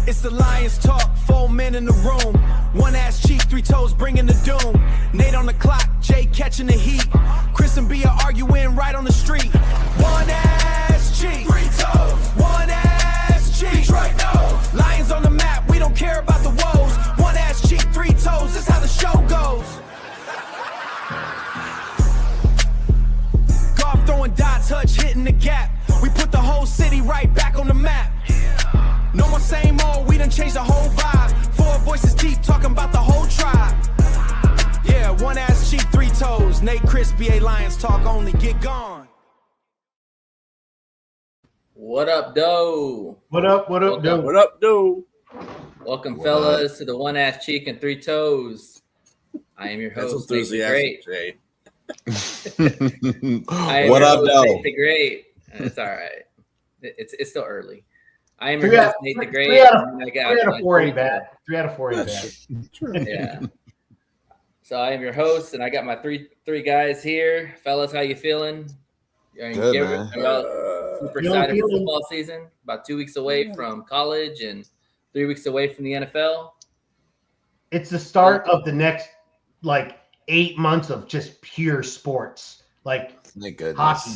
It's the Lions talk, 4 men in the room. One ass cheek, 3 toes bringing the doom. Nate on the clock, Jay catching the heat. Chris and B are arguing right on the street. One ass cheek, 3 toes. One ass cheek, Detroit knows. Lions on the map, we don't care about the woes. One ass cheek, 3 toes, that's how the show goes. Golf throwing dots, Hutch hitting the gap. We put the whole city right back on the map. No more same old, we done changed the whole vibe. 4 voices deep, talking about the whole tribe. Yeah, one ass cheek, 3 toes. Nate, Chris, BA Lions talk only, get gone. What up, doe? What up, doe? What up, doe? Welcome, fellas, to the One Ass Cheek and 3 Toes. I am your host, Nate the Great. Jay. What up, doe? Nate the Great. It's all right. It's still early. I am your host, Nate the Great. 3 out of 4 ain't bad. 3 out of 4 ain't bad. Yeah. So I am your host, and I got my three guys here. Fellas, how you feeling? Good, man. Super excited for football season. About 2 weeks away from college and 3 weeks away from the NFL. It's the start of the next 8 months of just pure sports, hockey,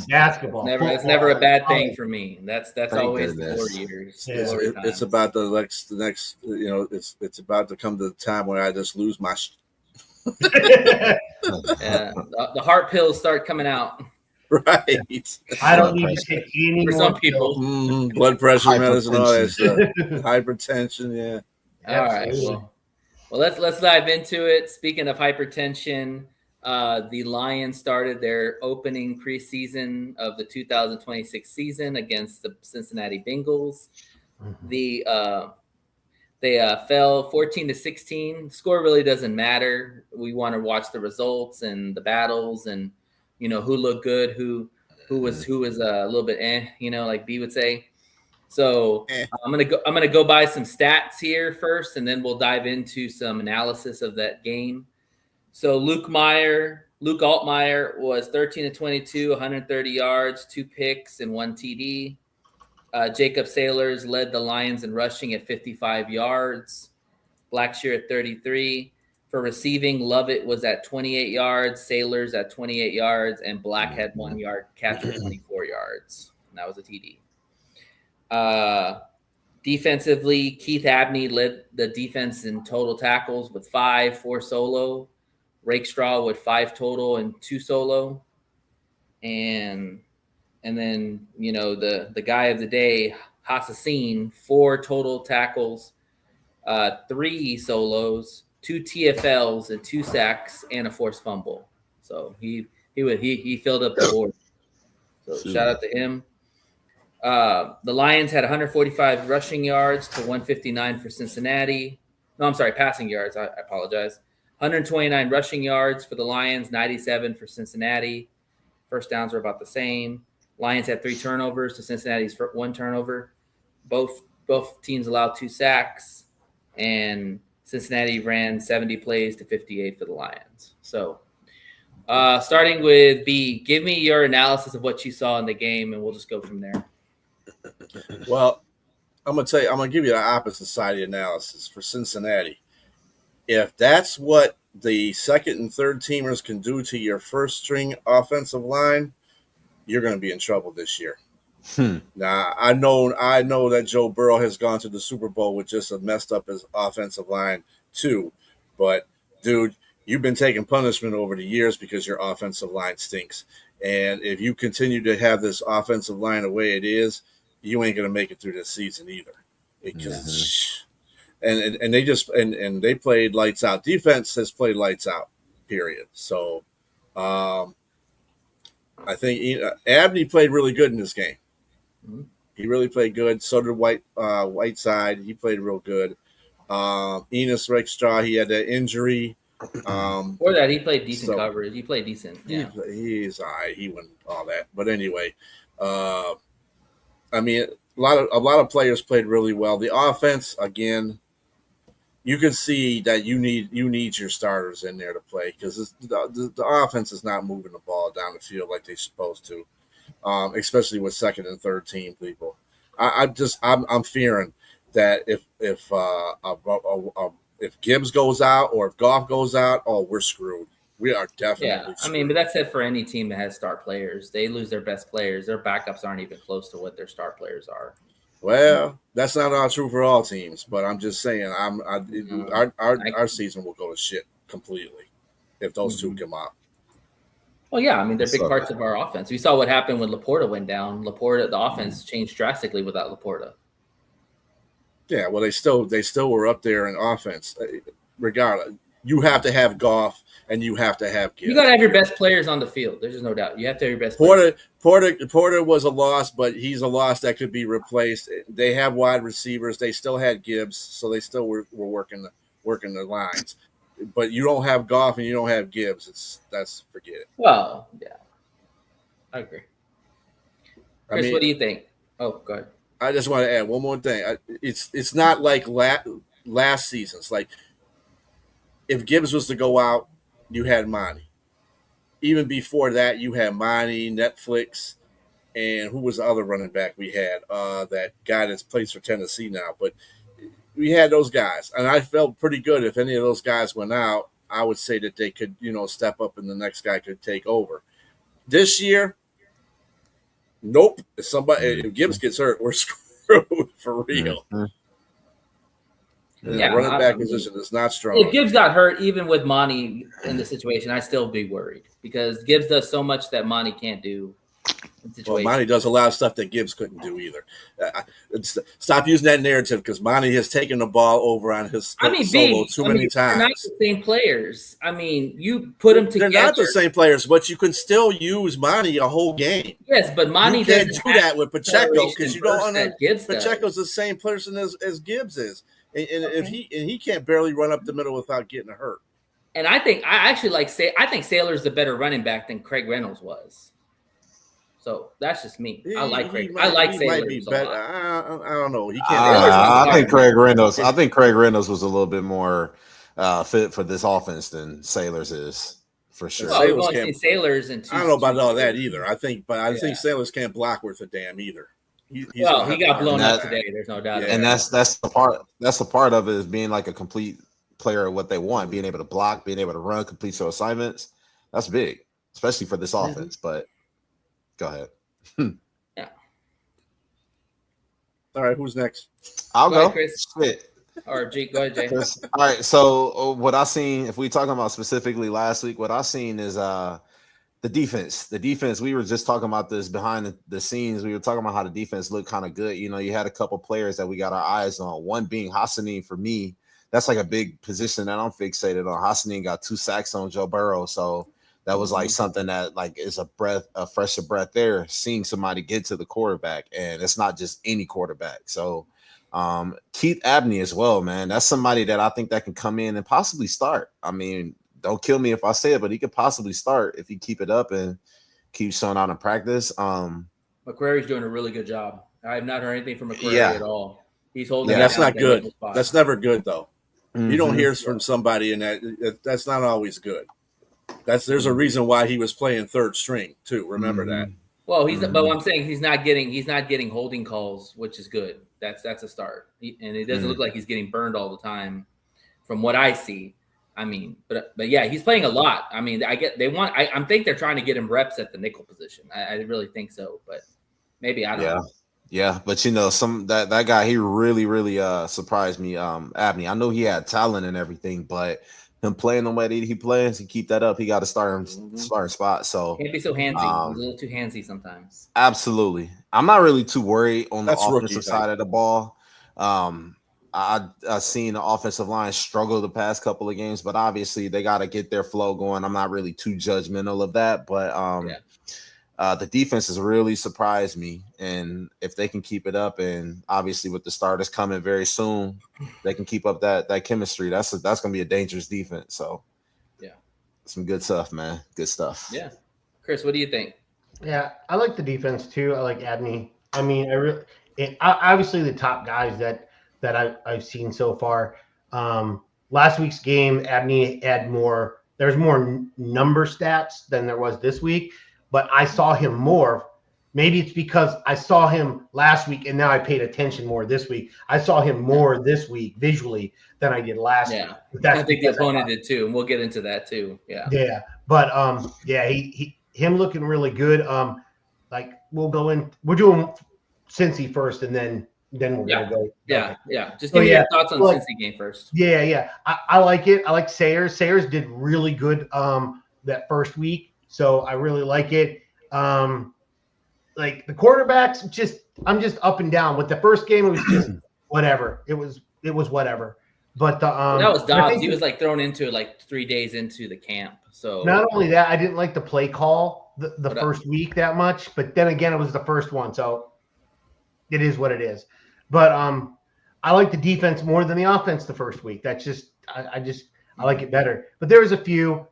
basketball. It's never a bad thing for me. That's always the 4 years. Yeah. It's about the next. It's about to come to the time where I just lose my. Yeah, the heart pills start coming out. Right. I don't need to take any for more some people. Blood pressure medicine, all that stuff. Hypertension, yeah. All right. Well, let's dive into it. Speaking of hypertension, the Lions started their opening preseason of the 2026 season against the Cincinnati Bengals. Mm-hmm. They fell 14-16. Score really doesn't matter. We want to watch the results and the battles and who looked good, who was a little bit like B would say. So I'm gonna go by some stats here first, and then we'll dive into some analysis of that game. So Luke Altmaier was 13-22, 130 yards, 2 picks, and 1 TD. Jacob Sailors led the Lions in rushing at 55 yards. Blackshear at 33. For receiving, Lovett was at 28 yards, Sailors at 28 yards, and Black had 1 yard catch for 24 yards. And that was a TD. Defensively, Keith Abney led the defense in total tackles with 5, 4 solo. Rakestraw with 5 total and 2 solo. And then, the guy of the day, Hassassin, 4 total tackles, 3 solos, 2 TFLs and 2 sacks and a forced fumble. So he filled up the board. So shout out to him. The Lions had 145 rushing yards to 159 for Cincinnati. No, I'm sorry, passing yards. I apologize. 129 rushing yards for the Lions, 97 for Cincinnati. First downs were about the same. Lions had 3 turnovers to Cincinnati's 1 turnover. Both teams allowed 2 sacks, and Cincinnati ran 70 plays to 58 for the Lions. So starting with B, give me your analysis of what you saw in the game, and we'll just go from there. Well, I'm gonna give you the opposite side of the analysis for Cincinnati. If that's what the second and third teamers can do to your first string offensive line, you're going to be in trouble this year. Now, I know that Joe Burrow has gone to the Super Bowl with just a messed up his offensive line too. But, dude, you've been taking punishment over the years because your offensive line stinks. And if you continue to have this offensive line the way it is, you ain't going to make it through this season either. And they played lights out. Defense has played lights out, period. So I think Abney played really good in this game. Mm-hmm. He really played good. So did Whiteside. He played real good. Enos Rakestraw, he had that injury. Before that, he played decent coverage. He played decent. Yeah. He's all right. He won all that. But anyway, a lot of players played really well. The offense, again, you can see that you need your starters in there to play because the offense is not moving the ball down the field like they're supposed to, especially with second and third team people. I'm fearing that if Gibbs goes out or if Goff goes out, oh, we're screwed. We are definitely screwed. I mean, but that's it for any team that has star players. They lose their best players. Their backups aren't even close to what their star players are. Well, that's not all true for all teams, but I'm just saying, our season will go to shit completely if those two come out. Well, yeah, I mean, they're big parts of our offense. We saw what happened when Laporta went down. The offense changed drastically without Laporta. Yeah, well, they still were up there in offense. Regardless, you have to have Goff and you have to have Gibbs. You got to have your best players on the field. There's just no doubt. You have to have your best players. Porter was a loss, but he's a loss that could be replaced. They have wide receivers. They still had Gibbs, so they still were working the lines. But you don't have Goff and you don't have Gibbs. Forget it. Well, yeah, I agree. Chris, what do you think? Oh, go ahead. I just want to add one more thing. It's not like last season's. Like if Gibbs was to go out, you had Monty. Even before that, you had Monty, Netflix, and who was the other running back we had? That guy that plays for Tennessee now. But we had those guys, and I felt pretty good. If any of those guys went out, I would say that they could, step up and the next guy could take over. This year, nope. If Gibbs gets hurt, we're screwed for real. Mm-hmm. The running back position is not strong. If Gibbs got hurt, even with Monty in the situation, I'd still be worried because Gibbs does so much that Monty can't do. Well, Monty does a lot of stuff that Gibbs couldn't do either. Stop using that narrative because Monty has taken the ball over on his solo too many times. They're not the same players. I mean, you put them together. They're not the same players, but you can still use Monty a whole game. Yes, but Monty can't do that with Pacheco because you don't understand. Pacheco's the same person as Gibbs is, and if he can't barely run up the middle without getting hurt. And I think Saylor's the better running back than Craig Reynolds was. So that's just me. I like Craig. I like Saylor. I don't know. He can't. I think Craig Reynolds. I think Craig Reynolds was a little bit more fit for this offense than Saylor's is for sure. Well, Saylor's and I don't know about all that either. I think Saylor's can't block worth a damn either. He got blown up today. There's no doubt. And that's the part. That's the part of it is being like a complete player of what they want, being able to block, being able to run, complete your assignments. That's big, especially for this offense. But go ahead. Yeah. All right, who's next? I'll go. Chris. Or Jake, go ahead, Jay. All right. So what I seen, if we talking about specifically last week, what I seen is the defense. The defense. We were just talking about this behind the scenes. We were talking about how the defense looked kind of good. You had a couple players that we got our eyes on. One being Hassanin for me. That's like a big position that I'm fixated on. Hassanin got 2 sacks on Joe Burrow, so that was like something that like is a fresher breath there, seeing somebody get to the quarterback, and it's not just any quarterback. So Keith Abney as well, man. That's somebody that I think that can come in and possibly start. I mean, don't kill me if I say it, but he could possibly start if he keep it up and keep showing out in practice. McQuarrie's doing a really good job. I have not heard anything from McQuarrie at all. He's holding. Yeah, that's not good. That's never good though. You don't hear from somebody in that's not always good. There's a reason why he was playing third string too. Remember that. Well, but I'm saying he's not getting holding calls, which is good. That's a start. And it doesn't look like he's getting burned all the time, from what I see. I mean, but yeah, he's playing a lot. I mean, I think they're trying to get him reps at the nickel position. I really think so, but maybe I don't know. Yeah, but that guy, he really, really surprised me. Abney. I know he had talent and everything, but him playing the way that he plays, he keep that up. He got a starting spot. So can't be so handsy. He's a little too handsy sometimes. Absolutely. I'm not really too worried on the offensive side of the ball. I've seen the offensive line struggle the past couple of games, but obviously they got to get their flow going. I'm not really too judgmental of that, but the defense has really surprised me, and if they can keep it up, and obviously with the starters coming very soon, they can keep up that chemistry. That's going to be a dangerous defense. So, yeah, some good stuff, man. Good stuff. Yeah, Chris, what do you think? Yeah, I like the defense too. I like Abney. I mean, obviously the top guys that I've seen so far. Last week's game, Abney had more. There's more number stats than there was this week. But I saw him more maybe it's because I saw him last week and now I paid attention more this week. I saw him more this week visually than I did last week. Yeah, I think the opponent did too, and we'll get into that too. Yeah, but yeah, him looking really good. Like we'll go in. We're doing Cincy first, and then we're gonna go. Yeah. Just give me your thoughts on Cincy game first. Yeah. I like it. I like Sayers. Sayers did really good that first week, so I really like it. Like the quarterbacks, I'm just up and down. With the first game, it was just whatever. It was whatever. But that was Dobbs. He was like thrown into it like 3 days into the camp. So not only that, I didn't like the play call the first week that much. But then again, it was the first one, so it is what it is. But I like the defense more than the offense the first week. That's just I like it better. But there was a few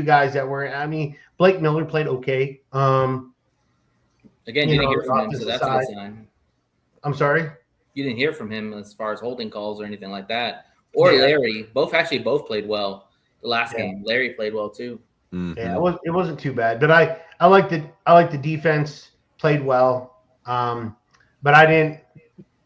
guys that were. I mean, Blake Miller played okay. Again, you didn't hear from him, so that's a good sign. I'm sorry? You didn't hear from him as far as holding calls or anything like that. Or Larry. Both played well the last game. Larry played well too. Mm-hmm. Yeah, it wasn't too bad. But I like the defense played well. But I didn't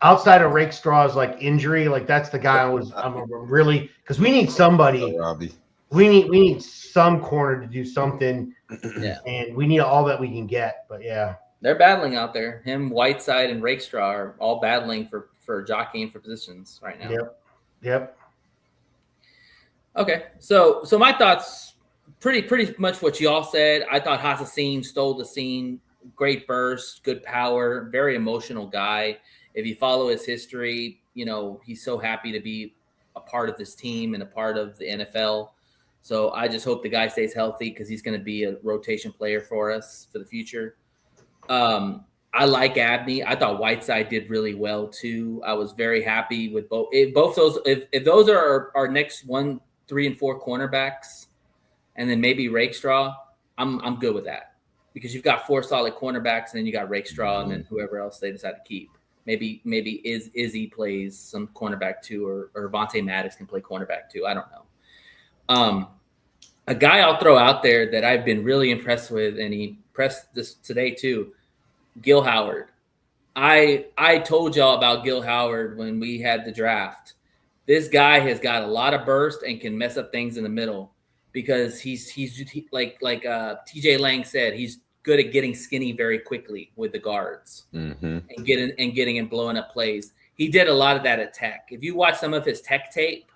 outside of Rakestraw's like injury, like that's the guy I'm really because we need somebody. Robbie. We need some corner to do something. Yeah. And we need all that we can get. But yeah. They're battling out there. Him, Whiteside, and Rakestraw are all battling for jockeying for positions right now. Yep. Okay, so my thoughts, pretty much what you all said. I thought Hassasin stole the scene. Great burst, good power, very emotional guy. If you follow his history, he's so happy to be a part of this team and a part of the NFL. So I just hope the guy stays healthy because he's going to be a rotation player for us for the future. I like Abney. I thought Whiteside did really well too. I was very happy with both. If those are our next 1, 3, and 4 cornerbacks, and then maybe Rakestraw, I'm good with that because you've got 4 solid cornerbacks, and then you got Rakestraw, and then whoever else they decide to keep. Maybe Izzy plays some cornerback too, or Vontae Maddox can play cornerback too. I don't know. A guy I'll throw out there that I've been really impressed with, and he pressed this today too, Gil Howard. I told y'all about Gil Howard when we had the draft. This guy has got a lot of burst and can mess up things in the middle because he's like TJ Lang said, he's good at getting skinny very quickly with the guards and getting and blowing up plays. He did a lot of that at Tech. If you watch some of his Tech tape,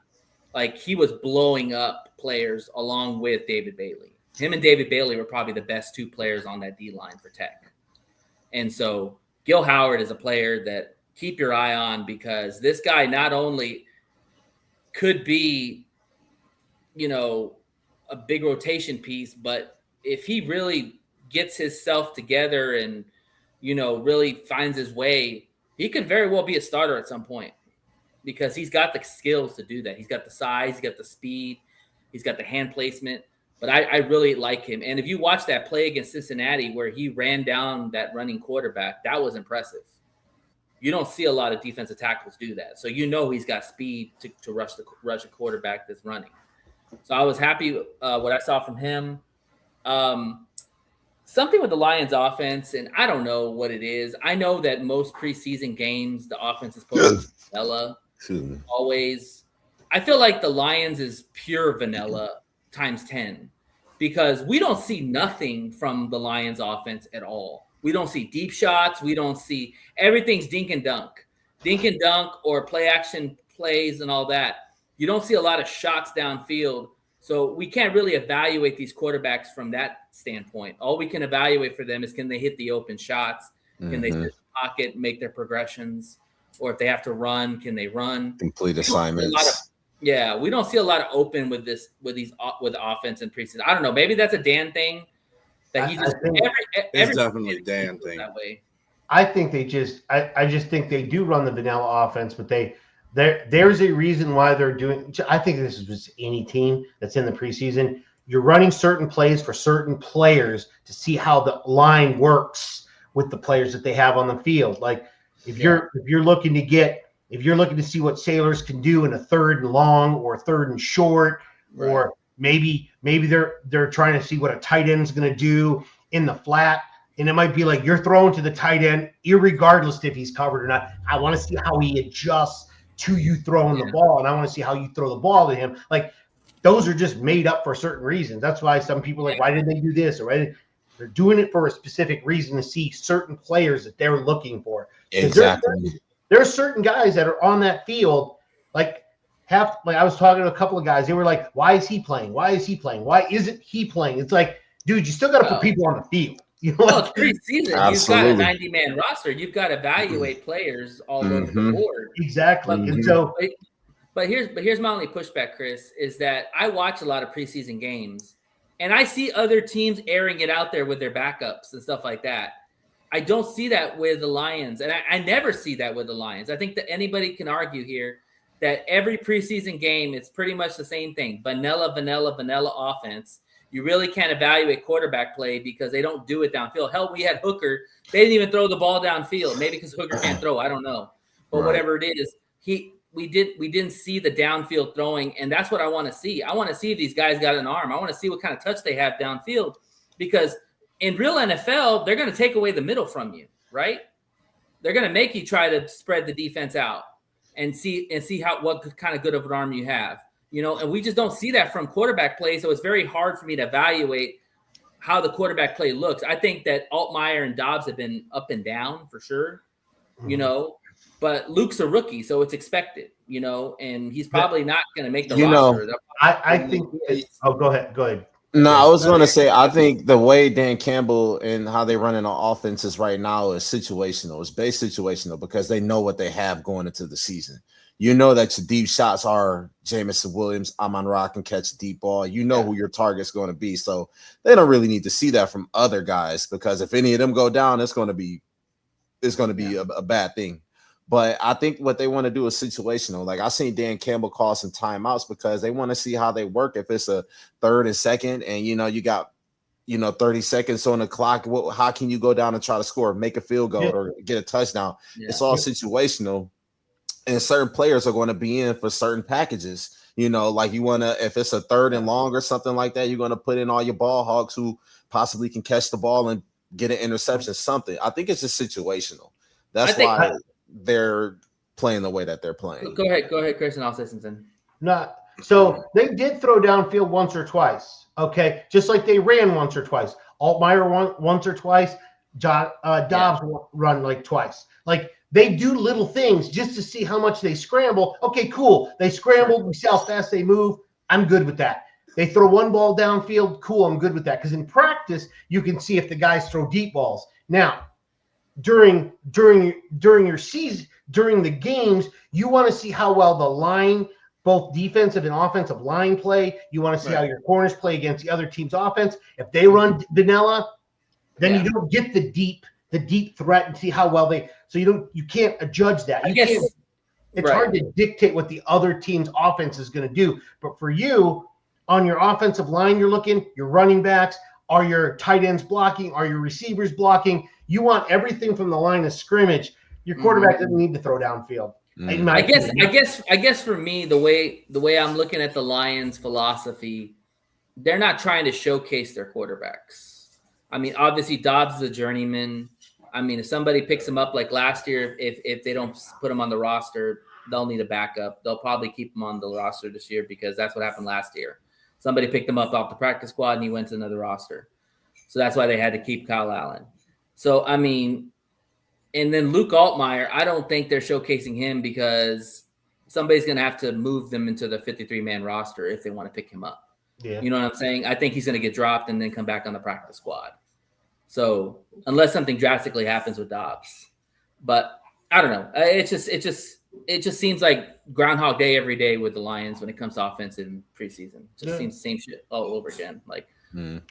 like he was blowing up players along with David Bailey. Him and David Bailey were probably the best 2 players on that D-line for Tech. And so Gil Howard is a player that keep your eye on because this guy not only could be, a big rotation piece, but if he really gets himself together and, really finds his way, he could very well be a starter at some point because he's got the skills to do that. He's got the size, he's got the speed, he's got the hand placement. But I really like him. And if you watch that play against Cincinnati where he ran down that running quarterback, that was impressive. You don't see a lot of defensive tackles do that. So he's got speed to rush a quarterback that's running. So I was happy what I saw from him. Something with the Lions offense, and I don't know what it is. I know that most preseason games, the offense is supposed to be vanilla. Always. I feel like the Lions is pure vanilla times 10 because we don't see nothing from the Lions offense at all. We don't see deep shots. We don't see everything's dink and dunk or play action plays and all that. You don't see a lot of shots downfield. So we can't really evaluate these quarterbacks from that standpoint. All we can evaluate for them is can they hit the open shots? Can they sit in the pocket, make their progressions? Or if they have to run, can they run? Complete assignments. We don't see a lot of open with the offense and preseason. I don't know. Maybe that's a Dan thing that he just it's definitely a Dan thing that way. I think they I just think they do run the vanilla offense, but there's a reason why they're doing. I think this is just any team that's in the preseason. You're running certain plays for certain players to see how the line works with the players that they have on the field. Like if you're looking to see what Sailors can do in a 3rd and long or 3rd and short, right. Or maybe they're trying to see what a tight end is going to do in the flat. And it might be like you're throwing to the tight end, irregardless if he's covered or not. I want to see how he adjusts to you throwing the ball, and I want to see how you throw the ball to him. Like those are just made up for certain reasons. That's why some people are like, why did they do this? Or they're doing it for a specific reason to see certain players that they're looking for. Exactly. There are certain guys that are on that field, like I was talking to a couple of guys. They were like, why is he playing? Why is he playing? Why isn't he playing? It's like, dude, you still got to put people on the field. You know, well, it's preseason. Absolutely. You've got a 90-man roster. You've got to evaluate players all over the board. Exactly. And so, but here's my only pushback, Chris, is that I watch a lot of preseason games, and I see other teams airing it out there with their backups and stuff like that. I don't see that with the Lions, and I never see that with the Lions. I think that anybody can argue here that every preseason game, it's pretty much the same thing: vanilla offense. You really can't evaluate quarterback play because they don't do it downfield. Hell, we had Hooker. They didn't even throw the ball downfield. Maybe because Hooker can't throw. I don't know. But whatever it is, we didn't see the downfield throwing, and that's what I want to see. I want to see if these guys got an arm. I want to see what kind of touch they have downfield, because in real NFL, they're going to take away the middle from you, right? They're going to make you try to spread the defense out and see what kind of good of an arm you have. You know, and we just don't see that from quarterback play. So it's very hard for me to evaluate how the quarterback play looks. I think that Altmaier and Dobbs have been up and down for sure, you know, but Luke's a rookie, so it's expected, you know, and he's probably not going to make the roster. I think go ahead. No, I was going to say, I think the way Dan Campbell and how they run in on offenses right now is situational. It's based situational because they know what they have going into the season. You know that your deep shots are Jamison Williams, Amon-Ra can catch a deep ball. You know who your target's going to be. So they don't really need to see that from other guys, because if any of them go down, it's going to be a bad thing. But I think what they want to do is situational. Like I seen Dan Campbell call some timeouts because they want to see how they work. If it's a 3rd and 2nd and, you know, you got, 30 seconds on the clock, how can you go down and try to score, make a field goal or get a touchdown? It's all situational. And certain players are going to be in for certain packages, like you want to, if it's a 3rd and long or something like that, you're going to put in all your ball hogs who possibly can catch the ball and get an interception, something. I think it's just situational. That's why they're playing the way that they're playing. Go ahead, Chris, and I'll say something. So they did throw downfield once or twice, okay? Just like they ran once or twice. Altmaier once or twice, Dobbs run like twice. Like, they do little things just to see how much they scramble. Okay, cool. They scrambled. We see how fast they move. I'm good with that. They throw one ball downfield. Cool, I'm good with that. Because in practice, you can see if the guys throw deep balls. Now, during your season, during the games, you want to see how well the line, both defensive and offensive line play. You want to see how your corners play against the other team's offense. If they run vanilla, then you don't get the deep threat and see how well they. So you can't judge that. It's hard to dictate what the other team's offense is going to do. But for you, on your offensive line, you're looking, your running backs, are your tight ends blocking, are your receivers blocking? You want everything from the line of scrimmage. Your quarterback doesn't need to throw downfield. I guess for me, the way I'm looking at the Lions' philosophy, they're not trying to showcase their quarterbacks. I mean, obviously Dobbs is a journeyman. I mean, if somebody picks him up like last year, if they don't put him on the roster, they'll need a backup. They'll probably keep him on the roster this year because that's what happened last year. Somebody picked him up off the practice squad and he went to another roster. So that's why they had to keep Kyle Allen. So, I mean, and then Luke Altmaier, I don't think they're showcasing him because somebody's going to have to move them into the 53-man roster if they want to pick him up. Yeah. You know what I'm saying? I think he's going to get dropped and then come back on the practice squad. So unless something drastically happens with Dobbs, but I don't know. It just seems like Groundhog Day every day with the Lions when it comes to offense in preseason. It just seems the same shit all over again. Like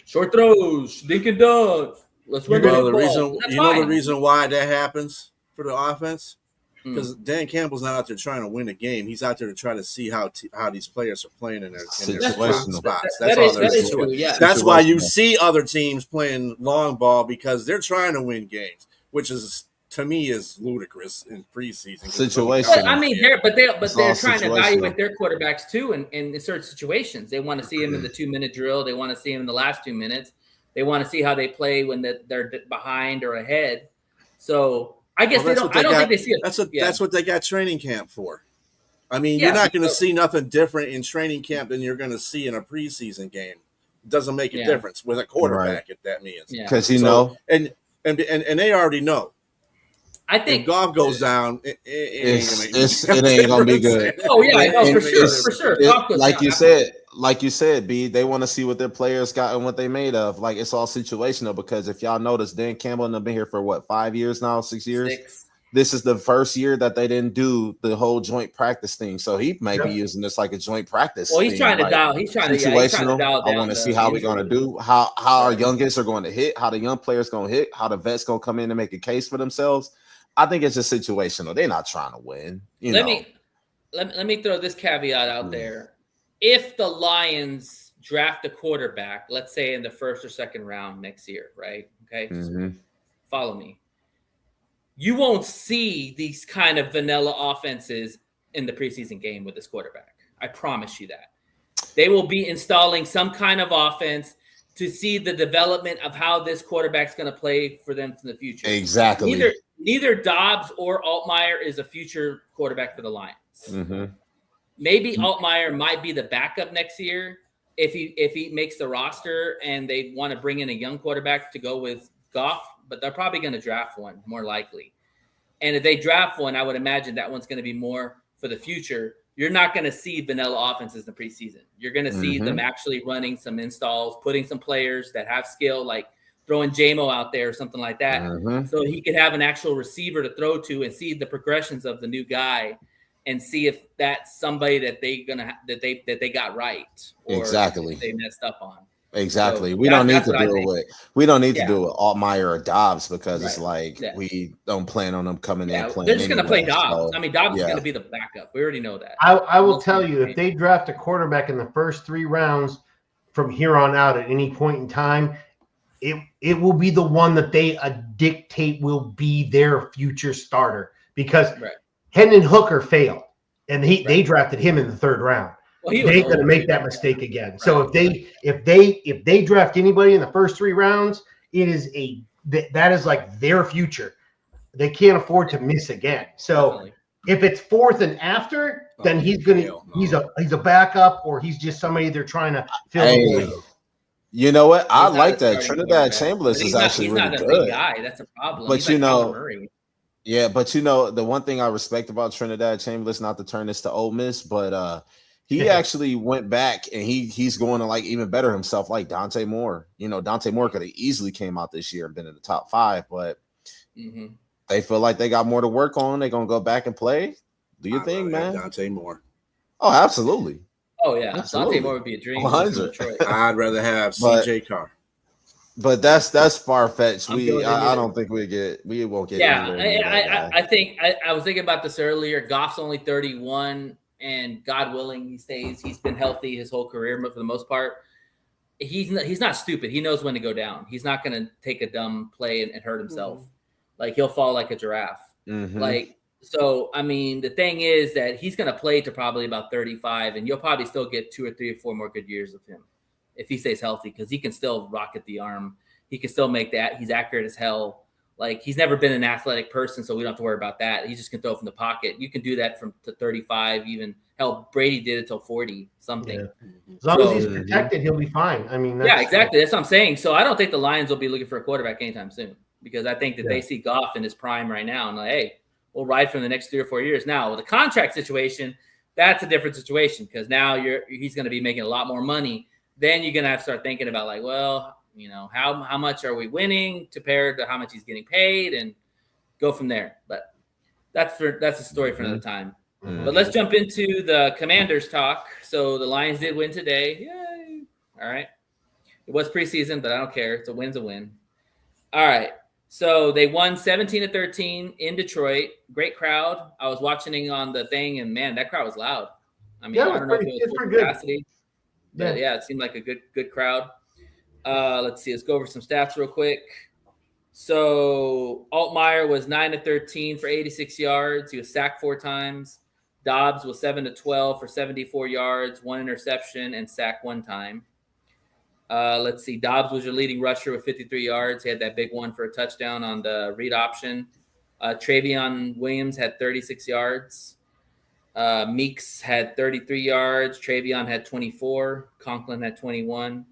short throws, dink and dunk. Let's run the reason why that happens for the offense. Because Dan Campbell's not out there trying to win a game. He's out there to try to see how these players are playing in their spots. That's all there is to it. Yeah. That's why you see other teams playing long ball because they're trying to win games, which is to me is ludicrous in preseason. Situation. I mean, they're trying to evaluate their quarterbacks too in certain situations. They want to see him in the 2-minute drill. They want to see him in the last 2 minutes. They want to see how they play when they're behind or ahead. So I guess Well, they don't. I don't think they see it. That's what they got training camp for. I mean, Yeah, you're not going to see nothing different in training camp than you're going to see in a preseason game. It doesn't make a difference with a quarterback, if that means. Because and they already know. I think if Goff goes down, it ain't gonna be good. Oh yeah, no, for sure. Like you said, B, they want to see what their players got and what they made of. Like, it's all situational, because if y'all notice, Dan Campbell and they've been here for what, 5 years now, 6 years. 6. This is the first year that they didn't do the whole joint practice thing, so he may be using this like a joint practice. Well, he's thing. trying to like, dial. He's trying to dial down. I want to see how we're going to do, how our youngest are going to hit, how the young players going to hit, how the vets going to come in and make a case for themselves. I think it's just situational. They're not trying to win. Let me throw this caveat out there. If the Lions draft a quarterback, let's say in the first or second round next year, right? Okay, follow me. You won't see these kind of vanilla offenses in the preseason game with this quarterback. I promise you that. They will be installing some kind of offense to see the development of how this quarterback's going to play for them in the future. Exactly. Neither Dobbs or Altmaier is a future quarterback for the Lions. Maybe Altmaier might be the backup next year if he makes the roster and they want to bring in a young quarterback to go with Goff, but they're probably going to draft one, more likely. And if they draft one, I would imagine that one's going to be more for the future. You're not going to see vanilla offenses in the preseason. You're going to see them actually running some installs, putting some players that have skill, like throwing JMO out there or something like that, so he could have an actual receiver to throw to and see the progressions of the new guy and see if that's somebody that they got right or exactly they messed up on. Exactly. So we don't need to deal with Altmaier or Dobbs, because it's like we don't plan on them coming in playing. They're just going to play Dobbs. So, I mean, Dobbs is going to be the backup. We already know that. I will tell you, if they draft a quarterback in the first 3 rounds from here on out at any point in time, it will be the one that they dictate will be their future starter, because Hendon Hooker failed, and they drafted him in the 3rd round. Well, they're going to make that mistake again. Right. So if they draft anybody in the first 3 rounds, that is like their future. They can't afford to miss again. So if it's 4th and after, then he's a backup, or he's just somebody they're trying to fill. You know what? I like that. Trinidad Chambliss is actually really good. He's not a big guy. That's a problem. But the one thing I respect about Trinidad Chambliss, not to turn this to Ole Miss, but he actually went back and he's going to like even better himself, like Dante Moore. You know, Dante Moore could have easily came out this year and been in the top 5, but they feel like they got more to work on. They're going to go back and play. Do your thing, man. Dante Moore. Oh, absolutely. Oh, yeah. Absolutely. Dante Moore would be a dream. 100. I'd rather have CJ Carr. But that's far fetched. I don't think we won't get. Yeah, I think I was thinking about this earlier. Goff's only 31, and God willing, he stays. He's been healthy his whole career, but for the most part, he's not stupid. He knows when to go down. He's not going to take a dumb play and hurt himself. Like, he'll fall like a giraffe. So, I mean, the thing is that he's going to play to probably about 35, and you'll probably still get 2 or 3 or 4 more good years of him if he stays healthy, because he can still rocket the arm. He can still make that. He's accurate as hell. Like, he's never been an athletic person, so we don't have to worry about that. He just can throw from the pocket. You can do that to 35, even. Hell, Brady did it till 40 something. Yeah. As long as he's protected, he'll be fine. I mean, exactly. That's what I'm saying. So I don't think the Lions will be looking for a quarterback anytime soon, because I think that they see Goff in his prime right now and like, hey, we'll ride for the next 3 or 4 years. Now, with the contract situation, that's a different situation, because now he's going to be making a lot more money. Then you're going to have to start thinking about, like, well, you know, how much are we winning compared to how much he's getting paid, and go from there. But that's a story for another time. But let's jump into the Commanders talk. So the Lions did win today. Yay. All right. It was preseason, but I don't care. It's a win's a win. All right. So they won 17-13 in Detroit. Great crowd. I was watching on the thing, and man, that crowd was loud. I mean, I don't know if it was full capacity. But yeah, it seemed like a good crowd. Let's see. Let's go over some stats real quick. So Altmaier was 9-13 for 86 yards. He was sacked 4 times. Dobbs was 7-12 for 74 yards, 1 interception, and sacked 1 time. Let's see. Dobbs was your leading rusher with 53 yards. He had that big one for a touchdown on the read option. Travion Williams had 36 yards. Meeks had 33 yards. Travion had 24. Conklin had 21.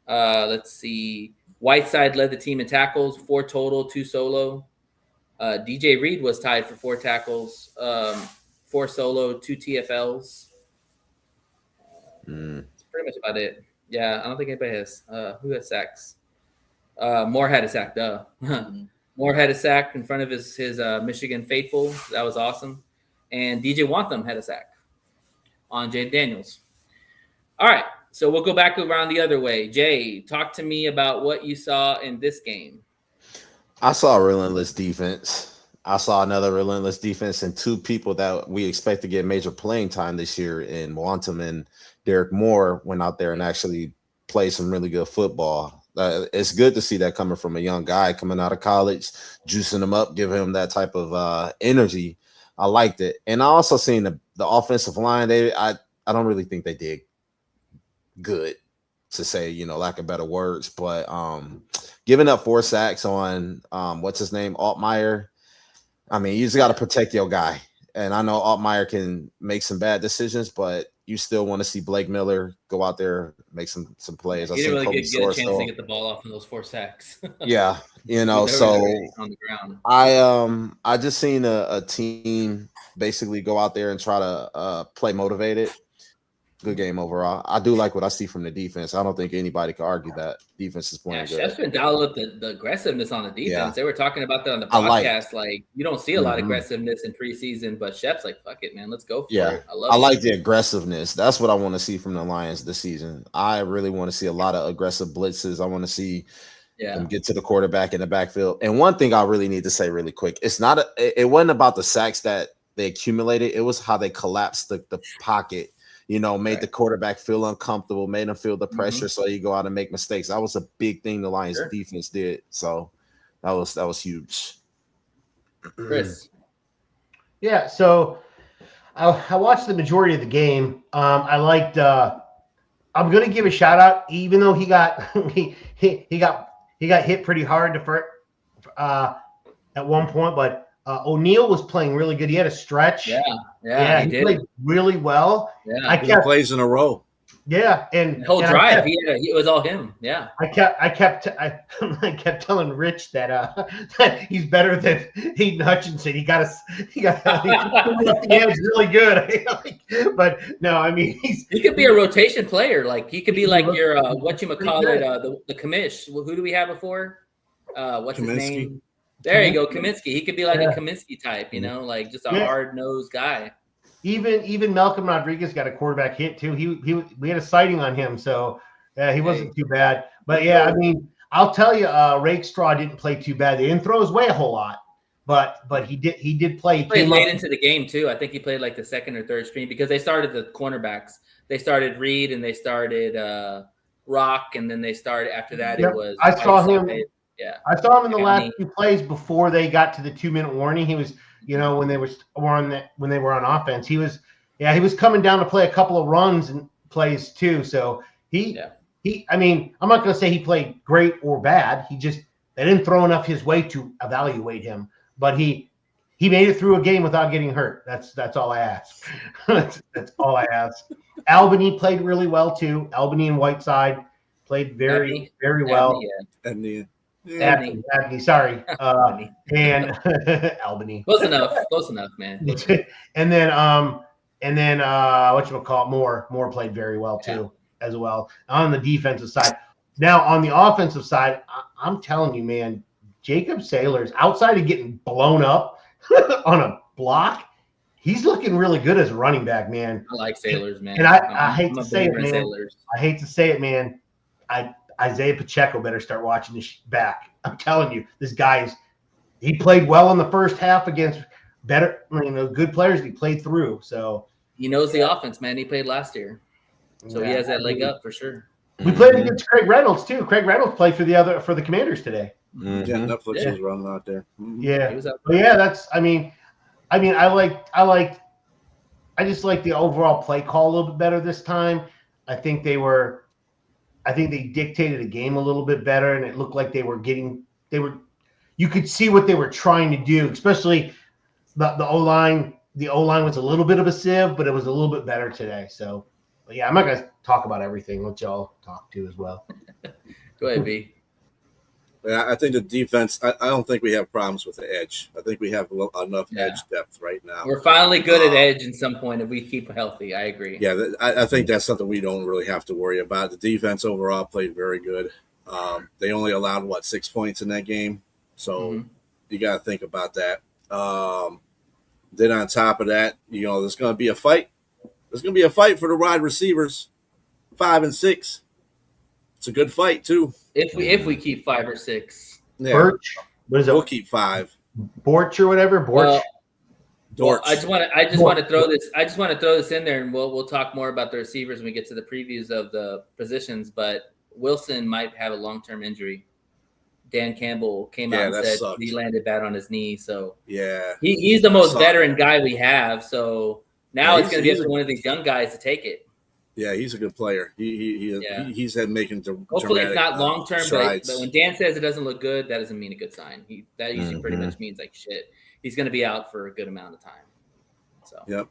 Let's see. Whiteside led the team in tackles, 4 total, 2 solo. DJ Reed was tied for 4 tackles, 4 solo, 2 TFLs. That's pretty much about it. Yeah, I don't think anybody has. Who has sacks? Moore had a sack, duh. Moore had a sack in front of his Michigan faithful. That was awesome. And DJ Wantham had a sack on Jay Daniels. All right, so we'll go back around the other way. Jay, talk to me about what you saw in this game. I saw a relentless defense. I saw another relentless defense and 2 people that we expect to get major playing time this year in Wantham and Derek Moore went out there and actually played some really good football. It's good to see that coming from a young guy coming out of college, juicing him up, giving him that type of energy. I liked it. And I also seen the offensive line. I don't really think they did good, to say, lack of better words, but giving up 4 sacks on what's his name, Altmaier. I mean, you just got to protect your guy. And I know Altmaier can make some bad decisions, but you still want to see Blake Miller go out there, make some plays. He didn't really get a chance to get the ball off in those 4 sacks. Yeah, so on the ground. I just seen a team basically go out there and try to play motivated. Good game overall. I do like what I see from the defense. I don't think anybody can argue that defense is playing good. Chef's been dialing up the aggressiveness on the defense. Yeah. They were talking about that on the podcast. Like you don't see a lot of aggressiveness in preseason, but Chef's like, fuck it, man. Let's go for it. I like the aggressiveness. That's what I want to see from the Lions this season. I really want to see a lot of aggressive blitzes. I want to see them get to the quarterback in the backfield. And one thing I really need to say really quick, it wasn't about the sacks that they accumulated. It was how they collapsed the pocket. Made the quarterback feel uncomfortable, made him feel the pressure, so you go out and make mistakes. That was a big thing the Lions defense did. So that was huge. Chris. Yeah, so I watched the majority of the game. I liked I'm gonna give a shout out, even though he got he got hit pretty hard at one point, but O'Neal was playing really good. He had a stretch. Yeah, he played really well. Yeah, he plays in a row. Yeah, and the whole drive, it was all him. Yeah, I kept telling Rich that he's better than Hayden Hutchinson. He got the edge really good. But no, I mean he could be a rotation player. Like he could be like your the commish. Who do we have before? What's his name? There you go, Kaminsky. He could be like a Kaminsky type, like just a hard-nosed guy. Even Malcolm Rodriguez got a quarterback hit too. We had a sighting on him, so he wasn't too bad. But I mean, I'll tell you, Rakestraw didn't play too bad. They didn't throw his way a whole lot, but he did play. He played late into the game too. I think he played like the second or third string because they started the cornerbacks. They started Reed and they started Rock, and then they started after that. It was I saw him. Yeah, I saw him in the last 2 plays before they got to the 2-minute warning. He was, when they were on offense, he was coming down to play a couple of runs and plays too. So I mean, I'm not going to say he played great or bad. They didn't throw enough his way to evaluate him, but he made it through a game without getting hurt. That's all I ask. that's all I ask. Albany played really well too. Albany and Whiteside played very well. Abney, sorry. And Albany. Close enough, man. And then whatchamacallit, Moore played very well too, as well on the defensive side. Now on the offensive side, I'm telling you, man, Jacob Sailors, outside of getting blown up on a block, he's looking really good as a running back, man. I like Sailors, man. And I hate to say it, man. I hate to say it, man. Isaiah Pacheco better start watching this back. I'm telling you, this he played well in the first half against good players. He played through, so he knows the offense, man. He played last year, so he has that leg up for sure. We played against Craig Reynolds too. Craig Reynolds played for the Commanders today. Yeah, Netflix was running out there. Yeah, that's. I mean, I just like the overall play call a little bit better this time. I think they were I think they dictated the game a little bit better, and it looked like you could see what they were trying to do, especially the O-line. The O-line was a little bit of a sieve, but it was a little bit better today. So, but yeah, I'm not going to talk about everything. Let y'all talk too as well. Go ahead, B. Yeah, I think the defense. I don't think we have problems with the edge. I think we have enough edge depth right now. We're finally good at edge at some point if we keep healthy. I agree. Yeah, I think that's something we don't really have to worry about. The defense overall played very good. They only allowed 6 points in that game, so you got to think about that. Then on top of that, there's going to be a fight. There's going to be a fight for the wide receivers, 5 and 6. It's a good fight too. If we keep 5 or 6. Yeah. Birch, what is it? We'll keep 5. Borch or whatever. Borch. Well, I just want to throw this in there, and we'll talk more about the receivers when we get to the previews of the positions. But Wilson might have a long-term injury. Dan Campbell came out and said sucks. He landed bad on his knee. So yeah, he's the most veteran guy we have. So now it's going to be up to one of these young guys to take it. Yeah, he's a good player. He's had making hopefully it's not long term, but when Dan says it doesn't look good, that doesn't mean a good sign. That usually pretty much means like shit. He's going to be out for a good amount of time. So yep,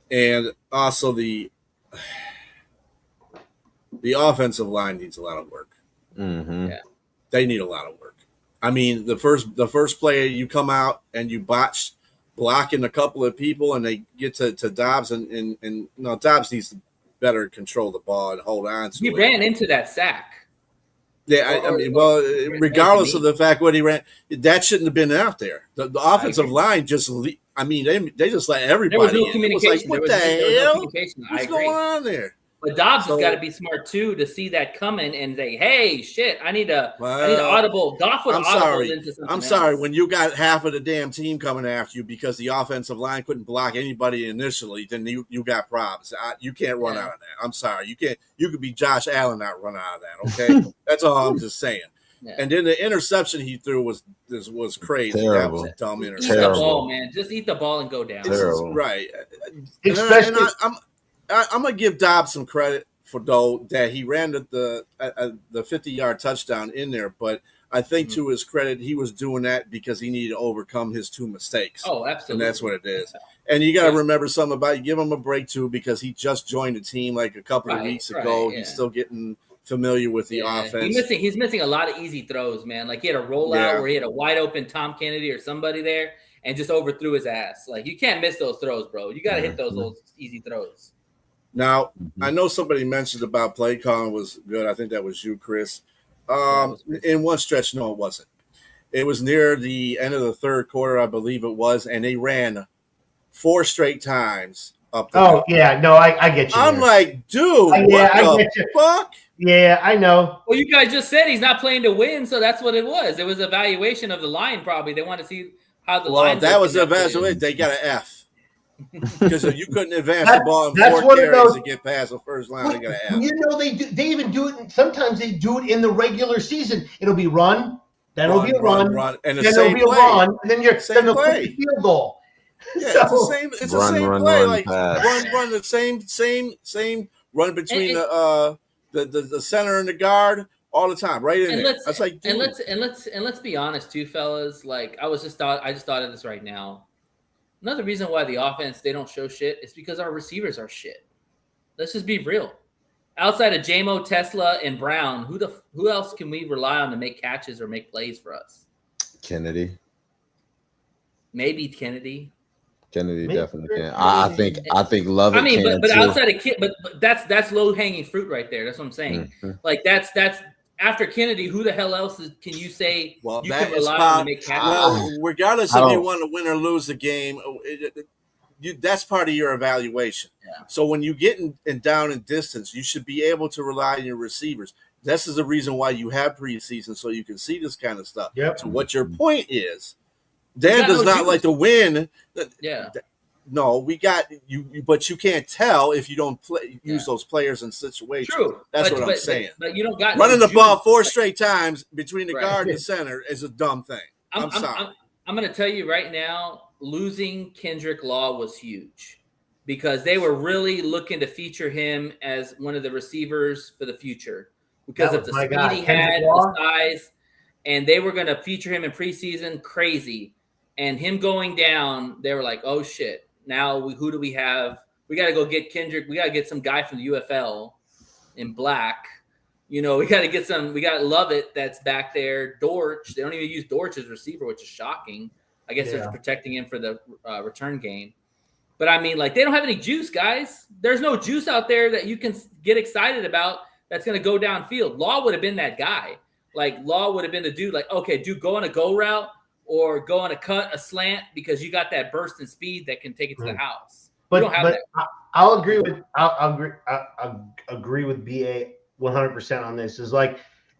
and also the offensive line needs a lot of work. Yeah, they need a lot of work. I mean, the first play you come out and you botch blocking a couple of people, and they get to Dobbs, and Dobbs needs to better control the ball and hold on to it. He ran into that sack. Yeah, I mean, regardless of the fact what he ran, that shouldn't have been out there. The offensive line just, they just let everybody. There was no communication. What the hell? What's going on there? But Dobbs has got to be smart too to see that coming and say, "Hey, shit, I need an audible." Goff would audible into something I'm sorry when you got half of the damn team coming after you because the offensive line couldn't block anybody initially. Then you got problems. You can't run out of that. I'm sorry, you can't. You could be Josh Allen, not run out of that. Okay, that's all I'm just saying. Yeah. And then the interception he threw was crazy. Terrible. That was a dumb interception. Eat the ball, man. Just eat the ball and go down. Right. Especially. I'm gonna give Dobbs some credit for that he ran the 50-yard touchdown in there, but I think to his credit he was doing that because he needed to overcome his 2 mistakes. Oh, absolutely, and that's what it is. And you got to remember something about give him a break too because he just joined the team like a couple of weeks ago. Yeah. He's still getting familiar with the offense. He's missing a lot of easy throws, man. Like he had a rollout where he had a wide open Tom Kennedy or somebody there and just overthrew his ass. Like you can't miss those throws, bro. You got to hit those easy throws. Now, I know somebody mentioned about play calling was good. I think that was you, Chris. In one stretch, no, it wasn't. It was near the end of the third quarter, I believe it was, and they ran 4 straight times up the field. Yeah, no, I get you. I'm like, dude, what the fuck? Yeah, I know. Well, you guys just said he's not playing to win, so that's what it was. It was an evaluation of the line, probably. They want to see how the line. That was the evaluation. They got an F. Because if you couldn't advance the ball in 4 carries to get past the first line, they got to have. They even do it. Sometimes they do it in the regular season. It'll be run, then it'll be a run, and then it'll be a run, and then they'll put the field goal. Yeah, it's the same. It's the same play. Like run the same run between the center and the guard all the time, right in there. That's like, and let's be honest too, fellas. Like I just thought of this right now. Another reason why the offense, they don't show shit is because our receivers are shit. Let's just be real. Outside of J-Mo, Tesla, and Brown, who else can we rely on to make catches or make plays for us? Kennedy. Maybe Kennedy. Kennedy definitely can. I think Lovett. I mean, can but too. outside of Kid, but that's low hanging fruit right there. That's what I'm saying. Mm-hmm. Like that's after Kennedy, who the hell else can you say you can rely on to make catches? Well, regardless if you want to win or lose the game, that's part of your evaluation. Yeah. So when you get in down in distance, you should be able to rely on your receivers. This is the reason why you have preseason, so you can see this kind of stuff. Yep. So what your point is, Dan does not like to win. Yeah. No, we got you, but you can't tell if you don't use those players in situations. True, that's what I'm saying. But you don't got running the ball 4 straight times between the guard and the center is a dumb thing. I'm sorry. I'm going to tell you right now, losing Kendrick Law was huge because they were really looking to feature him as one of the receivers for the future. because That of was the my speed guy, he Kendrick had, Law. the size, and they were going to feature him in preseason. Crazy. And him going down, they were like, oh, shit. Now who do we have? We got to go get Kendrick. We got to get some guy from the UFL in black. We got to get some. We got Lovett that's back there. Dortch. They don't even use Dortch as receiver, which is shocking. I guess they're protecting him for the return game. But I mean, they don't have any juice, guys. There's no juice out there that you can get excited about that's going to go downfield. Law would have been that guy. Law would have been the dude. Okay, dude, go on a go route or go on a cut, a slant, because you got that burst and speed that can take it to the house. But I'll agree with I'll agree with BA 100% on this. Is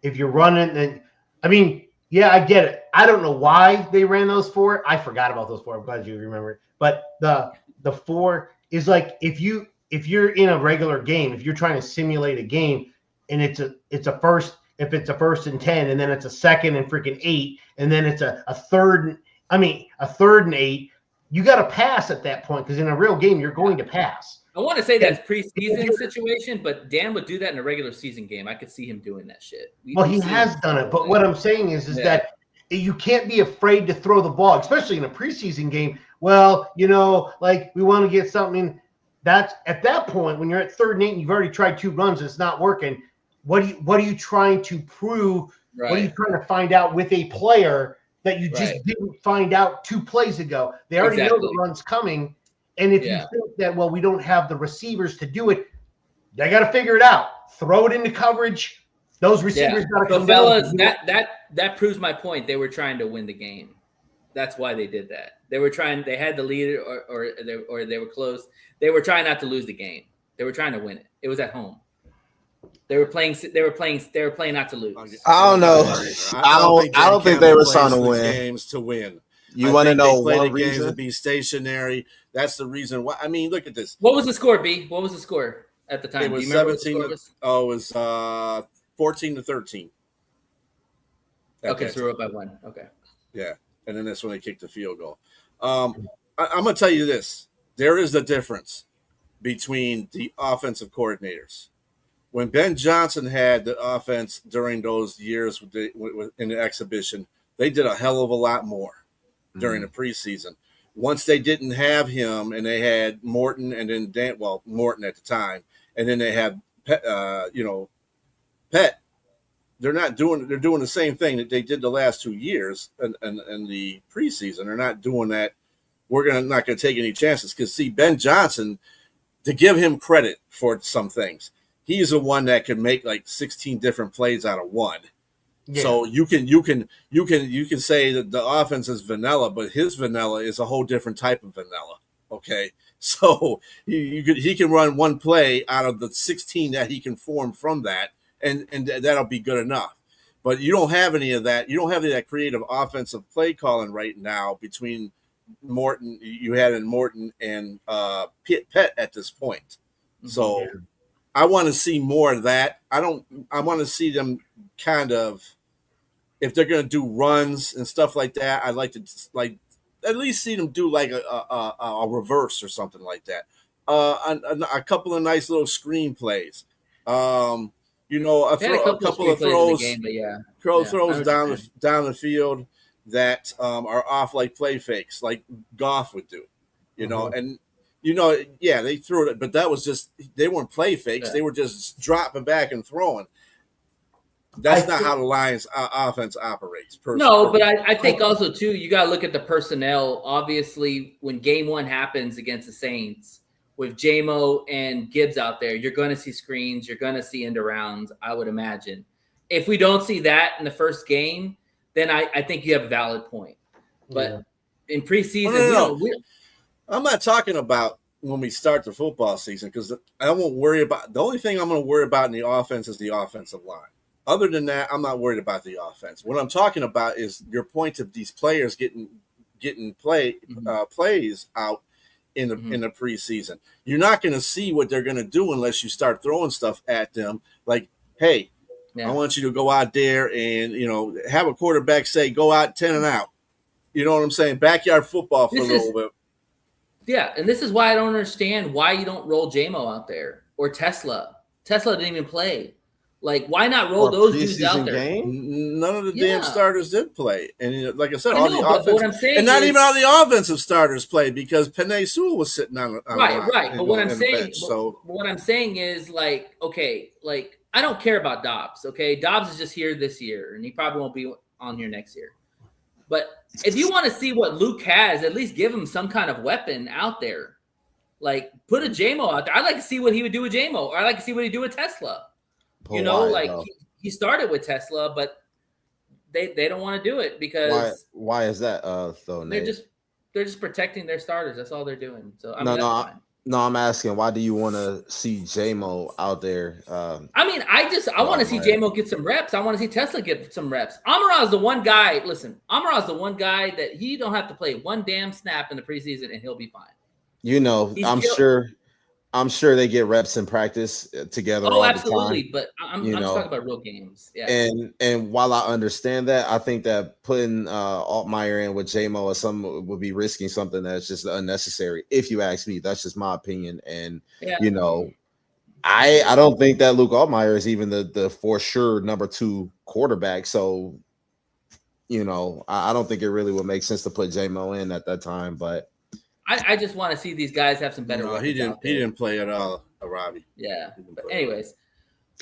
if you're running, then I mean, yeah, I get it. I don't know why they ran those 4. I forgot about those 4. I'm glad you remember it. But the 4 is if you're in a regular game, if you're trying to simulate a game, and it's a first, if it's a 1st and 10, and then it's a 2nd and freaking 8, and then it's a 3rd and 8. You got to pass at that point, because in a real game, you're going to pass. I want to say that's preseason situation, but Dan would do that in a regular season game. I could see him doing that shit. He has done it. But what I'm saying is that you can't be afraid to throw the ball, especially in a preseason game. Well, we want to get something. That's at that point when you're at 3rd and 8 and you've already tried 2 runs and it's not working. What are you trying to prove? Right. What are you trying to find out with a player that you just didn't find out 2 plays ago? They already know the run's coming. And if you think that, we don't have the receivers to do it, they got to figure it out. Throw it into coverage. Those receivers got to come fellas, down. That proves my point. They were trying to win the game. That's why they did that. They were trying. They had the lead, or they were close. They were trying not to lose the game. They were trying to win it. It was at home. They were playing not to lose. I don't know. I don't think they were trying to win. Games to win. You want to know one reason? Games to be stationary. That's the reason why. I mean, look at this. What was the score, B? What was the score at the time? It was 17. It was 14-13. Okay, so we're up by 1. Okay. Yeah, and then that's when they kicked the field goal. I'm going to tell you this. There is a difference between the offensive coordinators. When Ben Johnson had the offense during those years in the exhibition, they did a hell of a lot more during the preseason. Once they didn't have him and they had Morton and then Morton at the time, and then they had Pet, they're doing the same thing that they did the last 2 years in the preseason. They're not doing that. We're not going to take any chances, because see, Ben Johnson, to give him credit for some things, he's the one that can make 16 different plays out of 1. Yeah. So you can say that the offense is vanilla, but his vanilla is a whole different type of vanilla. Okay, so he can run 1 play out of the 16 that he can form from that, and that'll be good enough. But you don't have any of that. You don't have any of that creative offensive play calling right now between Morton. You had in Morton and Pet at this point. So. Yeah. I want to see more of that. I want to see them kind of, if they're going to do runs and stuff like that, I'd like to at least see them do a reverse or something like that. A couple of nice little screen plays. A couple of throws, throws down the field that are off like play fakes, like Goff would do. And. They threw it, but that was just, they weren't play fakes. Yeah. They were just dropping back and throwing. That's not how the Lions offense operates. No, but I think also, too, you got to look at the personnel. Obviously, when game 1 happens against the Saints, with J-Mo and Gibbs out there, you're going to see screens. You're going to see end arounds, I would imagine. If we don't see that in the first game, then I think you have a valid point. But in preseason, I'm not talking about when we start the football season, because I won't worry about – the only thing I'm going to worry about in the offense is the offensive line. Other than that, I'm not worried about the offense. What I'm talking about is your point of these players getting plays out in the preseason. You're not going to see what they're going to do unless you start throwing stuff at them like, hey, I want you to go out there and, have a quarterback say, go out 10 and out. You know what I'm saying? Backyard football for a little bit. Yeah, and this is why I don't understand why you don't roll J-Mo out there or Tesla. Tesla didn't even play. Like, why not roll those dudes out there? Game? None of the damn starters did play, and like I said, all the offensive, what I'm saying and not even all the offensive starters played because Penei Sewell was sitting on right. But what I'm saying, bench, so what I'm saying is like, okay, like I don't care about Dobbs. Okay, Dobbs is just here this year, and he probably won't be on here next year. But if you want to see what Luke has, at least give him some kind of weapon out there. Like put a JMO out there. I'd like to see what he would do with JMO, or I'd like to see what he'd do with Tesla. You know, like he started with Tesla, but they don't want to do it because why is that? Though they're just protecting their starters. That's all they're doing. So I'm asking, why do you want to see JMO out there? I mean, I want to see JMO get some reps. I want to see Tesla get some reps. Amon-Ra is the one guy. Listen, Amon-Ra is the one guy that he don't have to play one damn snap in the preseason and he'll be fine. You know, I'm sure they get reps in practice together. Oh, absolutely. But I'm just talking about real games. Yeah. And while I understand that, I think that putting Altmaier in with JMO or something would be risking something that's just unnecessary. If you ask me, that's just my opinion. And you know, I don't think that Luke Altmaier is even the for sure number 2 quarterback. So, you know, I don't think it really would make sense to put JMO in at that time. But I just want to see these guys have some better. No, he didn't play at all, Robbie. Yeah. But anyways,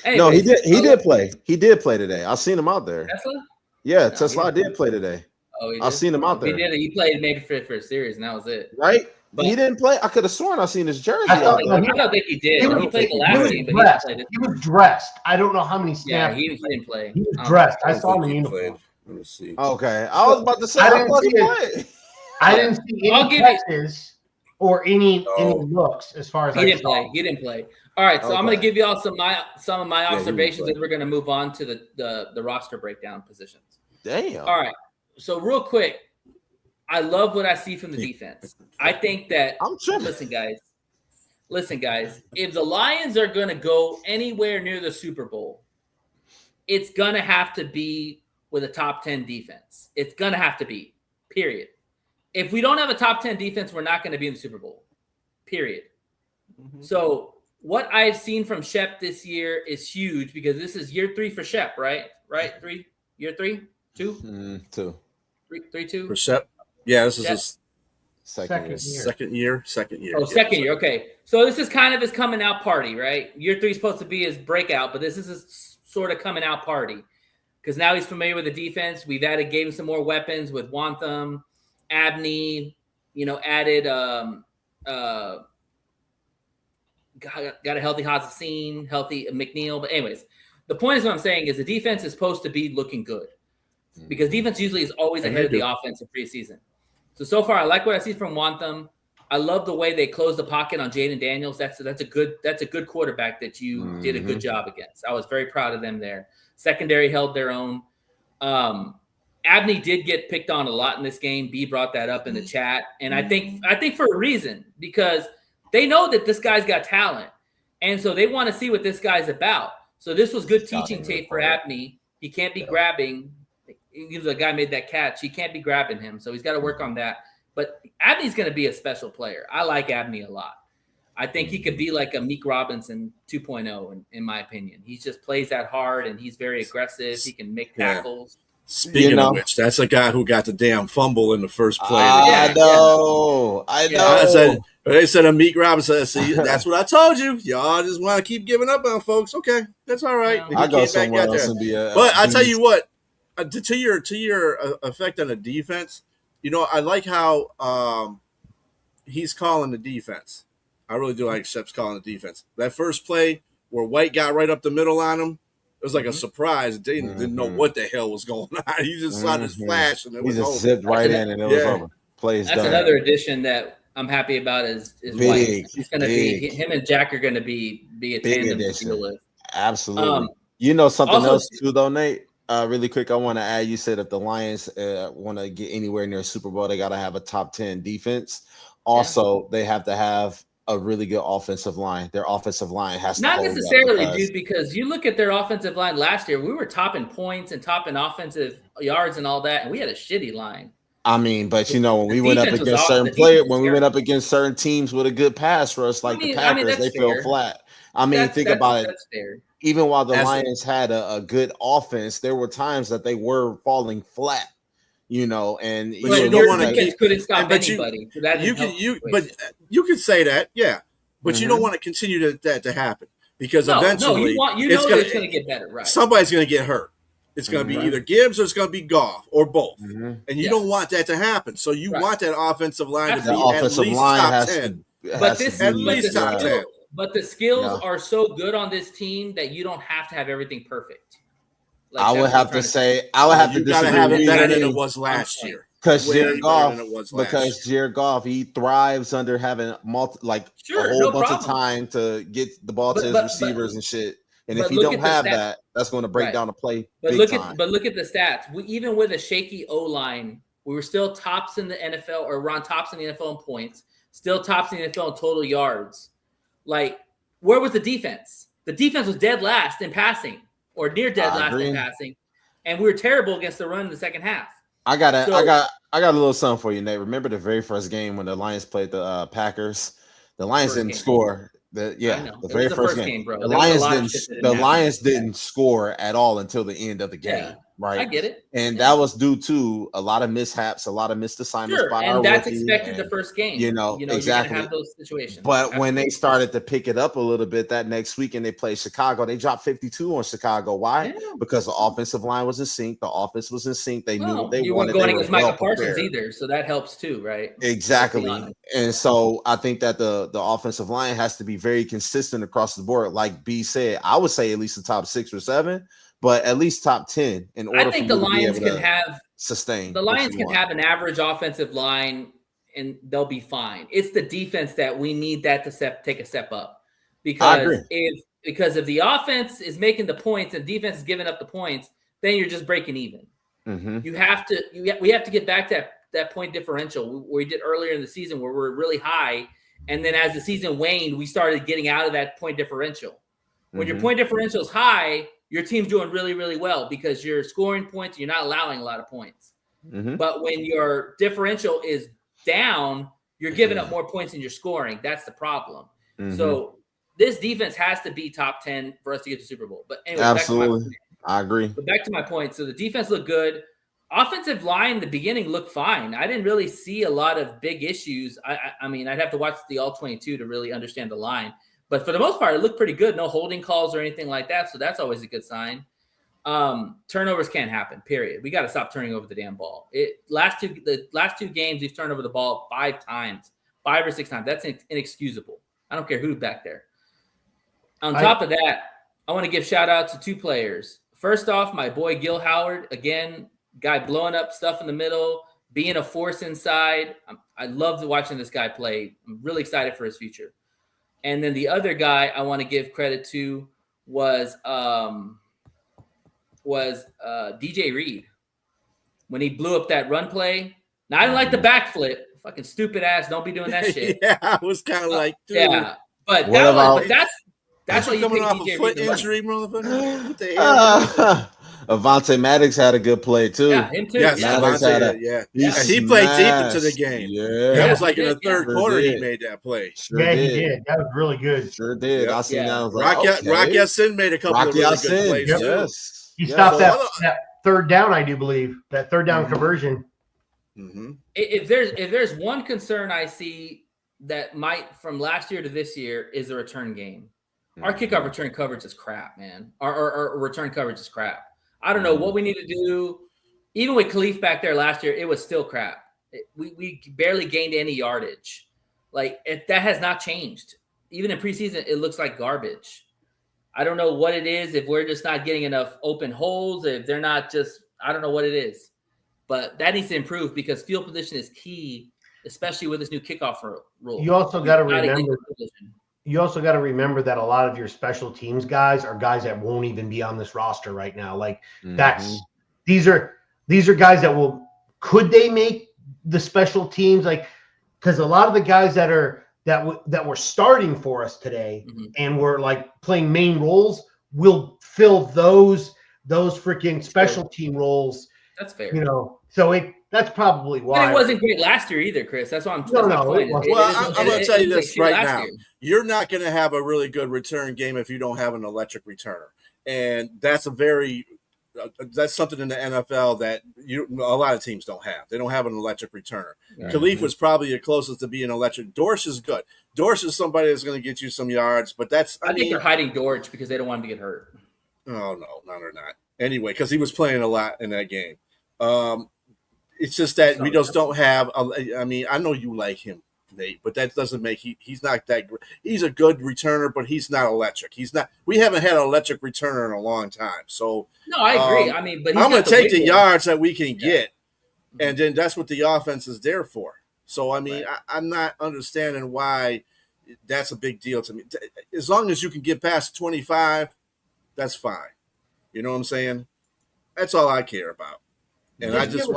no, he did play. He did play today. I seen him out there. Tesla? Yeah, Tesla did play today. Oh, I seen him out there. He did. He played maybe for a series, and that was it. Right? But he didn't play. I could have sworn I seen his jersey. I don't think he did. He played the last game, but he played it. He was dressed. I don't know how many snaps. Yeah, he didn't play. He was dressed. I saw him in uniform. Let me see. Okay, I was about to say I didn't see any catches or any looks as far as he didn't play. He didn't play. All right, so I'm going to give you all some of my observations, and we're going to move on to the roster breakdown positions. Damn. All right, so real quick, I love what I see from the defense. I think that listen, guys. If the Lions are going to go anywhere near the Super Bowl, it's going to have to be with a top 10 defense. It's going to have to be. Period. If we don't have a top 10 defense, we're not going to be in the Super Bowl. Period. Mm-hmm. So what I've seen from Shep this year is huge because this is year 3 for Shep, right? Right? 3? Year 3? 2? 2. 3, 2? For Shep? Yeah, this is his second year. Second year. Oh, second year. Okay. So this is kind of his coming out party, right? Year 3 is supposed to be his breakout, but this is his sort of coming out party because now he's familiar with the defense. We've gave him some more weapons with Wantham, Abney, added got a healthy Hassassin, healthy McNeil. But anyways, the point is what I'm saying is the defense is supposed to be looking good because defense usually is always ahead of the offense in preseason. So far, I like what I see from Wantham. I love the way they close the pocket on Jaden Daniels. That's a good quarterback that you did a good job against. I was very proud of them there. Secondary held their own. Abney did get picked on a lot in this game. B brought that up in the chat. And I think for a reason, because they know that this guy's got talent. And so they want to see what this guy's about. So this was good teaching tape for Abney. He can't be grabbing. The guy made that catch. He can't be grabbing him. So he's got to work on that. But Abney's going to be a special player. I like Abney a lot. I think he could be like a Meek Robinson 2.0 in my opinion. He just plays that hard and he's very aggressive. He can make tackles. Speaking of which, that's a guy who got the damn fumble in the first play. I know. They said a Meek Robinson. See, that's what I told you. Y'all just want to keep giving up on folks. Okay, that's all right. I go somewhere else and be but I tell you what, to your effect on the defense, I like how he's calling the defense. I really do like Shep's calling the defense. That first play where White got right up the middle on him, it was like a surprise. They didn't know what the hell was going on. He just saw this flash and it was over. Zipped right in and it was over. Plays That's done. Another addition that I'm happy about is White. He's going to be him and Jack are going to be a tandem to deal with. Absolutely. Something else too, though, Nate. Really quick, I want to add. You said if the Lions want to get anywhere near Super Bowl, they got to have a top 10 defense. Also, they have to have a really good offensive line. Their offensive line has to not necessarily, dude, because you look at their offensive line last year. We were topping points and topping offensive yards and all that, and we had a shitty line. I mean, but you know, when The we went up defense was against awesome. certain The defense players, was when we terrible. went up against certain teams with a good pass rush, like the Packers, that's they fell fair. flat. I mean, think about it. That's fair. Even while the As- Lions had a good offense, there were times that they were falling flat. You know, and But But you your don't wanna defense keep- couldn't stop but anybody. So that you didn't can help you the but situation. you can say that, yeah. But you don't Mhm. want to continue that to happen because No, eventually you know it's that it's going to get better, right? somebody's going to get hurt. It's going to be Mhm. either Gibbs or it's going to be Goff or both. Mhm. And you Yeah. don't want that to happen. So you Right. want that offensive line to Absolutely. be The at offensive least line top has 10. to, But has to this, At be, least top 10. but the skills Yeah. are so good on this team that you don't have to have everything perfect. Like, I would that's what have I'm to trying say, I would have to You got to disagree have with it you. better than it was last point. year. Because Way Jared better Goff, than it was last because year. Jared Goff, he thrives under having a Sure, whole no bunch of problem. time to get the ball to But- his but- receivers and shit. And but if you look don't at the have stat- that, that's going to break Right. down the play But big look time. at the stats. Even with a shaky O line, we were still tops in the NFL, or we're on tops in the NFL in points, still tops in the NFL in total yards. Like, where was the defense? The defense was dead last in passing, or near dead I last in agree. passing, and we were terrible against the run in the second half. I got So- a little something for you, Nate. Remember the very first game when the Lions played the Packers? The Lions First didn't game. score. I know. The It very was the first first game. bro. The There was a Lions lot of didn't. shit that The didn't happen. Lions didn't score at all until the end of the game. Yeah, Right. I get it. And Yeah. that was due to a lot of mishaps, a lot of missed assignments Sure, by our and that's rookie, expected the and, first game. you know, you're exactly. gonna have those situations. But when they Absolutely. started to pick it up a little bit that next week and they played Chicago, they dropped 52 on Chicago. Why? Yeah. Because the offensive line was in sync. The offense was in sync. They knew Well, what they you wanted. weren't going They were against Michael well Parsons prepared. either, so that helps too, right? Exactly. Let's be honest. And so I think that the offensive line has to be very consistent across the board. Like B said, I would say at least the top 6 or 7, but at least top 10 in order I think the for you to be Lions able can to have sustain. the what Lions you can want. have an average offensive line, and they'll be fine. It's the defense that we need that to take a step up, agree. because if the offense is making the points and defense is giving up the points, then you're just breaking even. Mhm. We have to get back to that point differential we did earlier in the season, where we're really high, and then as the season waned, we started getting out of that point differential. When your Mhm. point differential is high, your team's doing really, really well because you're scoring points. You're not allowing a lot of points. Mhm. But when your differential is down, you're giving up more points than you're scoring. That's the problem. Mhm. So this defense has to be top 10 for us to get to Super Bowl. But anyway, Absolutely. I agree. back to my point. So the defense looked good. Offensive line in the beginning looked fine. I didn't really see a lot of big issues. I mean, I'd have to watch the All-22 to really understand the line. But for the most part, it looked pretty good. No holding calls or anything like that. So that's always a good sign. Turnovers can't happen, period. We got to stop turning over the damn ball. The last two games, we've turned over the ball 5 times, 5 or 6 times. That's inexcusable. I don't care who's back there. On top of that, I want to give shout out to 2 players. First off, my boy Gil Howard, again, guy blowing up stuff in the middle, being a force inside. I love watching this guy play. I'm really excited for his future. And then the other guy I want to give credit to was DJ Reed when he blew up that run play. Now I didn't like the backflip. Fucking stupid ass. Don't be doing that shit. Yeah, I was kind of like, dude. Yeah, but that's why you coming pick off DJ a foot Reed. injury, motherfucker. What the hell? Avonte Maddox had a good play too. Yeah, him too. Yes, Yeah. Maddox had a- yeah. He And he played deep into the smashed. game. Yeah, That was like in he the did, third yeah. quarter Sure he did. made that play. Sure Yeah, did. he did. That was really good. Sure did. Yeah. I seen that. I was Rock like, okay. Yassin made a couple of Rocky really Yassin, good plays too. yes. He Yeah. stopped So that third down, I do believe. That third down Mhm. conversion. Mm-hmm. If there's one concern I see that might from last year to this year is the return game. Our kickoff return coverage is crap, man. Our return coverage is crap. I don't know what we need to do. Even with Khalif back there last year, it was still crap. We barely gained any yardage. That has not changed. Even in preseason, it looks like garbage. I don't know what it is. If we're just not getting enough open holes, if they're not just, I don't know what it is. But that needs to improve because field position is key, especially with this new kickoff rule. You also got to Gotta get remember. field position. You also got to remember that a lot of your special teams guys are guys that won't even be on this roster right now. These are guys that could they make the special teams, because a lot of the guys that were starting for us today and were playing main roles will fill those freaking special team roles. That's fair. So that's probably why. But it wasn't great last year either, Chris. That's what I'm. No, That's my no, point. it wasn't. Well, I'm going to tell you this right now. Year. You're not going to have a really good return game if you don't have an electric returner. And that's that's something in the NFL that a lot of teams don't have. They don't have an electric returner. Right. Khalif was probably the closest to being electric. Dorsch is good. Dorsch is somebody that's going to get you some yards, but I think they're hiding Dorsch because they don't want him to get hurt. Oh, no, they're not. Anyway, because he was playing a lot in that game. It's just that we just don't have. I mean, I know you like him, Nate, but that doesn't make he's not that great. He's a good returner, but he's not electric. He's not. We haven't had an electric returner in a long time. So no, I agree. I mean, but I'm going to take the yards that we can get, and then that's what the offense is there for. So I mean, I'm not understanding why that's a big deal to me. As long as you can get past 25, that's fine. You know what I'm saying? That's all I care about. And just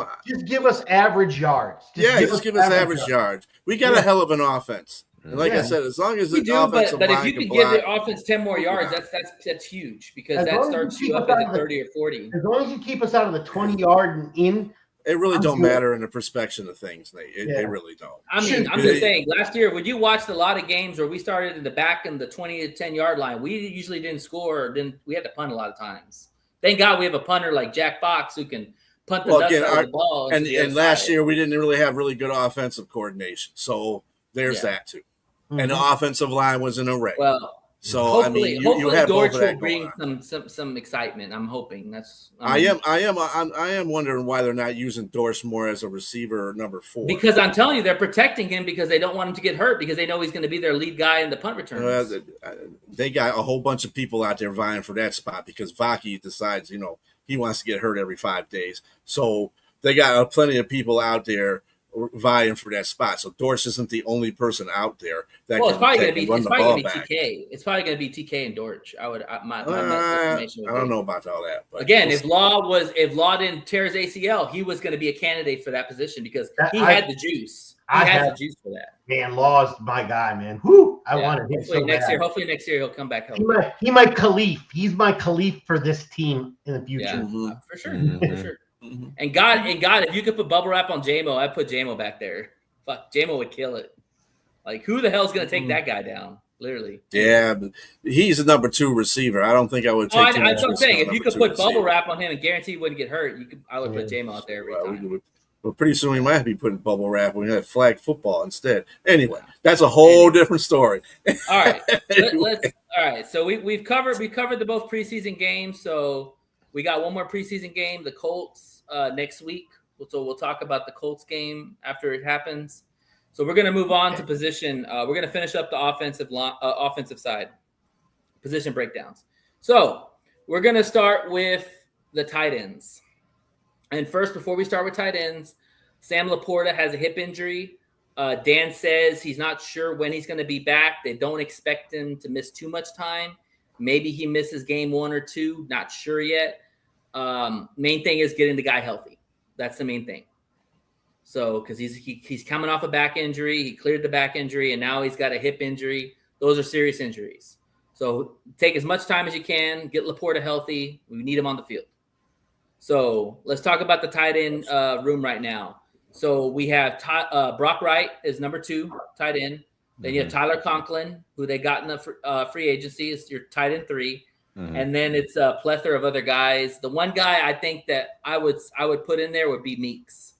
give us average yards. Just give us average yards. We got a hell of an offense. And like I said, as long as the offensive line but if you can give the offense 10 more yards, that's huge because that starts you up at 30 or 40. As long as you keep us out of the 20-yard and in. It really don't matter in the perspective of things, Nate. They really don't. I mean, I'm just saying, last year, when you watched a lot of games where we started in the back in the 20 to 10-yard line, we usually didn't score. We had to punt a lot of times. Thank God we have a punter like Jack Fox who can punt the nuts out of the ball. And last year we didn't really have really good offensive coordination. So there's that too. Mm-hmm. And the offensive line was an array. Well, so hopefully, you have Dorsch will bring some excitement. I'm hoping I am wondering why they're not using Dorsch more as a receiver number 4. Because I'm telling you, they're protecting him because they don't want him to get hurt because they know he's going to be their lead guy in the punt returns. They got a whole bunch of people out there vying for that spot because Vaki decides, he wants to get hurt every 5 days. So they got plenty of people out there vying for that spot. So Dorsch isn't the only person out there that it's probably going to be back. TK. It's probably going to be TK and Dorsch. I don't know about all that. But again, if Law didn't tear his ACL, he was going to be a candidate for that position because he had the juice. He has the juice for that. Man, Law's my guy, man. Whoo! I wanted him so bad. Hopefully next year he'll come back healthy. He might Khalif. He's my Khalif for this team in the future. Yeah, for sure. For sure. Mm-hmm. And God, if you could put bubble wrap on JMO, I'd put JMO back there. Fuck, JMO would kill it. Like, who the hell's going to take that guy down? Literally. Yeah, but he's a number 2 receiver. I don't think I would take him. That's what I'm saying. If you could put bubble wrap on him and guarantee he wouldn't get hurt, I would put JMO out there every time. But pretty soon we might be putting bubble wrap when we have flag football instead. Anyway, that's a whole different story. All right. All right. So we covered the both preseason games. So we got one more preseason game, the Colts, next week. So we'll talk about the Colts game after it happens. So we're going to move on to position. We're going to finish up the offensive side, position breakdowns. So we're going to start with the tight ends. And first, before we start with tight ends, Sam Laporta has a hip injury. Dan says he's not sure when he's going to be back. They don't expect him to miss too much time. Maybe he misses game 1 or 2. Not sure yet. Main thing is getting the guy healthy. That's the main thing. So, because he's coming off a back injury, he cleared the back injury, and now he's got a hip injury. Those are serious injuries. So, take as much time as you can. Get Laporta healthy. We need him on the field. So, let's talk about the tight end room right now. So, we have Brock Wright is number 2 tight end. Then you have Tyler Conklin, who they got in the free agency, is your tight end 3. Mm-hmm. And then it's a plethora of other guys. The one guy I think that I would put in there would be Meeks,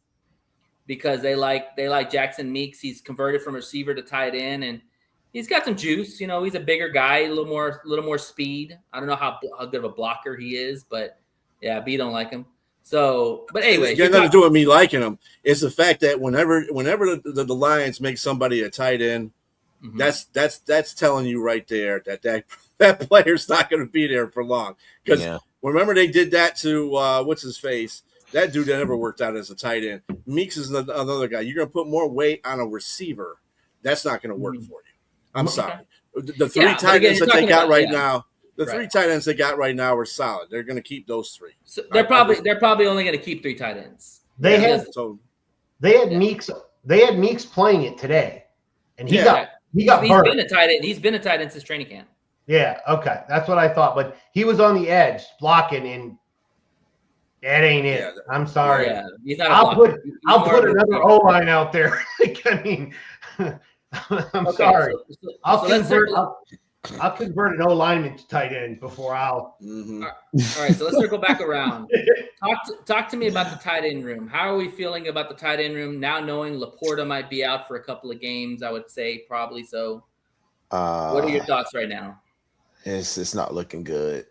because they like Jackson Meeks. He's converted from receiver to tight end, and he's got some juice. He's a bigger guy, a little more speed. I don't know how good of a blocker he is, but yeah, B don't like him. So, but anyway, it's got nothing to do with me liking him. It's the fact that whenever the Lions make somebody a tight end, mm-hmm. that's telling you right there that player's not going to be there for long. Because remember they did that to what's his face. That dude never worked out as a tight end. Meeks is another guy. You're going to put more weight on a receiver. That's not going to work for you. I'm sorry. The 3 tight ends that they got right now. The 3 tight ends they got right now are solid. They're going to keep those 3. So they're probably only going to keep 3 tight ends. They had Meeks. They had Meeks playing it today, and he got hurt. Been a tight end. He's been a tight end since training camp. Yeah. Okay, that's what I thought. But he was on the edge blocking, and That ain't it. Yeah. I'm sorry. Yeah, he's not a I'll blocker. put He's I'll more put of a another receiver. O line out there. Like, I mean, I'm Okay, sorry. so I'll let's convert. circle. I'll convert an O lineman to tight end before I'll. Mhm. All right, so let's circle back around. Talk to me about the tight end room. How are we feeling about the tight end room now, knowing Laporta might be out for a couple of games? I would say probably so. What are your thoughts right now? It's not looking good.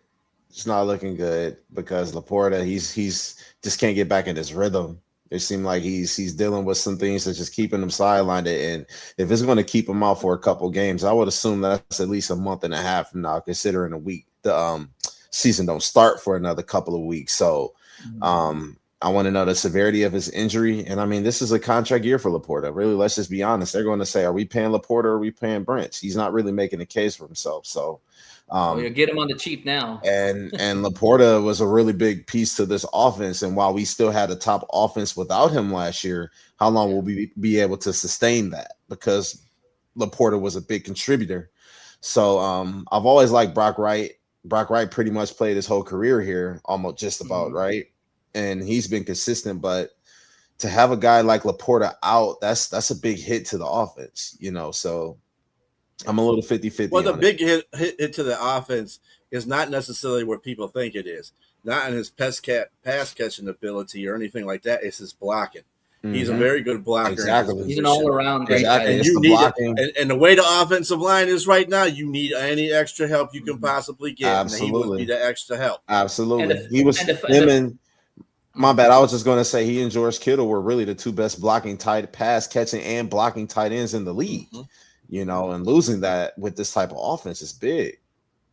It's not looking good because Laporta, he's just can't get back in his rhythm. It seemed like he's dealing with some things that's just keeping him sidelined. And if it's going to keep him out for a couple games, I would assume that's at least a month and a half from now, considering the season don't start for another couple of weeks. So I want to know the severity of his injury. And I mean, this is a contract year for Laporta. Really, let's just be honest. They're going to say, are we paying Laporta or are we paying Brent? He's not really making a case for himself. So You'll get him on the cheap now. and Laporta was a really big piece to this offense. And while we still had a top offense without him last year, how long will we be able to sustain that? Because Laporta was a big contributor. So I've always liked Brock Wright. Brock Wright pretty much played his whole career here, almost just about, right? And he's been consistent, but to have a guy like Laporta out, that's a big hit to the offense, you know. So I'm a little 50-50. Well, the big hit to the offense is not necessarily where people think it is. Not in his pass catching ability or anything like that. It's his blocking. He's a very good blocker. Exactly. He's an all-around great Exactly. tight end. And you need and the way the offensive line is right now, you need any extra help you can possibly get. Absolutely. And he would be the extra help. Absolutely. My bad. I was just going to say he and George Kittle were really the two best blocking pass catching and blocking tight ends in the league. You know, and losing that with this type of offense is big.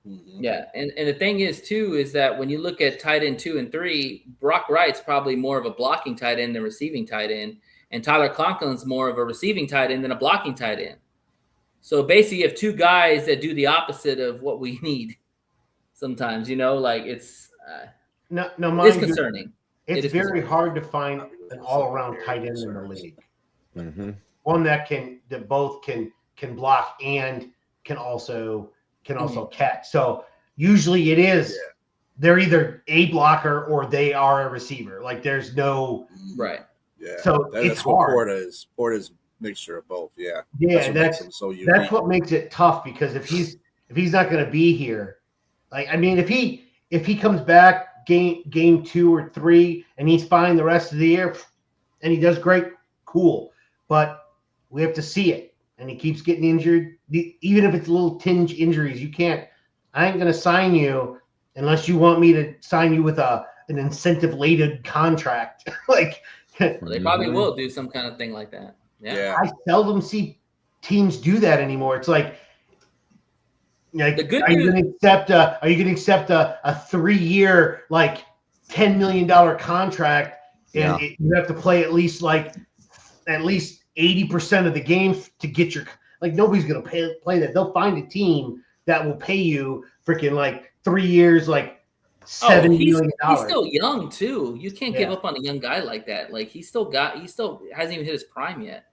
Yeah, and the thing is too is that when you look at tight end 2 and 3, Brock Wright's probably more of a blocking tight end than receiving tight end, and Tyler Conklin's more of a receiving tight end than a blocking tight end. So basically, you have two guys that do the opposite of what we need. Sometimes, you know, like it's it's concerning. It's very hard to find an all-around tight end in the league. One that both can block and can also catch. So usually it is they're either a blocker or they are a receiver. Like there's no right. Yeah. So it's hard. Porta's mixture of both. Yeah. Yeah, that's what makes him so unique. That's what makes it tough because if he's not going to be here, like I mean, if he comes back game 2 or 3 and he's fine the rest of the year and he does great, cool. But we have to see it. And he keeps getting injured, even if it's little tinge injuries. I ain't going to sign you unless you want me to sign you with an incentive-laden contract. Like well, they probably will do some kind of thing like that. Yeah. I seldom see teams do that anymore. It's like are you going to accept a 3-year, like $10 million contract and you have to play at least 80% of the game to get your nobody's gonna play that. They'll find a team that will pay you freaking like 3 years, like $70 million. He's still young too. You can't give up on a young guy like that. Like he still hasn't even hit his prime yet.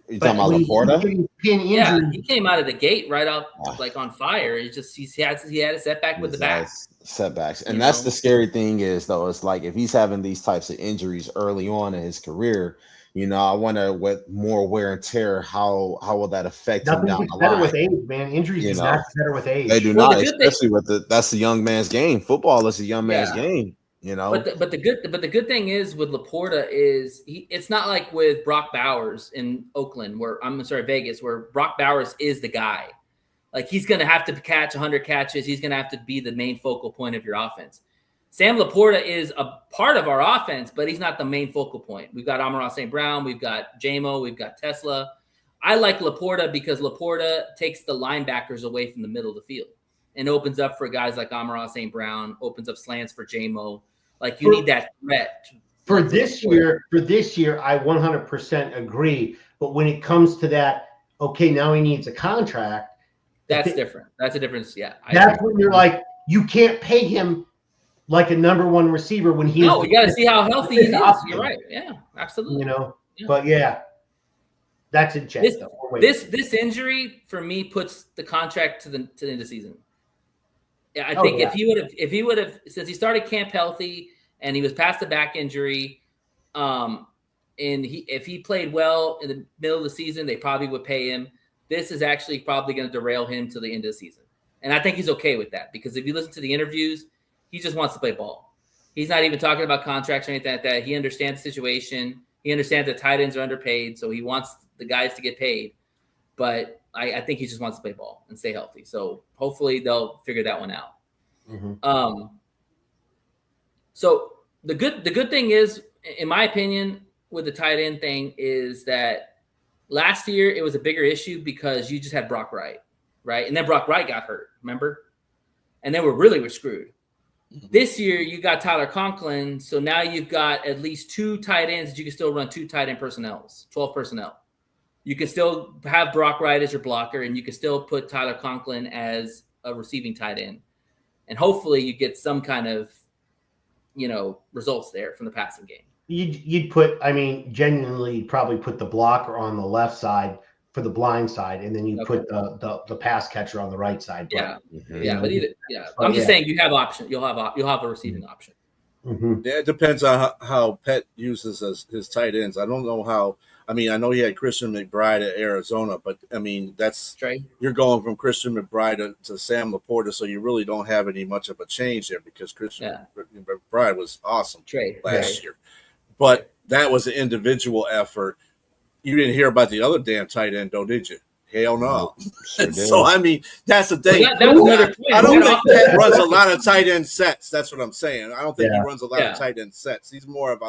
You talking about Laporta? Yeah, he came out of the gate right off like on fire. He had a setback with the back. Setbacks. And that's the scary thing is though, it's like if he's having these types of injuries early on in his career, you know, I wonder what more wear and tear, how will that affect him down the line? Better with age, man. Injuries do not get better with age. They do not, especially that's the young man's game. Football is a young man's game, you know. But the good thing is with Laporta is it's not like with Brock Bowers in Vegas, where Brock Bowers is the guy. Like he's gonna have to catch 100 catches, he's gonna have to be the main focal point of your offense. Sam Laporta is a part of our offense, but he's not the main focal point. We've got Amon-Ra St. Brown, we've got J-Mo, we've got Tesla. I like Laporta because Laporta takes the linebackers away from the middle of the field and opens up for guys like Amon-Ra St. Brown, opens up slants for J-Mo. Like you need that threat. For this year, I 100% agree. But when it comes to that, okay, now he needs a contract. That's different. That's a difference. Yeah. That's when you're like, you can't pay him like a number 1 receiver when he. No, we got to see how healthy he is. You're right. Yeah, absolutely. You know, but that's in check. This injury for me puts the contract to the end of the season. Yeah, I think if he would have, since he started camp healthy and he was past the back injury. And if he played well in the middle of the season, they probably would pay him. This is actually probably going to derail him to the end of the season. And I think he's okay with that because if you listen to the interviews, he just wants to play ball. He's not even talking about contracts or anything like that. He understands the situation. He understands that tight ends are underpaid, so he wants the guys to get paid. But I think he just wants to play ball and stay healthy. So hopefully they'll figure that one out. Mm-hmm. So the good thing is, in my opinion, with the tight end thing is that last year it was a bigger issue because you just had Brock Wright, right? And then Brock Wright got hurt, remember? And then we're screwed. This year you got Tyler Conklin, so now you've got at least 2 tight ends that you can still run 2 tight end personnels, 12 personnel. You can still have Brock Wright as your blocker, and you can still put Tyler Conklin as a receiving tight end. And hopefully you get some kind of, results there from the passing game. You'd put, genuinely probably put the blocker on the left side for the blind side, and then you put the pass catcher on the right side. Yeah, Mm-hmm. I'm just saying you have option. You'll have a receiving option. Mm-hmm. Yeah, it depends on how Pet uses his tight ends. I don't know how. I know he had Christian McBride at Arizona, but that's Trey. You're going from Christian McBride to Sam Laporta, so you really don't have any much of a change there because Christian McBride was awesome last year. But that was an individual effort. You didn't hear about the other damn tight end, though, did you? Hell no. Sure So, that's the thing. Well, that was another point. I don't think Pet runs a lot of tight end sets. That's what I'm saying. I don't think he runs a lot of tight end sets. He's more of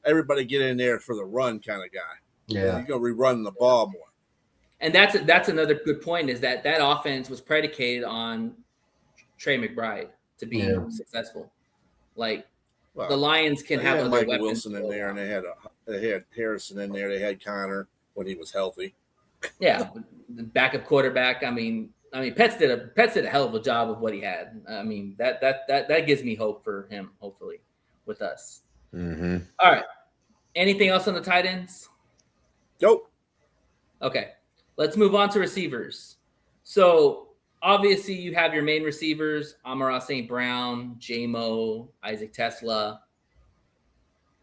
everybody get in there for the run kind of guy. Yeah. He's going to rerun the ball more. And that's another good point is that offense was predicated on Trey McBride to be successful. Like, the Lions can have other Michael weapons. Wilson in there, and they had Harrison in there. They had Connor when he was healthy. Yeah, the backup quarterback. Petz did a hell of a job of what he had. That gives me hope for him. Hopefully, with us. Mm-hmm. All right. Anything else on the tight ends? Nope. Okay, let's move on to receivers. So obviously you have your main receivers: Amon-Ra St. Brown, J-Mo, Isaac Tesla.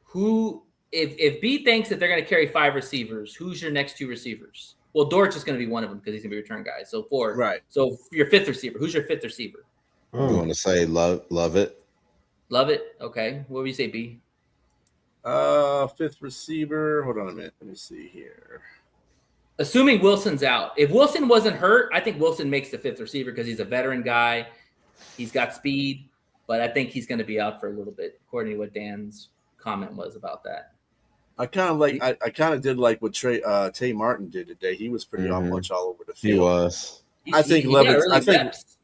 Who, if B thinks that they're going to carry 5 receivers, who's your next 2 receivers? Well, Dortch is going to be one of them because he's going to be a return guy. So 4. Right. So your 5th receiver. Who's your 5th receiver? You want to say love it? Love it. Okay. What would you say, B? 5th receiver. Hold on a minute. Let me see here. Assuming Wilson's out. If Wilson wasn't hurt, I think Wilson makes the 5th receiver because he's a veteran guy. He's got speed, but I think he's going to be out for a little bit, according to what Dan's comment was about that. I kind of did like what Tay Martin did today. He was pretty much all over the field. He was. I think Levitt. He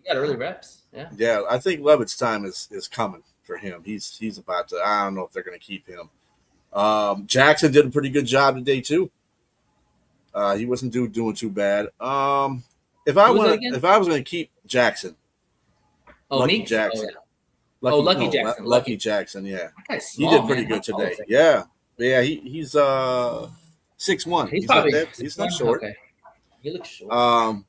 got early reps. Yeah. Yeah, I think Levitt's time is coming for him. He's about to. I don't know if they're going to keep him. Jackson did a pretty good job today too. He wasn't doing too bad. If I was going to keep Jackson, Lucky Meeks? Jackson. Lucky Jackson. Lucky Jackson. Yeah, small, he did pretty good today. Yeah, he's 6'1". He's not short. Okay. He looks short.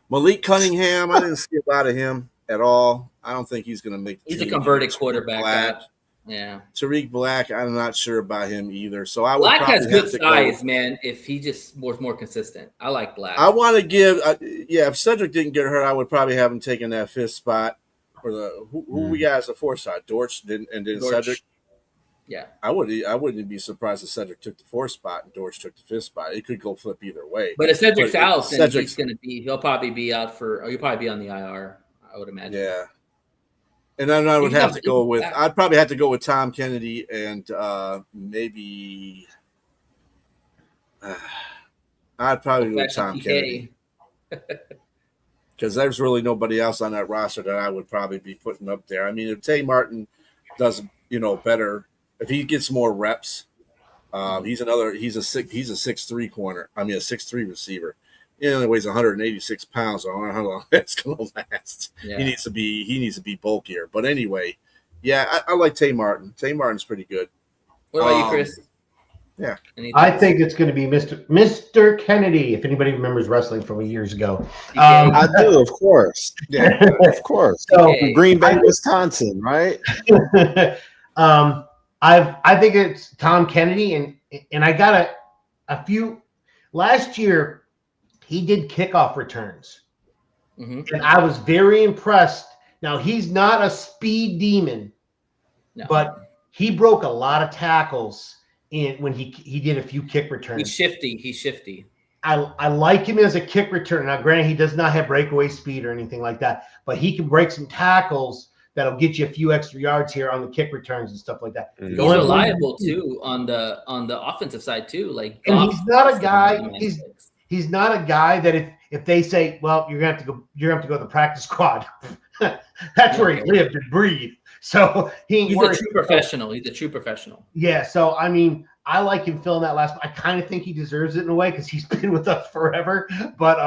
Malik Cunningham, I didn't see a lot of him at all. I don't think he's going to make the He's team. a converted quarterback. Black. Yeah. Tariq Black, I'm not sure about him either. So I would Black probably has good have to size, go. man. If he just was more consistent, I like Black. I want to give, if Cedric didn't get hurt, I would probably have him taking that 5th spot. For the who we got as the 4th spot, Dortch, and then Dortch. Cedric. Yeah, I wouldn't be surprised if Cedric took the 4th spot and Dortch took the 5th spot. It could go flip either way. but if Cedric's out, then he'll probably be out he'll probably be on the IR. I would imagine. Yeah. And then I would have to go with. I'd probably have to go with Tom Kennedy and maybe. I'd probably go with Tom Kennedy because there's really nobody else on that roster that I would probably be putting up there. If Tay Martin does better, if he gets more reps, he's a 6'3" corner. A 6'3" receiver. He only weighs 186 pounds. So I don't know how long that's going to last. Yeah. He needs to be bulkier. But anyway, I like Tay Martin. Tay Martin's pretty good. What about you, Chris? Yeah. I think it's going to be Mr. Kennedy, if anybody remembers wrestling from years ago. I do, of course. Yeah. Of course. So, From Green Bay, Wisconsin, right? I think it's Tom Kennedy, and I got a few last year. He did kickoff returns, and I was very impressed. Now he's not a speed demon, but he broke a lot of tackles when he did a few kick returns. He's shifty. I like him as a kick returner. Now, granted, he does not have breakaway speed or anything like that, but he can break some tackles that'll get you a few extra yards here on the kick returns and stuff like that. He's reliable too on the offensive side too. Like, and he's not a guy. He's not a guy that if they say, well, you're gonna have to go to the practice squad. That's where he lived and breathed. So he's a true professional. He's a true professional. Yeah. So I mean, I like him filling that last. I kind of think he deserves it in a way because he's been with us forever. But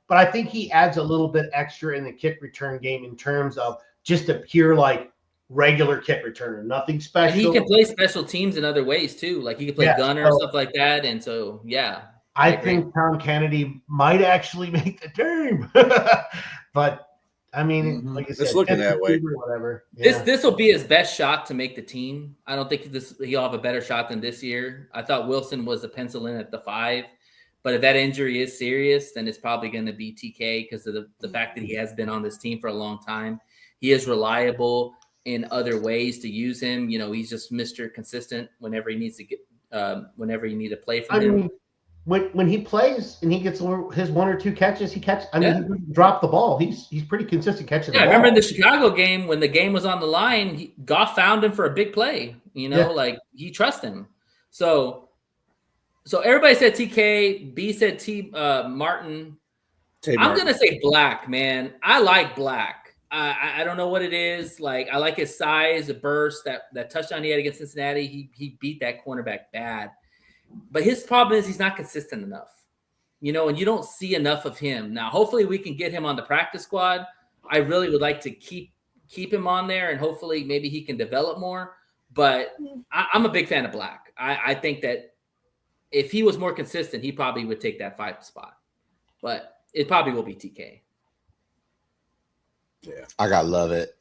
I think he adds a little bit extra in the kick return game in terms of just a pure like regular kick returner, nothing special. And he can play special teams in other ways too. Like he can play gunner or stuff like that. And so I think Tom Kennedy might actually make the team. But I mean, like I said, it's looking that way. Whatever. Yeah. This will be his best shot to make the team. I don't think he'll have a better shot than this year. I thought Wilson was a pencil in at the 5, but if that injury is serious, then it's probably going to be TK because of the fact that he has been on this team for a long time. He is reliable in other ways to use him. You know, he's just Mr. Consistent whenever he needs to get, whenever you need to play from him. When he plays and he gets his 1 or 2 catches, he doesn't drop the ball. He's pretty consistent catching the ball. I remember in the Chicago game when the game was on the line, Goff found him for a big play. You know, like he trusts him. So everybody said TK. B said Martin. I'm gonna say Black, man. I like Black. I don't know what it is. Like I like his size, the burst, that touchdown he had against Cincinnati. He beat that cornerback bad. But his problem is he's not consistent enough, you know, and you don't see enough of him. Now, hopefully we can get him on the practice squad. I really would like to keep him on there, and hopefully maybe he can develop more. But I'm a big fan of Black. I think that if he was more consistent, he probably would take that 5 spot. But it probably will be TK. Yeah. I got Love It.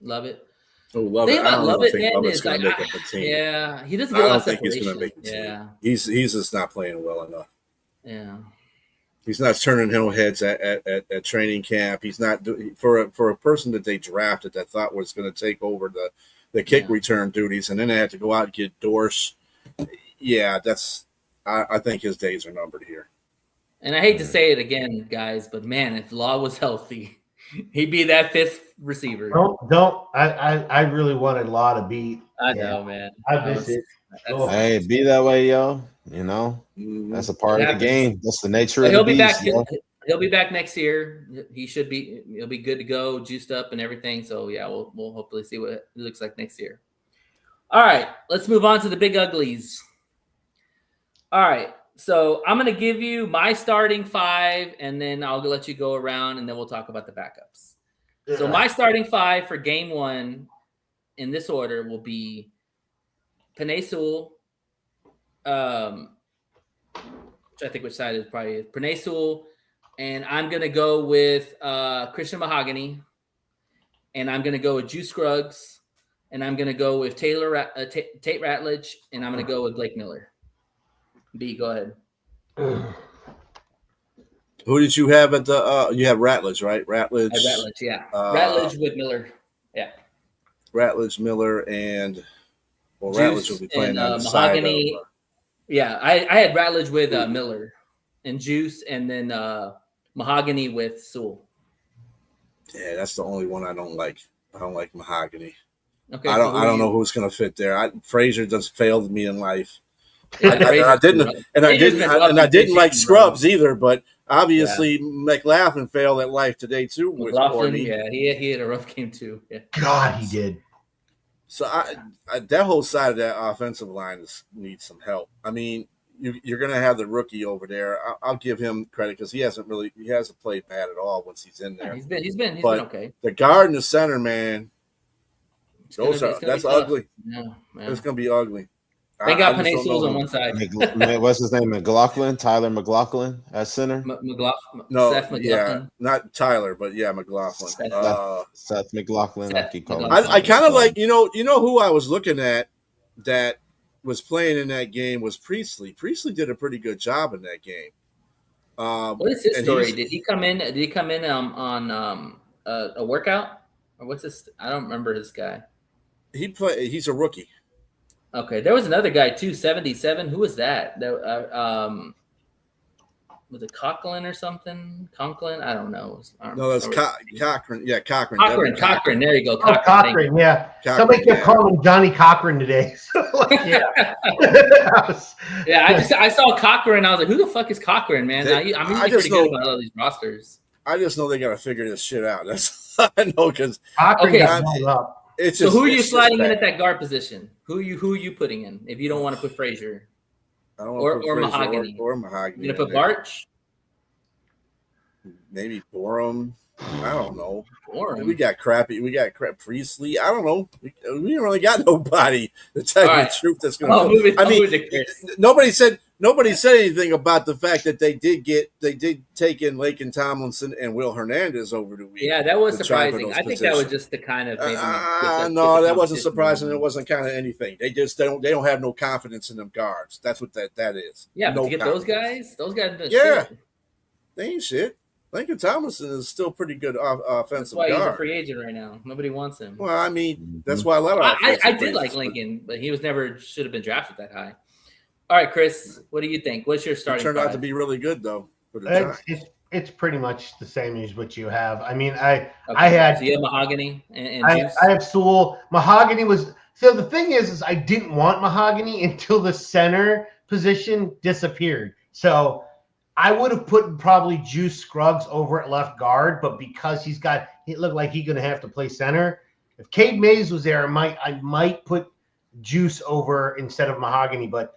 Love it. Oh, Love It. I don't think Lovett's going to make up the team. Yeah, he doesn't get I a lot don't of think he's separation. going to make the team. He's just not playing well enough. Yeah. He's not turning no heads at training camp. He's not for a person that they drafted that thought was going to take over the kick return duties, and then they had to go out and get Dorsch. Yeah, I think his days are numbered here. And I hate to say it again, guys, but man, if Law was healthy, he'd be that 5th receiver. Don't. I really wanted Law to be. I know, man. I miss it. Hey, be that way, yo. You know, that's a part of the game. That's the nature of the beast. He'll be back next year. He'll be good to go, juiced up and everything. So yeah, we'll hopefully see what it looks like next year. All right, let's move on to the big uglies. All right. So I'm going to give you my starting 5, and then I'll let you go around, and then we'll talk about the backups. Yeah. So my starting 5 for game 1 in this order will be Penei Sewell, which I think which side is probably Penei Sewell, and I'm going to go with Christian Mahogany, and I'm going to go with Juice Scruggs, and I'm going to go with Tate Ratledge, and I'm going to go with Blake Miller. B, go ahead. Who did you have at the? You have Ratledge, right? Ratledge, yeah. Ratledge with Miller, yeah. Ratledge, Miller, and Juice Ratledge will be playing on the Mahogany. side of. Yeah, I had Ratledge with Miller, and Juice, and then Mahogany with Sewell. Yeah, that's the only one I don't like. I don't like Mahogany. Okay, I don't know who's going to fit there. Frazier just failed me in life. I didn't like Scrubs either, but obviously McLaughlin failed at life today too. McLaughlin, he had a rough game too. Yeah. God, he did. So that whole side of that offensive line needs some help. I mean, you're going to have the rookie over there. I'll give him credit because he hasn't played bad at all once he's in there. Yeah, he's been okay. The guard and the center, man, that's ugly. Yeah, it's going to be ugly. They got I just Panay don't Sewell's know on who- one side. What's his name? McLaughlin, Tyler McLaughlin at center. No, Seth yeah, McLaughlin. not Tyler, but yeah, McLaughlin. Seth McLaughlin. I Seth keep calling. McLaughlin. I kind of like, you know who I was looking at that was playing in that game was Priestley. Priestley did a pretty good job in that game. What is his and story? Did he come in? Did he come in on a workout, or what's this? I don't remember this guy. He's a rookie. Okay, there was another guy too, 77. Who was that? Was it Conklin or something? Conklin? I don't know. No, that's Cochran. Yeah, Cochran. Cochran. There you go. Oh, Cochran, yeah. Somebody kept calling him Johnny Cochran today. So, like, yeah. Yeah, I saw Cochran. I was like, who the fuck is Cochran, man? I'm usually pretty good about all these rosters. I just know they got to figure this shit out. That's all I know because Okay. It's so just, who are you sliding in at that guard position? Who are you putting in if you don't want to put Frazier? I don't want to put Mahogany. or Mahogany. You gonna put Barch? Maybe Borum. I don't know. Borum. We got crap Priestley. I don't know. We don't really got nobody to tell you the truth that's going to. Nobody said anything about the fact that they did take in Lakin Tomlinson and Will Hernandez over the week. Yeah, that was surprising. I think that was just the kind of no, that wasn't surprising. It wasn't kind of anything. They don't have no confidence in them guards. That's what that is. Yeah, no but to get those guys yeah, shit. They ain't shit. Lincoln Tomlinson is still pretty good offensive guard. That's why he's guard. a free agent right now. Nobody wants him. Well, I mean, that's why a lot of I did like Lincoln, but he should have been drafted that high. All right, Chris, what do you think? What's your starting? It turned out to be really good though. For the it's pretty much the same as what you have. I mean, I had so you have Mahogany and I have Sewell. Mahogany was so the thing is I didn't want Mahogany until the center position disappeared. So I would have put probably Juice Scruggs over at left guard, but because it looked like he's going to have to play center. If Cade Mays was there, I might put Juice over instead of Mahogany. But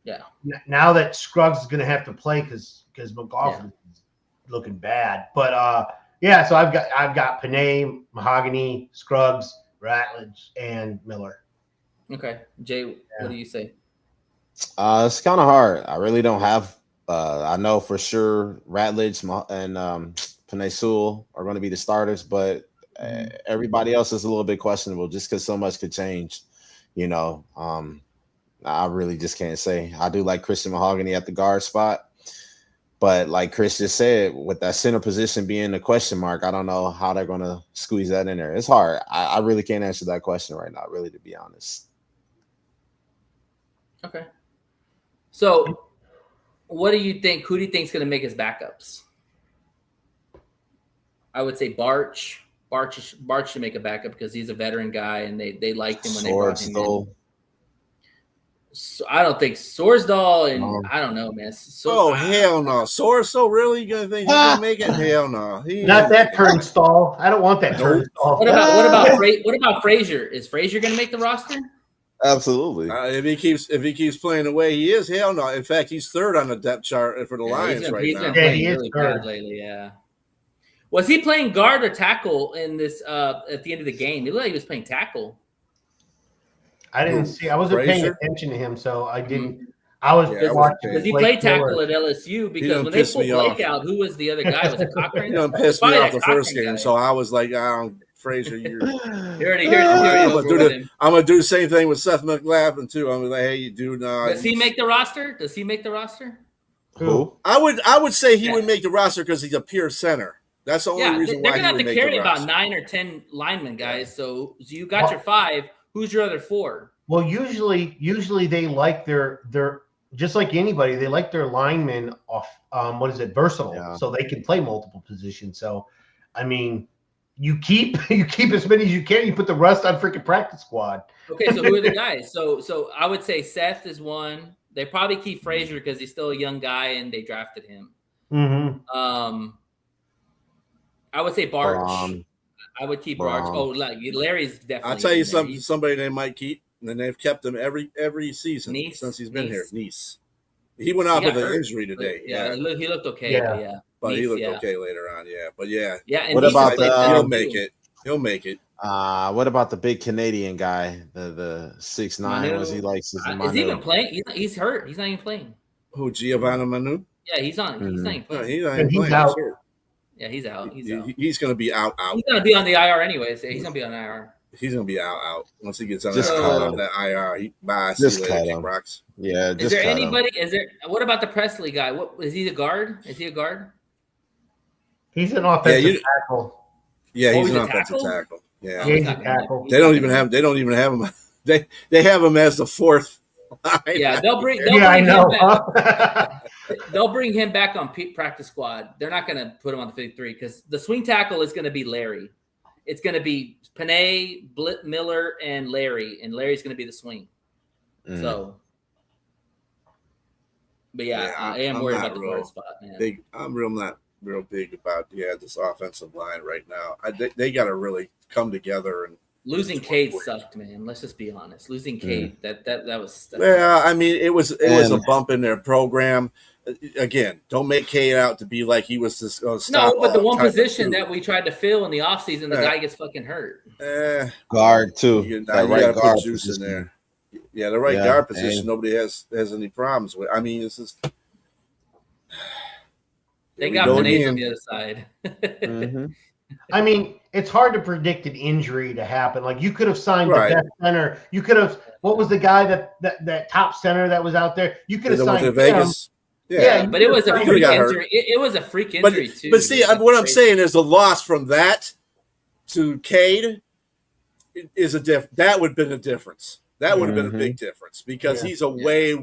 yeah, now that Scruggs is going to have to play because McLaughlin is looking bad. But yeah, so I've got Panay, Mahogany, Scruggs, Ratledge, and Miller. Okay, Jay, what do you say? It's kind of hard. I really don't have. I know for sure Ratledge and Panay Sewell are going to be the starters, but everybody else is a little bit questionable just because so much could change. You know, I really just can't say. I do like Christian Mahogany at the guard spot, but like Chris just said, with that center position being a question mark, I don't know how they're going to squeeze that in there. It's hard. I really can't answer that question right now, really, to be honest. Okay. So what do you think? Who do you think is going to make his backups? I would say Barch. Barch should make a backup because he's a veteran guy and they liked him when they brought him in. So I don't think Sorsdahl and I don't know, man. Hell no. Sorsdahl really gonna think he's gonna make it? Hell no. Not that turnstall. I don't want that turnstall. What about Frazier? Is Frazier gonna make the roster? Absolutely. If he keeps playing the way he is, hell no. In fact, he's third on the depth chart for the Lions right now. He's been playing really bad lately. Yeah. Was he playing guard or tackle in this at the end of the game? It looked like he was playing tackle. I didn't see. I wasn't paying attention to him, so I didn't. I was watching. Because he played tackle at LSU. Because when they pulled Blake out, who was the other guy? Was it Cochran? He done pissed me off the first game, so I was like, Frazier, I'm gonna do the same thing with Seth McLaughlin too. I'm like, hey, you do not. Does he make the roster? Who? I would say he would make the roster because he's a pure center. That's the only reason why they're gonna have to carry about 9 or 10 linemen, guys. So you got your 5. Who's your other 4? Well, usually they like their just like anybody, they like their linemen off versatile, so they can play multiple positions. So, I mean, you keep as many as you can. You put the rest on freaking practice squad. Okay, so who are the guys? So I would say Seth is one. They probably keep Frazier because he's still a young guy and they drafted him. Mm-hmm. I would say Barch. I would keep Barch. Oh, like Larry's definitely. I'll tell you somebody they might keep, and they've kept him every season since he's been here. Nice. He went off with an injury today. Yeah, he looked okay. Yeah. But he looked okay later on. Yeah, but yeah. Yeah. And what about he'll make it? He'll make it. What about the big Canadian guy, the 6'9"? Was he like? Is he even playing? He's hurt. He's not even playing. Who, Giovanni Manu? Yeah, he's on. He's not even No, playing. he's not even He's playing. out. Yeah, he's out. He's out. He's going to be out. He's going to be on the IR anyways. He's going to be on IR. He's going to be out. Once he gets on Just that IR, he buys. Just cut him. Rocks. Yeah. Is there anybody? What about the Presley guy? What is he? A guard? Is he a guard? He's an offensive tackle. Yeah, he's he's an a offensive tackle? tackle. Yeah, Yeah, he's a tackle. They don't even have him. They have him as the fourth line. Yeah, they'll bring Yeah, I him know. back. They'll bring him back on practice squad. They're not going to put him on the 53 because the swing tackle is going to be Larry. It's going to be Panay, Miller, and Larry, and Larry's going to be the swing. So, but yeah, I am worried about the guard spot, man. I'm not real big about this offensive line right now. They got to really come together and. Losing Cade sucked, man. Let's just be honest. Losing Cade, that was. Yeah, I mean, it was a bump in their program. Again, don't make Cade out to be like he was this. No, but the one position that we tried to fill in the offseason, the guy gets fucking hurt. Guard too. You got to put juice in there. Yeah, the right guard position. Nobody has any problems with. I mean, it's just. They got Panay on the other side. I mean, it's hard to predict an injury to happen. Like you could have signed the best center. You could have. What was the guy that top center that was out there? You could have signed to Vegas. Yeah, but it was a freak injury. It was a freak injury too. But see, what I'm saying is the loss from that to Cade is that would have been a difference. That would have been a big difference because he's a way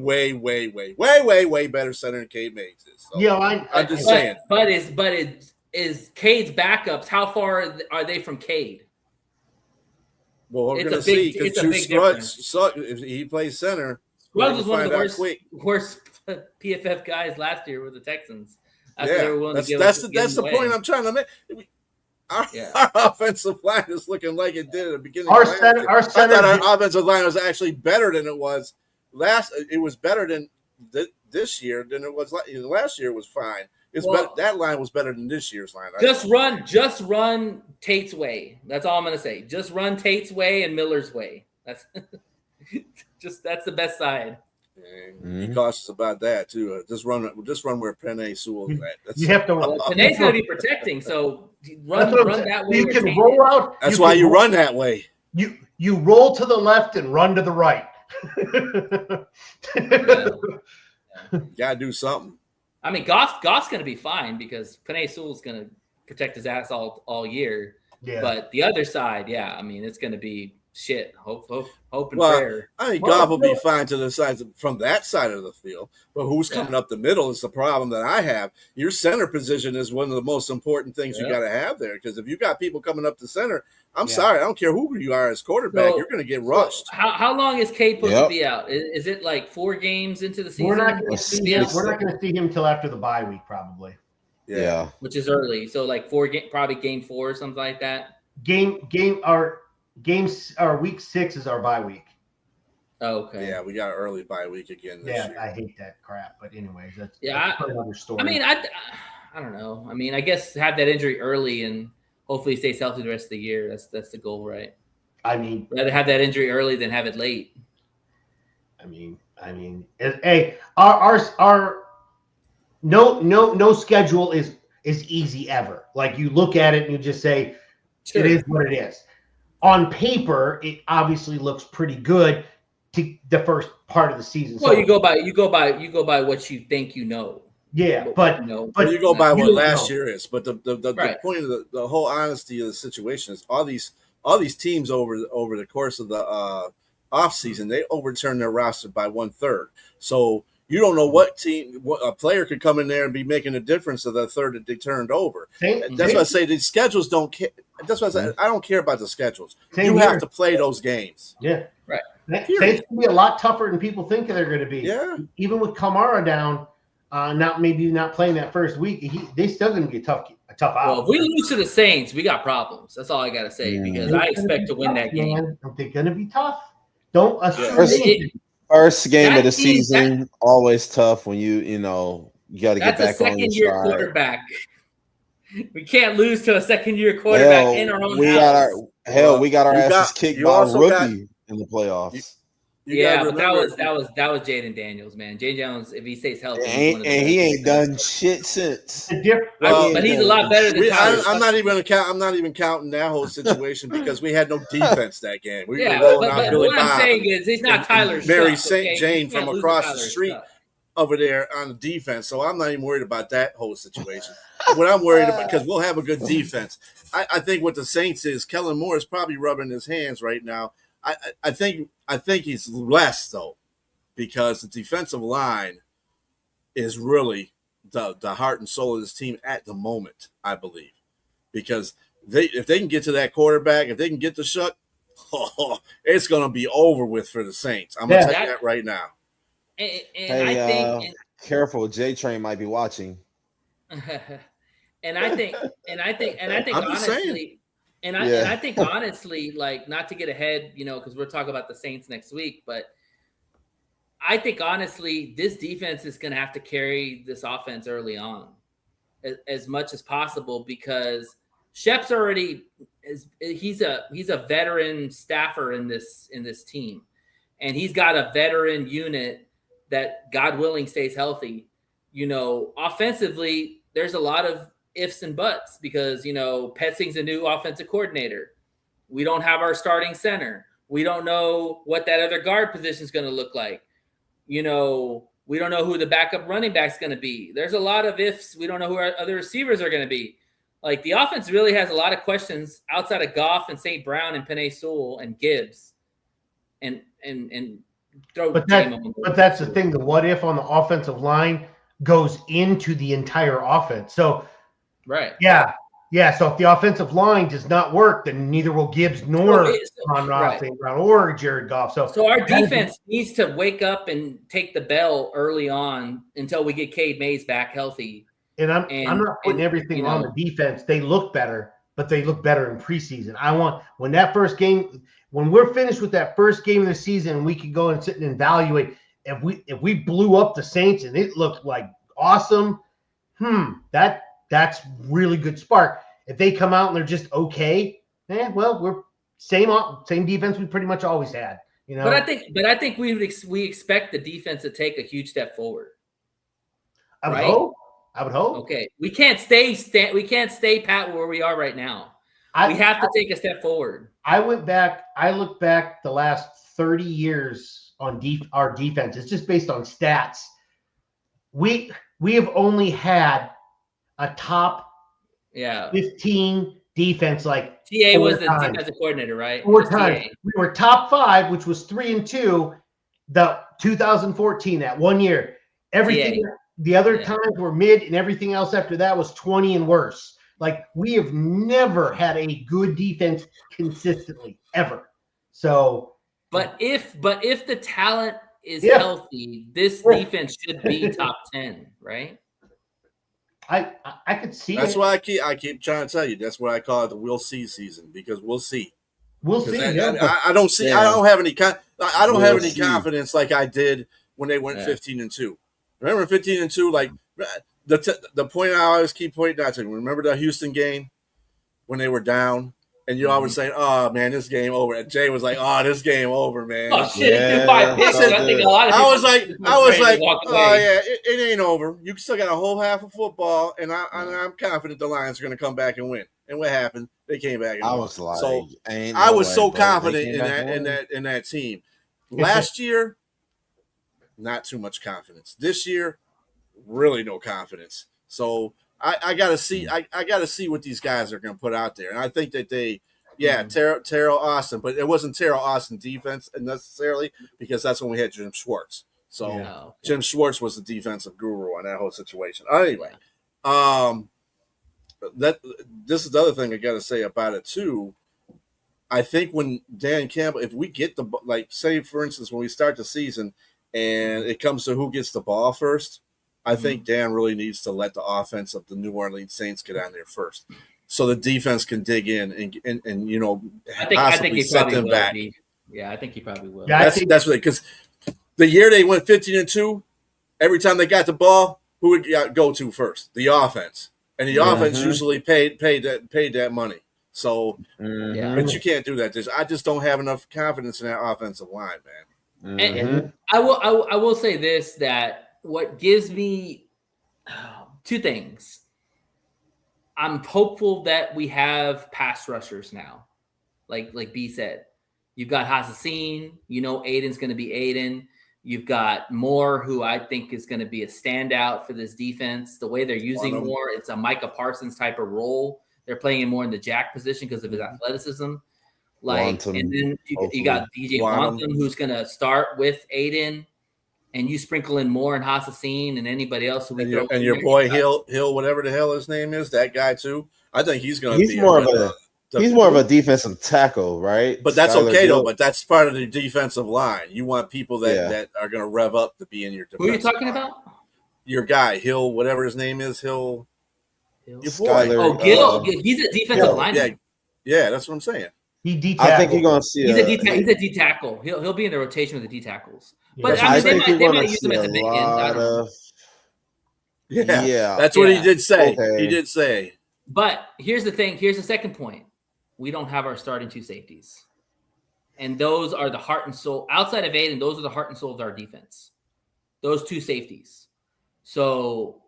better center than Cade Mays is. So, I'm just saying. But is Cade's backups? How far are they from Cade? Well, we're going to see because if he plays center, Scruggs was one of the worst PFF guys last year with the Texans. That's the point I'm trying to make. Our offensive line is looking like it did at the beginning. Our center, I thought our offensive line was actually better than it was last. It was better than this year than it was last year. Was fine. That line was better than this year's line. Just run Tate's way. That's all I'm going to say. Just run Tate's way and Miller's way. That's that's the best side. Be cautious about that too. Just run where Panay Sewell's at. You have to. Panay's going to be protecting, so run that way. You can roll out. That's why you run that way. You roll to the left and run to the right. You gotta do something. I mean, Goff's going to be fine because Panay Sewell's going to protect his ass all year. Yeah. But the other side, I mean, it's going to be shit. Hope and prayer. I mean, Goff will be fine to the sides from that side of the field, but who's coming up the middle is the problem that I have. Your center position is one of the most important things you got to have there because if you got people coming up the center, I'm sorry, I don't care who you are as quarterback, you're going to get rushed. How long is Cade supposed to be out? Is it like 4 games into the season? We're not going to see him until after the bye week, probably. Yeah, which is early. So like probably game 4 or something like that. Our week 6 is our bye week. Oh, okay. Yeah, we got an early bye week again this year. I hate that crap. But anyways, that's another story. I mean, I don't know. I mean, I guess have that injury early and hopefully he stays healthy the rest of the year. That's the goal, right? I mean, rather have that injury early than have it late. I mean, hey, our no schedule is easy ever. Like you look at it and you just say, it is what it is. On paper, it obviously looks pretty good to the first part of the season. Well, you go by what you think you know. Yeah, but you go by what last year is. But the point of the whole honesty of the situation is all these teams over the course of the offseason, they overturn their roster by 1/3. So you don't know what a player could come in there and be making a difference of the third that they turned over. That's why I say the schedules don't care. That's why I say I don't care about the schedules. You have to play those games. Yeah, right. Saints going to be a lot tougher than people think they're going to be. Yeah, even with Kamara down, not playing that first week, they still going to be a tough out. Well, if we lose to the Saints, we got problems. That's all I got to say because I expect to win that game. They're going to be tough. Don't assume. First game of the season, always tough when you got to get back on your stride. That's a second-year quarterback. We can't lose to a second-year quarterback in our own house. Hell, we got our You asses got- kicked you by a also got- rookie in the playoffs. You Yeah, gotta but that remember- was Jaden Daniels, man. Jaden Daniels, if he stays healthy, he's And, one of the and best. he ain't done shit since. The diff- Well, But he's a lot better than Tyler. I'm not even going to count. I'm not even counting that whole situation because we had no defense that game. We Yeah, were rolling out but Billy what I'm Bob saying is he's not and Tyler Mary Shuck, St. okay? Jane You from can't lose across to the Tyler street Shuck. over there on the defense. So I'm not even worried about that whole situation. What I'm worried about, because we'll have a good defense. I think what the Saints is, Kellen Moore is probably rubbing his hands right now. I think he's less though, because the defensive line is really the heart and soul of this team at the moment, I believe. Because if they can get to that quarterback, if they can get the Shuck, it's going to be over with for the Saints. I'm going to tell you that right now. And Hey, I think, careful, J Train might be watching. and I think I'm just honestly, saying. and I think honestly, like, not to get ahead, because we're talking about the Saints next week, but I think honestly, this defense is going to have to carry this offense early on as much as possible, because Shep's already he's a veteran staffer in this team, and he's got a veteran unit that, God willing, stays healthy. Offensively, there's a lot of ifs and buts because Petsing's a new offensive coordinator. We don't have our starting center. We don't know what that other guard position is going to look like. We don't know who the backup running back is going to be. There's a lot of ifs. We don't know who our other receivers are going to be. Like, the offense really has a lot of questions outside of Goff and St. Brown and Penei Sewell and Gibbs, and throw. But that's the thing. The what if on the offensive line goes into the entire offense. So, right. Yeah. So if the offensive line does not work, then neither will Gibbs nor Ron St. Brown or Jared Goff. So our defense needs to wake up and take the bell early on until we get Cade Mays back healthy. And I'm not putting everything on the defense. They look better, but they look better in preseason. I want when we're finished with that first game of the season, we can go and sit and evaluate if we blew up the Saints and it looked like awesome. That's really good spark. If they come out and they're just okay, well, we're same defense we pretty much always had. But I think we expect the defense to take a huge step forward. I would hope. Okay, we can't stay pat where we are right now. We have to take a step forward. I looked back the last 30 years on our defense. It's just based on stats. We have only had a top 15 defense like TA was the defensive coordinator, right? 4 times. We were top 5, which was 3-2, the 2014, that 1 year. Everything the other times were mid, and everything else after that was 20 and worse. Like, we have never had a good defense consistently, ever. So, but if the talent is healthy, this defense should be top 10, right? I could see that's why I keep trying to tell you. That's what I call it the we'll see season, because we'll see. We'll see. I don't see. I don't have any. I don't have any confidence like I did when they went 15-2. Remember 15-2? Like the point I always keep pointing out to. Remember the Houston game when they were down, and you always saying, "Oh man, this game over." And Jay was like, "Oh, this game over, man." Oh shit! It's 5 picks. I think a lot of. I was like, "Oh yeah, it ain't over. You still got a whole half of football, and I'm confident the Lions are going to come back and win." And what happened? They came back and won. I was so confident in that team. Last year, not too much confidence. This year, really no confidence. So I gotta see. I gotta see what these guys are going to put out there, and I think that Terrell Austin, but it wasn't Terrell Austin defense necessarily, because that's when we had Jim Schwartz. So Jim Schwartz was the defensive guru on that whole situation. Anyway, this is the other thing I got to say about it too. I think when Dan Campbell, if we get say for instance, when we start the season and it comes to who gets the ball first, I think Dan really needs to let the offense of the New Orleans Saints get on there first, so the defense can dig in and possibly set them back. Yeah, I think he probably will. Yeah, that's what, because the year they went 15-2, every time they got the ball, who would go to first? The offense, and the offense usually paid that money. So, Yeah. but you can't do that. I just don't have enough confidence in that offensive line, man. And I will say this, that what gives me two things. I'm hopeful that we have pass rushers now. Like B said, you've got Hassasin, Aiden's going to be Aiden. You've got Moore, who I think is going to be a standout for this defense. The way they're using Moore, it's a Micah Parsons type of role. They're playing him more in the jack position because of his athleticism. And then you got DJ Wantham, who's going to start with Aiden, and you sprinkle in Moore and Hassasin and anybody else who we throw. And your boy Hill, whatever the hell his name is, that guy too. I think he's going to be he's more of a defensive tackle, right? But that's okay though. But that's part of the defensive line. You want people that are going to rev up to be in your defensive line. Who are you talking line. about? Your guy Hill, whatever his name is, Hill. Your boy. Gil. He's a defensive lineman. Yeah, that's what I'm saying. I think you're going to see. He's a D tackle. He'll be in the rotation with the D tackles. But I think they might use him as a big end. Yeah, that's what he did say. Okay. He did say. But here's the thing. Here's the second point. We don't have our starting two safeties. And those are the heart and soul. Outside of Aiden, those are the heart and soul of our defense. Those two safeties. So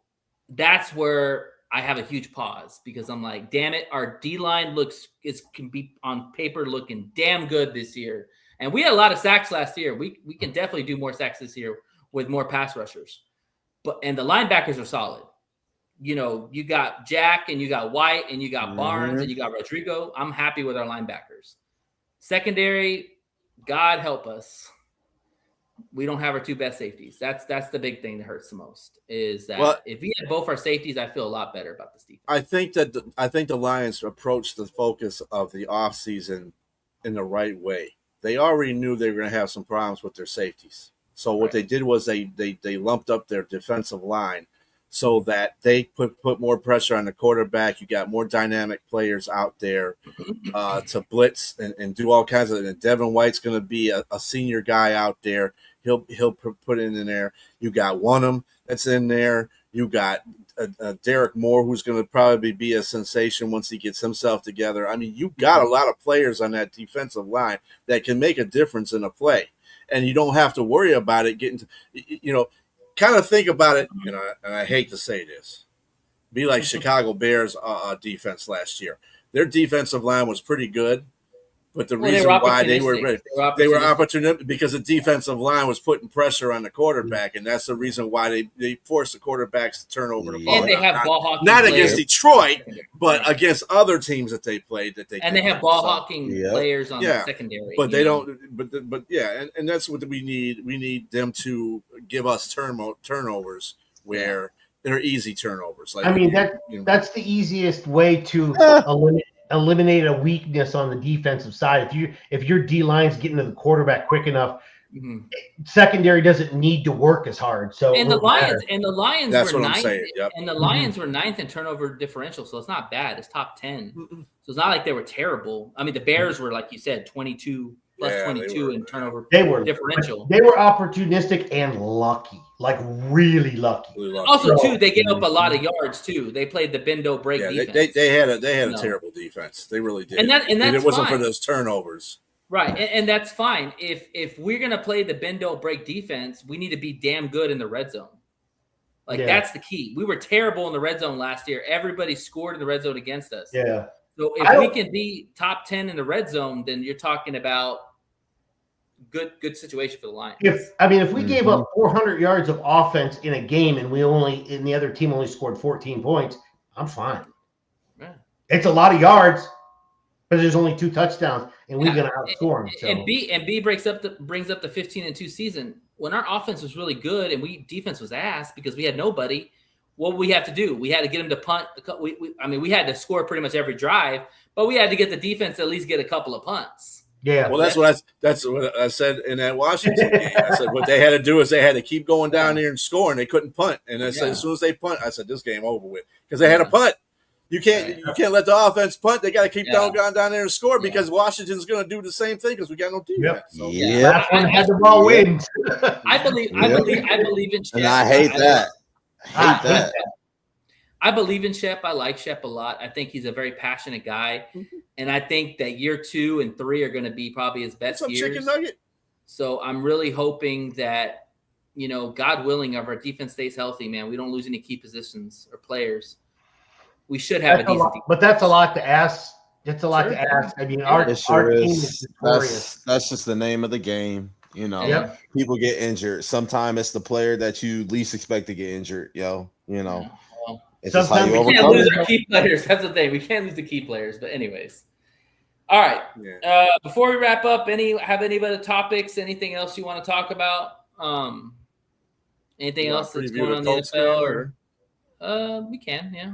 that's where I have a huge pause, because I'm like, damn it, our D-line can be on paper looking damn good this year. And we had a lot of sacks last year. We can definitely do more sacks this year with more pass rushers. And the linebackers are solid. You got Jack and you got White and you got Barnes and you got Rodrigo. I'm happy with our linebackers. Secondary, God help us. We don't have our two best safeties. That's the big thing that hurts the most, is that if we had both our safeties, I feel a lot better about this defense. I think the Lions approached the focus of the offseason in the right way. They already knew they were going to have some problems with their safeties. So what they did was they lumped up their defensive line so that they put more pressure on the quarterback. You got more dynamic players out there to blitz and do all kinds of. And Devin White's going to be a senior guy out there. He'll put it in there. You got Wanham that's in there. You got Derek Moore, who's going to probably be a sensation once he gets himself together. I mean, you've got a lot of players on that defensive line that can make a difference in a play, and you don't have to worry about it getting to, kind of think about it, and I hate to say this, be like Chicago Bears defense last year. Their defensive line was pretty good. But the reason why they were opportunistic because the defensive line was putting pressure on the quarterback, and that's the reason why they forced the quarterbacks to turn over the ball. And they have ball hawking not players. Against Detroit, but against other teams that they played and they have ball hawking players on the secondary. But they don't. But and that's what we need. We need them to give us turnovers where they're easy turnovers. Like that's the easiest way to eliminate a weakness on the defensive side. If your D line's getting to the quarterback quick enough, secondary doesn't need to work as hard. So the Lions that's were what I'm ninth, saying. Yep. And the Lions were ninth in turnover differential, so it's not bad. It's top 10. So it's not like they were terrible. I mean, the Bears were, like you said, 22 plus 22 in turnover differential. They were opportunistic and lucky, like really lucky. Also, too, they gave up a lot of yards too. They played the bendo break defense. They had a terrible defense. They really did. And it wasn't for those turnovers. Right, and that's fine. If we're gonna play the bendo break defense, we need to be damn good in the red zone. That's the key. We were terrible in the red zone last year. Everybody scored in the red zone against us. Yeah. So if we can be top 10 in the red zone, then you're talking about good situation for the Lions. If we gave up 400 yards of offense in a game and the other team only scored 14 points, I'm fine. Yeah. It's a lot of yards, but there's only 2 touchdowns, and we're going to outscore them. So. And B brings up the 15-2 season. When our offense was really good and defense was ass because we had nobody, what we have to do? We had to get them to punt. We had to score pretty much every drive, but we had to get the defense to at least get a couple of punts. Yeah. Well, that's what I said in that Washington game. I said what they had to do is they had to keep going down there and scoring. They couldn't punt, and I said as soon as they punt, I said this game over with because they had to punt. You can't let the offense punt. They got to keep going down there and score because Washington's going to do the same thing because we got no defense. So, last one had the ball wins. I believe in Chad. And I hate that. I believe in Shep. I like Shep a lot. I think he's a very passionate guy. And I think that year 2 and 3 are going to be probably his best What's up, years. chicken nugget? So I'm really hoping that, God willing, if our defense stays healthy, man, we don't lose any key positions or players. We should have a decent defense. But that's a lot to ask. It's a lot to ask. I mean, our It sure team is. is victorious. That's just the name of the game. Yep. People get injured. Sometimes it's the player that you least expect to get injured. It's just how you we can't overcome lose it. our key players. That's the thing. We can't lose the key players. But anyways, all right. Yeah. Before we wrap up, have any other topics? Anything else you want to talk about? Anything else that's going on in the NFL? We can, yeah.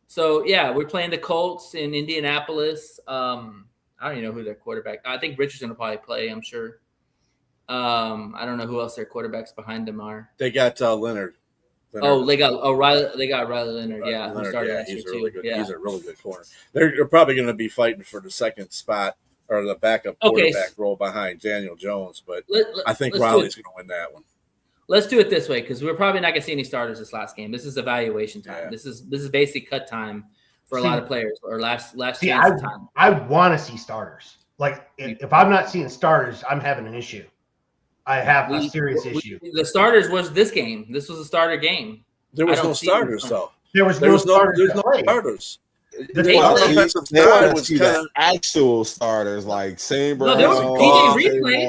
So yeah, we're playing the Colts in Indianapolis. I don't even know who their quarterback. I think Richardson will probably play. I'm sure. I don't know who else their quarterbacks behind them are. They got Leonard. Oh, they got Riley. They got Riley Leonard. Yeah, Leonard, who started last year he's too. really good. Yeah. He's a really good corner. They're probably going to be fighting for the second spot or the backup quarterback role behind Daniel Jones, but I think Riley's going to win that one. Let's do it this way because we're probably not going to see any starters this last game. This is evaluation time. Yeah. This is basically cut time for a lot of players or last chance time. I want to see starters. Like if I'm not seeing starters, I'm having an issue. I have a serious issue. The starters was this game. This was a starter game. There was no starters, though. There was no starters. The offensive side was kind of actual starters, like St. Brown. No, there was DJ Reed played.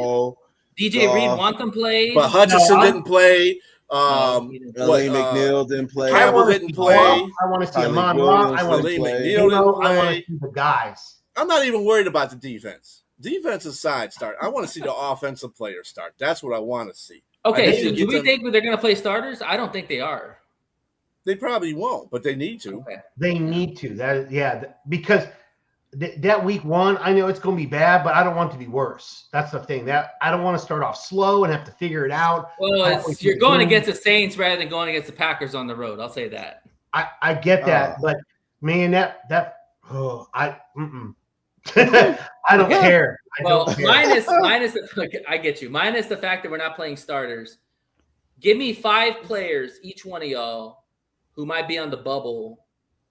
DJ Reed want them played. But Hutchinson didn't play. L.A. McNeil didn't play. Campbell didn't play. I want to see Amon Ra. I want to see McNeil didn't play. I want to see the guys. I'm not even worried about the defense. Defensive side start. I want to see the offensive players start. That's what I want to see. Okay, so do we think they're going to play starters? I don't think they are. They probably won't, but they need to. Okay. They need to. Because that week 1, I know it's going to be bad, but I don't want it to be worse. That's the thing. That I don't want to start off slow and have to figure it out. Well, you're going against the Saints rather than going against the Packers on the road. I'll say that. I get that, but man, I don't care. Minus I get you. Minus the fact that we're not playing starters. Give me 5 players, each one of y'all, who might be on the bubble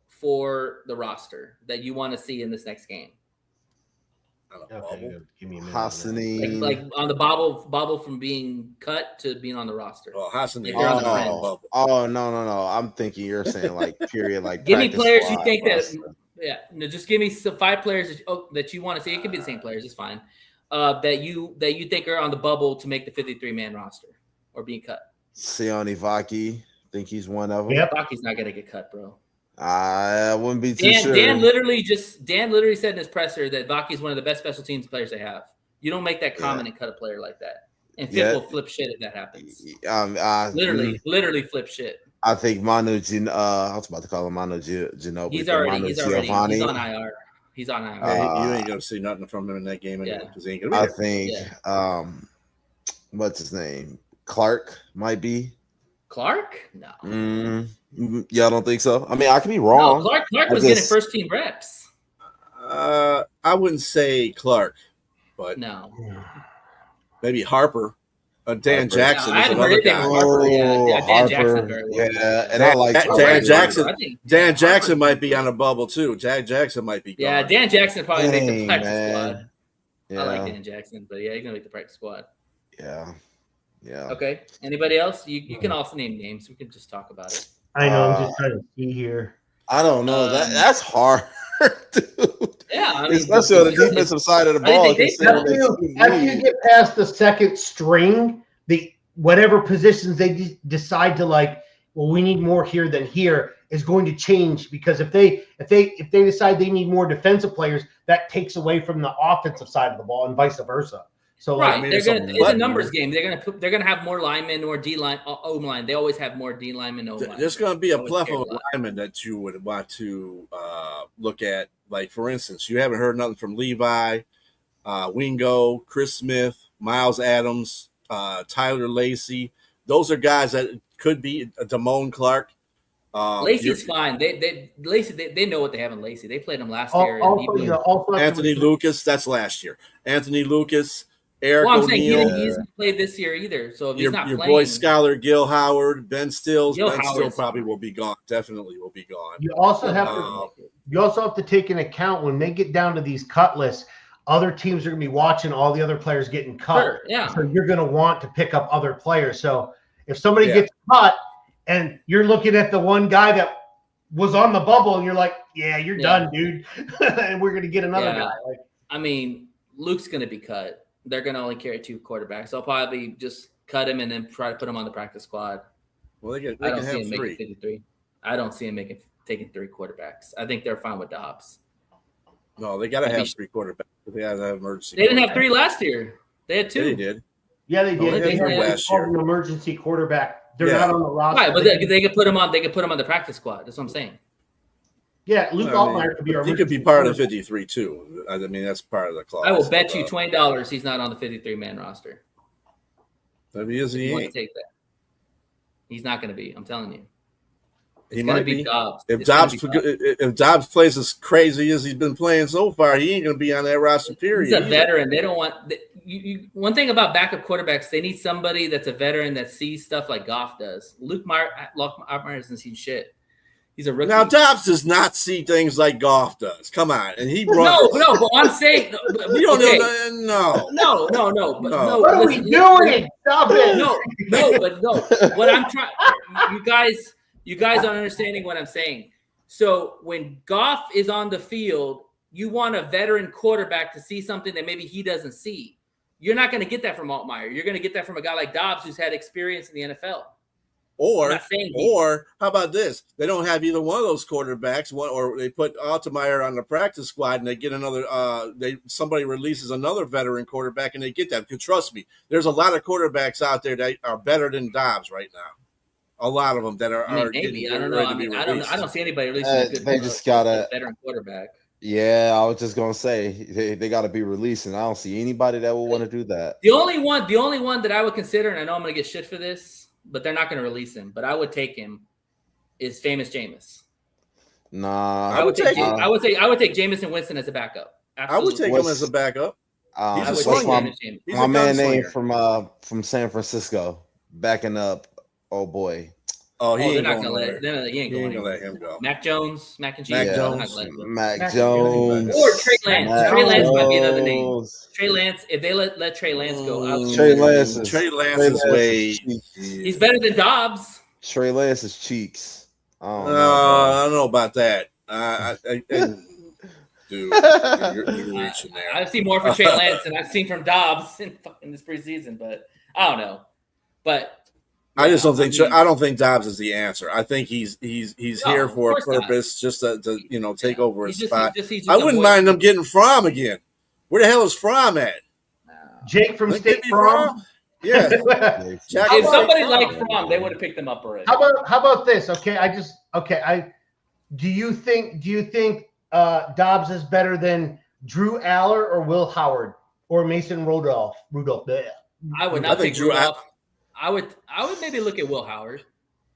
for the roster that you want to see in this next game. Okay, give me a minute. Hassani. Like on the bobble from being cut to being on the roster. Oh, Hassani. No. I'm thinking you're saying like period. Like give me players you think that. Yeah, no, just give me some 5 players that you want to see. It could be the same players. It's fine. That you think are on the bubble to make the 53-man roster or being cut. Sione Vaki, think he's one of them. Yep. Vaki's not gonna get cut, bro. I wouldn't be too sure. Dan literally said in his presser that Vaki's one of the best special teams players they have. You don't make that comment and cut a player like that. And Fick will flip shit if that happens. Literally flip shit. I think Manu I was about to call him Manu Ginobili. He's on IR. He's on IR. You ain't gonna see nothing from him in that game anyway because he ain't gonna be there. I think what's his name? Clark might be. Clark? No. Y'all don't think so? I mean, I could be wrong. No, Clark was getting first team reps. I wouldn't say Clark, but no. Maybe Harper. Dan Jackson is another guy. Dan Jackson very well. Yeah, and I like Dan Jackson. Dan Jackson might be on a bubble too. Dan Jackson might be gone. Yeah, Dan Jackson probably make the practice squad. Yeah. I like Dan Jackson, but yeah, he's gonna make the practice squad. Yeah. Okay. Anybody else? You can also name names. We can just talk about it. I know. I'm just trying to see here. I don't know. That's hard, dude. Yeah, I mean, especially on the defensive side of the ball. After you get past the second string, whatever positions they decide to we need more here than here is going to change because if they decide they need more defensive players, that takes away from the offensive side of the ball and vice versa. So it's a numbers game. They're gonna have more linemen or D line, O line. They always have more D linemen, O line. There's gonna be a plethora of linemen that you would want to look at. Like for instance, you haven't heard nothing from Levi, Wingo, Chris Smith, Miles Adams, Tyler Lacey. Those are guys that could be Damone Clark. Lacey's fine. They know what they have in Lacey. They played him last year. Anthony Lucas, that's last year. Anthony Lucas. Eric Well, I'm saying he O'Neal, hasn't played this year either. So if he's not your playing, boy Scholar Gil Howard, Ben Stills. Gil Ben Still Howard's probably fine. will be gone. Definitely will be gone. You also Gil have Howard to will make it. you also have to take into account when they get down to these cut lists, other teams are going to be watching all the other players getting cut. Sure, yeah. So you're going to want to pick up other players. So if somebody Yeah. gets cut and you're looking at the one guy that was on the bubble and you're like, yeah, you're done, dude. And we're going to get another guy. Like, I mean, Luke's going to be cut. They're going to only carry 2 quarterbacks. They'll probably just cut him and then try to put him on the practice squad. Well, they I can don't see have him 3. making 53. I don't see him taking 3 quarterbacks. I think they're fine with Dobbs. No, they got to have 3 quarterbacks. They got to have emergency. They didn't have 3 last year. They had 2. Yeah, they did. yeah, they Oh, did. they They had had last year. an emergency quarterback. They're Yeah. not on the roster. Right, but they could put him on. They could put him on the practice squad. That's what I'm saying. Yeah, Luke Altmaier could be our He could be emergency part of the quarterback. 53 too. I mean, that's part of the clause. I will bet you $20 he's not on the 53-man roster. If he is, he You want to ain't. take that? He's not going to be. I'm telling you. He It's going might to be be. Dobbs. If It's gonna Dobbs, be Dobbs. if Dobbs plays as crazy as he's been playing so far, he ain't going to be on that roster. Period. He's a veteran. They don't want one thing about backup quarterbacks. They need somebody that's a veteran that sees stuff like Goff does. Luke Meyer hasn't seen shit. He's a rookie. Now Dobbs does not see things like Goff does. Come on, and he runs. No, but I'm saying You don't okay. know. No. But No. no. What are we listen, doing? Stop it. No. What I'm trying, you guys aren't understanding what I'm saying. So when Goff is on the field, you want a veteran quarterback to see something that maybe he doesn't see. You're not going to get that from Altmaier. You're going to get that from a guy like Dobbs who's had experience in the NFL. Or how about this? They don't have either one of those quarterbacks, or they put Altmaier on the practice squad and they get another. Somebody releases another veteran quarterback and they get that. Because trust me, there's a lot of quarterbacks out there that are better than Dobbs right now. A lot of them that are. Maybe I don't know. I don't see anybody releasing a good. They just gotta veteran quarterback. Yeah, I was just gonna say they got to be releasing. I don't see anybody that will want to do that. The only one that I would consider, and I know I'm going to get shit for this, but they're not going to release him. But I would take him. Is famous Jameis. Nah, I would take Jameis and Winston as a backup. Absolutely. I would take him as a backup. I would He's a take slinger. Jameis Jameis. He's my a man name gunslinger. from San Francisco backing up. Oh boy, Oh, They're ain't not going going to nowhere. let. He ain't He going ain't gonna let anywhere. him go. Mac Jones, Mac and cheese. Mac they're Jones. not letting him. Mac Jones Or Trey Lance. Mac Trey Lance might be another name. Jones. Trey Lance. If they let Trey Lance go, I'll Trey Lance is Trey Lance's way. he's better than Dobbs. Trey Lance's cheeks. I don't know. I don't know about that. Dude, you're reaching there. I've seen more from Trey Lance than I've seen from Dobbs in this preseason, but I don't know. But I just don't think. I mean- I don't think Dobbs is the answer. I think he's here of for a course not. purpose, just to take over his He's spot. just I wouldn't mind them getting Fromm again. Where the hell is Fromm at? Jake from Let State me Farm. Yeah. Jack- If somebody Fromm. like Fromm, they would have picked him up already. How about this? Do you think Dobbs is better than Drew Aller or Will Howard or Mason Rudolph? Bleh. I would I not think take Drew Rudolph. I would maybe look at Will Howard.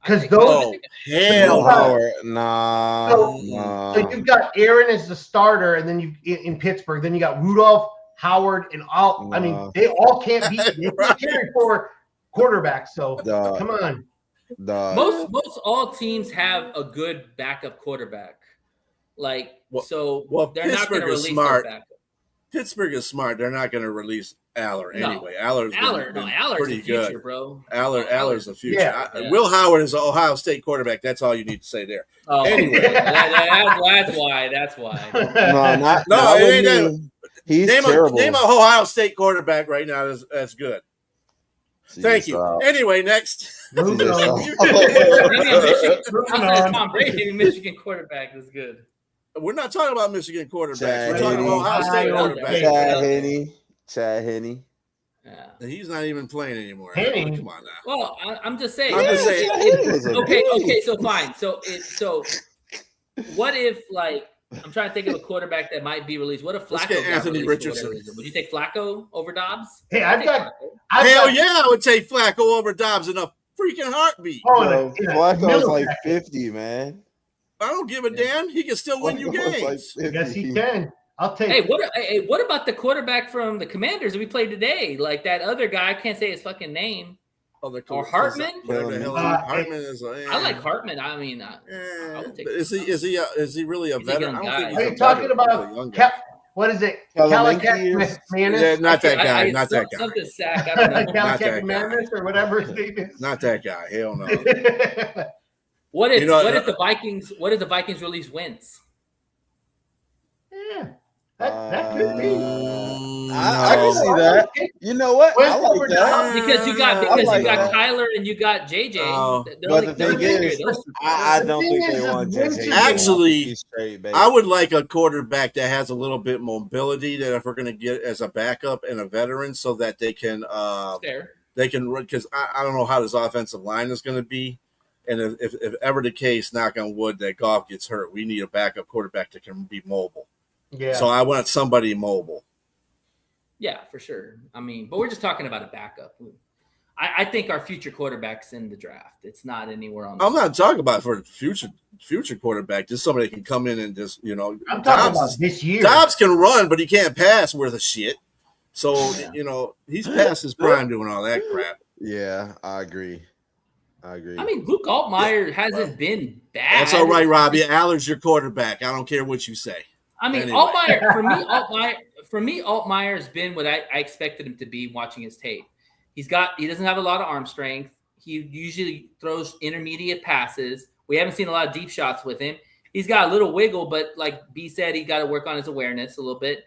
Because I those. think- Hell, Will Howard, nah. So you've got Aaron as the starter, and then you in Pittsburgh. Then you got Rudolph, Howard, and all. I mean, Nah. they all can't be. They can't carry 4 quarterbacks. So Duh. come on. Most all teams have a good backup quarterback. Like well, they're not going Pittsburgh to is release smart. their backup. Pittsburgh is smart. They're not going to release Aller No. anyway. Aller's Aller's pretty the future, good. bro. Aller's the future. Yeah. Will Howard is an Ohio State quarterback. That's all you need to say there. Oh, Anyway. that's why. That's why. No, it ain't that. He's Name terrible. a Ohio State quarterback right now that's good. Thank you. Anyway, next. Moving on. Tom Brady, maybe Michigan quarterback is good. We're not talking about Michigan quarterbacks. Chad We're talking about Ohio State quarterbacks. Chad Henne. Yeah. He's not even playing anymore. Henning. Come on now. Well, I'm just saying. I'm just saying. Okay, so fine. So what if I'm trying to think of a quarterback that might be released. What if Flacco Let's get got Anthony released for Richardson. whatever reason? Would you take Flacco over Dobbs? Hey, I'd take Flacco. Hell yeah, I would take Flacco over Dobbs in a freaking heartbeat. Bro, Flacco's like 50, man. I don't give a damn. He can still win you Flacco's like games. 50. Yes, he can. I'll take. Hey, what about the quarterback from the Commanders that we played today? Like that other guy, I can't say his fucking name. Or Hartman? Hartman is. I like Hartman. I mean, I would take. Is he really a veteran? I don't think he's Are a you talking veteran. about what is it? Calicat Manis? Yeah, not that guy. Not that guy. Something sack. I don't know. Calicat Manis or whatever his name is. Not that guy. Hell no. What if the Vikings release Wentz? Yeah, that could be. I can see that. You know what? I like that. Because you got Kyler and you got JJ. But the thing is, I don't think they want JJ. Actually, I would like a quarterback that has a little bit mobility. That if we're going to get as a backup and a veteran, so that they can run. Because I don't know how this offensive line is going to be. And if ever the case, knock on wood, that Goff gets hurt, we need a backup quarterback that can be mobile. Yeah. So I want somebody mobile. Yeah, for sure. I mean, but we're just talking about a backup. I think our future quarterback's in the draft. It's not anywhere on. I'm not talking about for future quarterback. Just somebody that can come in and just I'm talking about this year. Dobbs can run, but he can't pass worth a shit. So he's past his prime doing all that crap. Yeah, I agree. I mean, Luke Altmaier hasn't been bad. That's all right, Robbie. Allard's your quarterback. I don't care what you say. I mean, anyway. Altmaier's been what I expected him to be watching his tape. He doesn't have a lot of arm strength. He usually throws intermediate passes. We haven't seen a lot of deep shots with him. He's got a little wiggle, but like B said, he got to work on his awareness a little bit.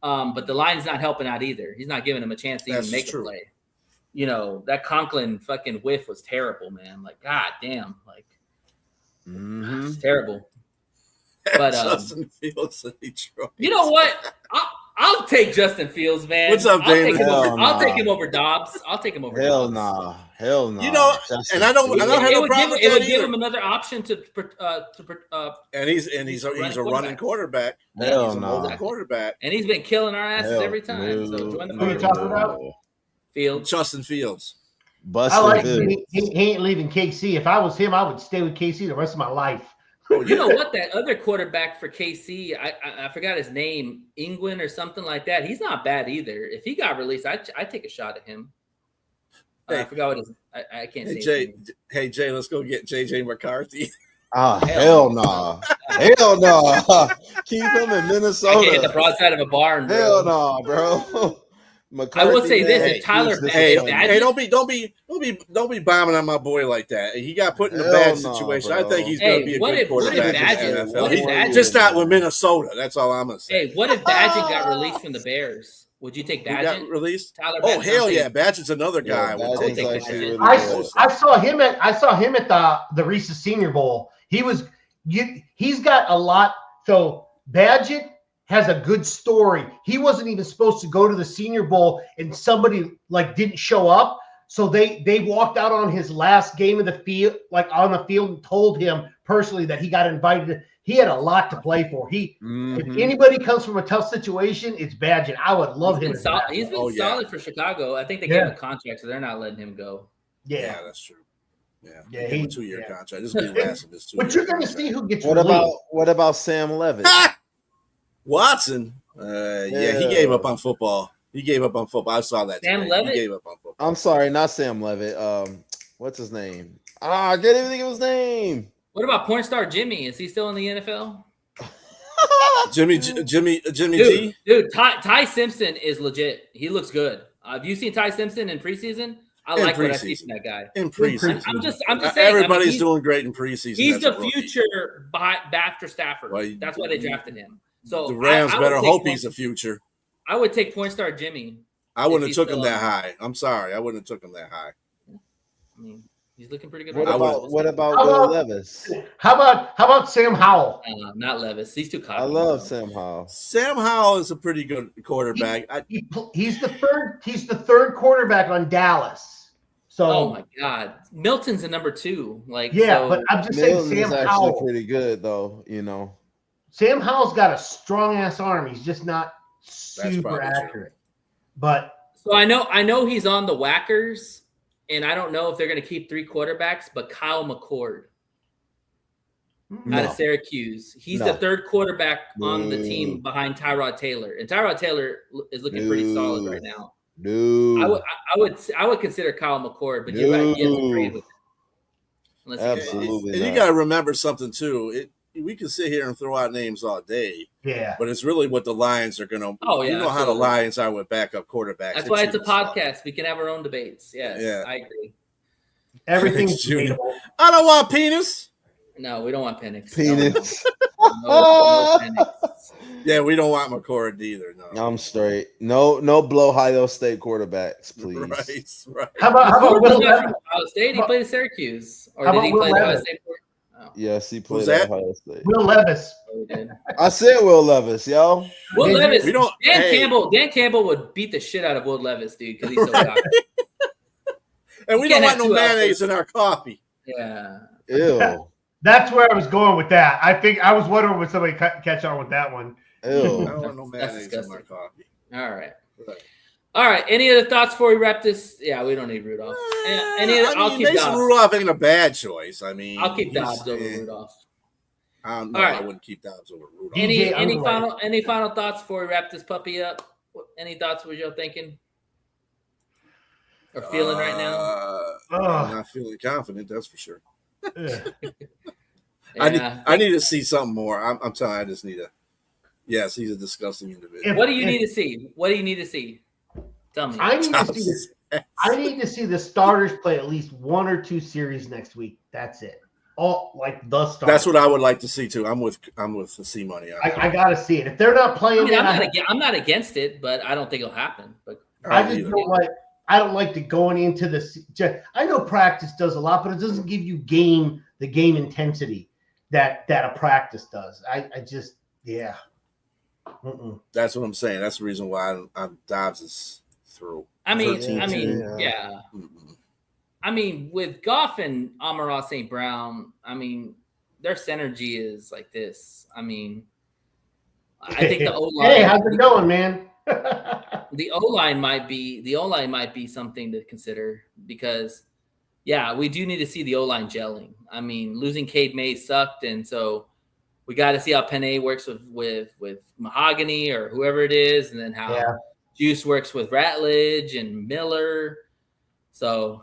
But the line's not helping out either. He's not giving him a chance to even make a play. That Conklin fucking whiff was terrible, man. Like, god damn, like it's terrible. But Justin Fields in Detroit. You know what? I'll take Justin Fields, man. What's up, David? I'll take him over Dobbs. I'll take him over Dobbs. Hell no. And I don't have no problem with that. It would give him another option to and he's a running quarterback. Hell he's no. a quarterback. And he's been killing our asses every time. So join the Who are you talking about? Fields. Justin Fields. I like him. He ain't leaving KC. If I was him, I would stay with KC the rest of my life. You know what? That other quarterback for KC, I forgot his name, England or something like that. He's not bad either. If he got released, I'd take a shot at him. I forgot what his. I can't say. Jay, let's go get JJ McCarthy. Hell no. Hell no. Keep him in Minnesota. I get the broadside of a barn, bro. Hell no, bro. McCarthy, I will say this: if Tyler, don't be bombing on my boy like that. He got put in a bad situation. Bro. I think he's going to be a good quarterback in the NFL. He's just not with Minnesota. That's all I'm going to say. Hey, what if Badgett got released from the Bears? Would you take Badgett? Got released? Tyler hell yeah! Badgett's another guy. I would take Badgett. I saw him at the Reese's Senior Bowl. He's got a lot. So Badgett has a good story. He wasn't even supposed to go to the Senior Bowl, and somebody didn't show up. So they walked out on his last game of the field, on the field, and told him personally that he got invited. He had a lot to play for. If anybody comes from a tough situation, it's Badgett. I would love him. He's been solid for Chicago. I think they gave him a contract, so they're not letting him go. Yeah, that's true. Yeah, he a 2-year contract. This will be last of his 2 years. But you're going to see who gets What about Sam Levitt? Watson? He gave up on football. I saw that. Sam Levitt? He gave up on football. I'm sorry, not Sam Levitt. What's his name? I can't even think of his name. What about porn star Jimmy? Is he still in the NFL? Jimmy G? Dude, Ty Simpson is legit. He looks good. Have you seen Ty Simpson in preseason? I like what I see from that guy. In preseason. I'm just saying. Everybody's doing great in preseason. He's the future after Stafford. That's why they drafted him. So the Rams better hope he's a future. I would take point star Jimmy. I wouldn't have took him that high. I'm sorry. I wouldn't have took him that high. I mean, he's looking pretty good. What about Will Levis? How about Sam Howell? Not Levis. He's too cocky. I love Sam Howell. Sam Howell is a pretty good quarterback. He's the third quarterback on Dallas. So, oh my God, Milton's the number 2. But I'm just saying Sam Howell actually pretty good though. Sam Howell's got a strong ass arm. He's just not super accurate. But so I know he's on the Whackers, and I don't know if they're going to keep 3 quarterbacks. But Kyle McCord, out of Syracuse. He's the third quarterback on the team No. behind Tyrod Taylor, and Tyrod Taylor is looking pretty solid right now. No. I would consider Kyle McCord, but you have to trade with him. Unless he goes. Absolutely And you not. got to remember something too. We can sit here and throw out names all day, Yeah. but it's really what the Lions are going to. Oh, yeah, you know how the absolutely. Lions are with backup quarterbacks. That's why it's a podcast. We can have our own debates. Yes, Yeah. I agree. Everything's Junior. debatable. I don't want penis. No, we don't want Penix. Penis. No Penix. Yeah, we don't want McCord either. No, I'm straight. No blow Ohio State quarterbacks, please. Right. How about McCord Will was not Levis? from Ohio State. He played at Syracuse. Or How did about he Will play at Ohio Levis? State? Oh, Yes, he Who's played that? at Ohio State. Will Levis. he did. I said Will Levis, yo. Will We Levis. don't- Dan hey. Campbell would beat the shit out of Will Levis, dude, because he's so cocky. And we You don't can't want have no two mayonnaise outfits. in our coffee. Yeah. Ew. That's where I was going with that. I think I was wondering would somebody catch on with that one. I Ew. don't want no That's mayonnaise in my disgusting. coffee. All right. Right. All right. Any other thoughts before we wrap this? Yeah, we don't need Rudolph. I'll keep Mason Dobbs. Rudolph ain't a bad choice. I mean, I'll keep he's- Dobbs over Rudolph. No, All right. I wouldn't keep Dobbs over Rudolph. DJ Any final thoughts before we wrap this puppy up? Any thoughts? What y'all thinking or feeling right now? I'm not feeling confident. That's for sure. Ugh. I need to see something more. I'm telling you, I just need to. Yes, he's a disgusting individual. What do you need to see? What do you need to see? Tell me. I need to see the starters play at least one or two series next week. That's it. All like the starters. That's what I would like to see too. I'm with the C money. I got to see it. If they're not playing, I'm not against it, but I don't think it'll happen. But I just don't like. I don't like the going into the. I know practice does a lot, but it doesn't give you the game intensity that a practice does. I just yeah. Mm-mm. That's what I'm saying. That's the reason why I'm Dobbs is through. I mean, 13-2, yeah. Mm-mm. I mean, with Goff and Amon-Ra St. Brown, I mean, their synergy is like this. I mean, I think the O-line. Hey, how's it going, man? The O-line might be something to consider because, yeah, we do need to see the O-line gelling. I mean, losing Cade Mays sucked, and so we got to see how Penei works with Mahogany or whoever it is, and then how Juice works with Ratledge and Miller. So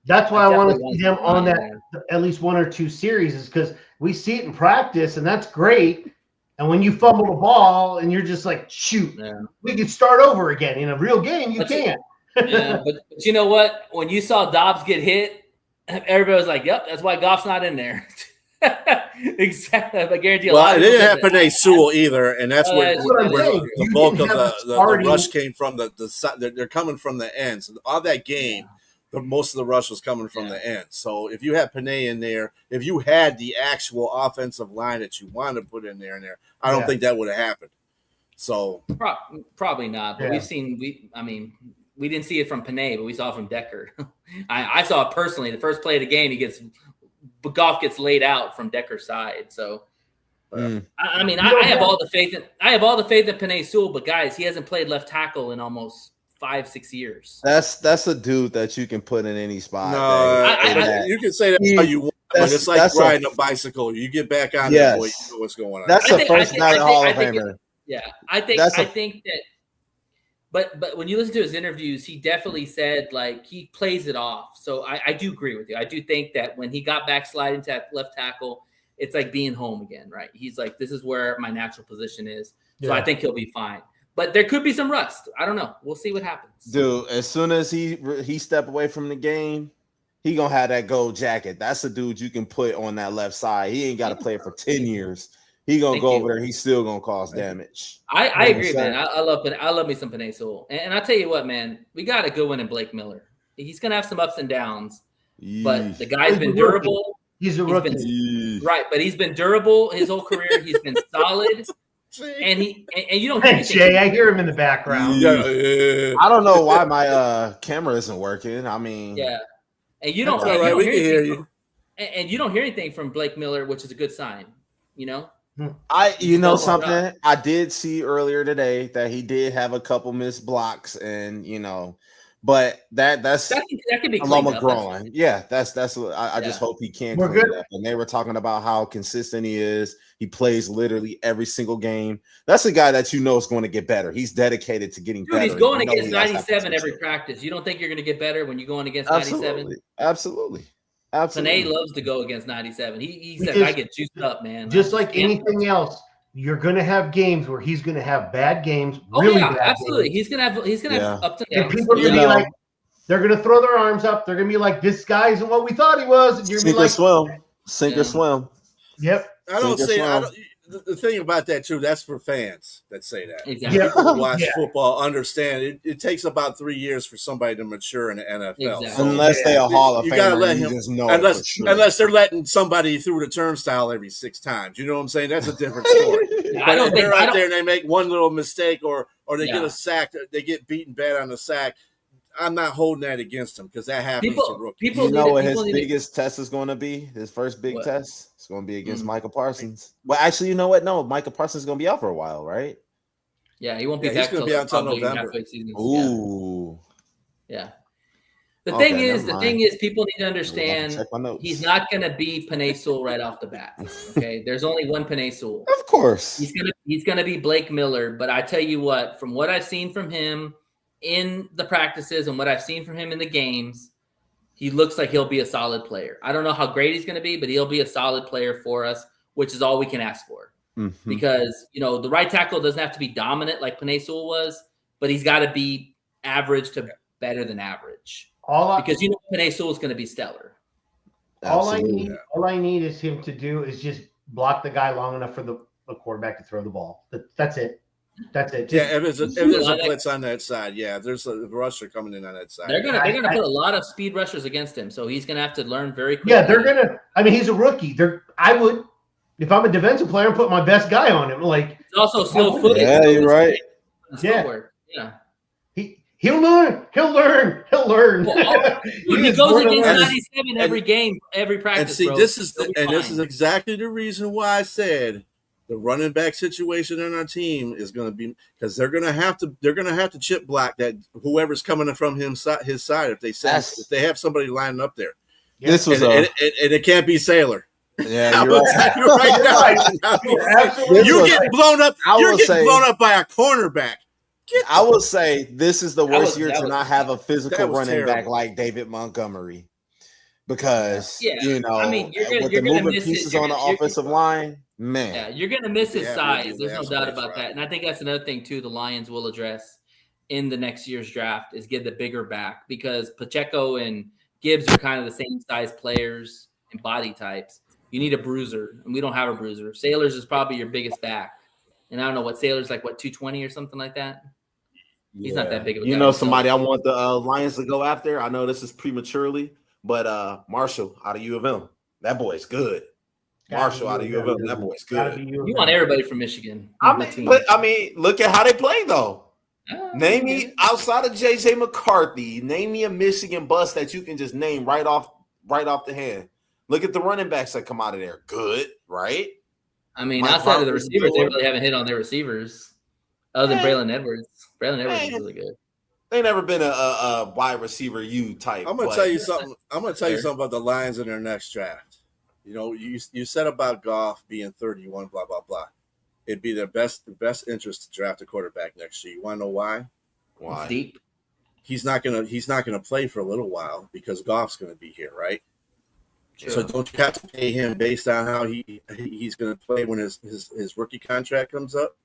that's why I want to see them on that there. at least one or two series, is because we see it in practice, and that's great. And when you fumble the ball and you're just like, shoot, we can start over again. In a real game, you can't. Yeah, but you know what? When you saw Dobbs get hit, everybody was like, "Yep, that's why Goff's not in there." Exactly. I guarantee you. Well, they didn't have Penei Sewell either, and that's where I'm the saying. You bulk can of have the starting- rush came from. They're coming from the ends. All that game, most of the rush was coming from the end. So if you had Penei in there, if you had the actual offensive line that you wanted to put in there, I don't think that would have happened. So probably not. But we've seen we didn't see it from Penei, but we saw it from Decker. I saw it personally. The first play of the game, Goff gets laid out from Decker's side. So I have all the faith in Penei Sewell, but guys, he hasn't played left tackle in almost 5-6 years. That's a dude that you can put in any spot. No, you can say that all you want, but it's like riding a bicycle. You get back on that boy, you know what's going on. That's the first night Hall of Famer. I think that. But when you listen to his interviews, he definitely said like he plays it off. So I do agree with you. I do think that when he got back sliding to left tackle, it's like being home again, right? He's like, this is where my natural position is. So I think he'll be fine. But there could be some rust. I don't know. We'll see what happens. Dude, as soon as he step away from the game, he gonna have that gold jacket. That's the dude you can put on that left side. He ain't got to play it for 10 years. He gonna go over there. He's still gonna cause damage. I agree, man. I love me some Penei Sewell, and I tell you what, man, we got a good one in Blake Miller. He's gonna have some ups and downs, but the guy's been durable. He's a rookie, right? But he's been durable his whole career. He's been solid, and you don't hear anything. Jay, I hear him in the background. I don't know why my camera isn't working. I mean, and you don't. All right, we can hear you. And you don't hear anything from Blake Miller, which is a good sign. You know. You know something I did see earlier today that he did have a couple missed blocks, and But that's that can be a lot cleaned more up. growing. Yeah, that's I just hope he can We're clean good. it up. And they were talking about how consistent he is. He plays literally every single game. That's a guy that you know is going to get better. He's dedicated to getting Dude, better. he's going You know against he has that 97 every potential. practice. You don't think you're going to get better when you're going against 97? Absolutely. Panay loves to go against 97. He says, Because I get juiced up, man. just like anything else, you're going to have games where he's going to have bad games, really bad absolutely. games. He's gonna have ups and And downs. people are going to be like, they're going to throw their arms up. They're going to be like, this guy isn't what we thought he was. And you're going to be like, sink or swim. Yep. I don't say the thing about that too. That's for fans that say that. Exactly. People who watch football understand it takes about 3 years for somebody to mature in the NFL. Exactly. So, unless they're a Hall of Famer, you gotta let him. just know unless they're letting somebody through the turnstile every 6 times. You know what I'm saying? That's a different story. But if they're out there and they make one little mistake or they get a sack, they get beaten bad on the sack. I'm not holding that against him because that happens to rookies. You know what his biggest test is going to be? His first big test? It's going to be against Michael Parsons. Well, actually, you know what? No, Michael Parsons is going to be out for a while, right? Yeah, he won't be back. He's going to be out until November. Ooh. Yeah. The thing is, people need to understand he's not going to be Panay Sewell right off the bat. Okay, there's only one Panay Sewell. Of course, he's gonna be Blake Miller. But I tell you what, from what I've seen from him in the practices and what I've seen from him in the games, he looks like he'll be a solid player. I don't know how great he's going to be, but he'll be a solid player for us, which is all we can ask for. Mm-hmm. Because, the right tackle doesn't have to be dominant like Panay Sewell was, but he's got to be average to better than average. Because Panay Sewell is going to be stellar. All I need is him to do is just block the guy long enough for the quarterback to throw the ball. That's it. That's it. If there's a blitz on that side, there's a rusher coming in on that side. They're gonna put a lot of speed rushers against him, so he's gonna have to learn very quickly. Yeah, they're gonna. I mean, he's a rookie. I would, if I'm a defensive player, and put my best guy on him. Like it's also slow footed. Yeah, you're right. Yeah. He'll learn. Well, he goes against 97 every game, every practice. And see, this is exactly the reason why I said the running back situation on our team is going to be because they're going to have to chip block that whoever's coming from his side if they have somebody lining up there. Yeah. This was and it can't be Sailor. Yeah, you're right. You're getting blown up. You're getting blown up by a cornerback. I will say this is the worst year to not have a physical running back like David Montgomery. Because you're with the moving pieces on the offensive line, man. Yeah, you're gonna miss his size. There's no doubt about that. And I think that's another thing too. The Lions will address in the next year's draft is get the bigger back because Pacheco and Gibbs are kind of the same size players and body types. You need a bruiser, and we don't have a bruiser. Sailors is probably your biggest back, and I don't know what Sailors like. What 220 or something like that. He's not that big of a guy. Somebody I want the Lions to go after. I know this is prematurely. But Marshall out of U of M, that boy's good. Marshall out of U of M, that boy's good. You want everybody from Michigan. I mean, look at how they play though. Name me outside of JJ McCarthy. Name me a Michigan bus that you can just name right off the hand. Look at the running backs that come out of there. Good, right? I mean, outside of the receivers, they really haven't hit on their receivers, other than Braylon Edwards. Braylon Edwards is really good. They never been a wide receiver type. I'm gonna tell you something. I'm gonna tell you something about the Lions in their next draft. You said about Goff being 31, blah blah blah. It'd be their best interest to draft a quarterback next year. You want to know why? Why? Deep. He's not gonna play for a little while because Goff's gonna be here, right? Yeah. So don't you have to pay him based on how he's gonna play when his rookie contract comes up?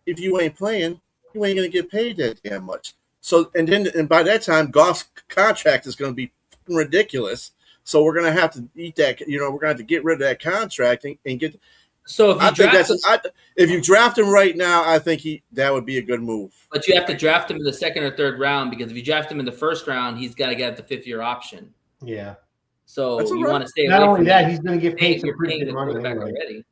If you ain't playing, you ain't gonna get paid that damn much. So and by that time, Goff's contract is going to be ridiculous. So we're going to have to eat that. We're going to have to get rid of that contract and get. So if you draft him right now, I think that would be a good move. But you have to draft him in the second or third round because if you draft him in the first round, he's got to get the 5th-year option. Yeah. So you want to stay away. Not only that, he's going to get paid some pretty good money already.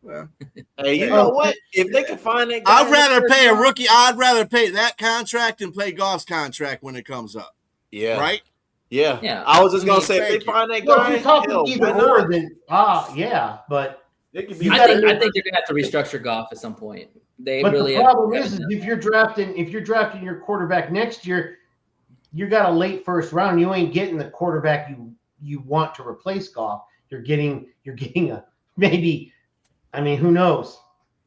Well, hey, you know what? If they can find that guy, I'd rather pay a rookie. I'd rather pay that contract and play Goff's contract when it comes up. Yeah. Right? Yeah. I was just gonna say if they find that guy, you're talking either or, then but It could be. I think they're gonna have to restructure Goff at some point. They But really the problem is if you're drafting your quarterback next year, you got a late first round. You ain't getting the quarterback you want to replace Goff. You're getting a maybe. I mean, who knows?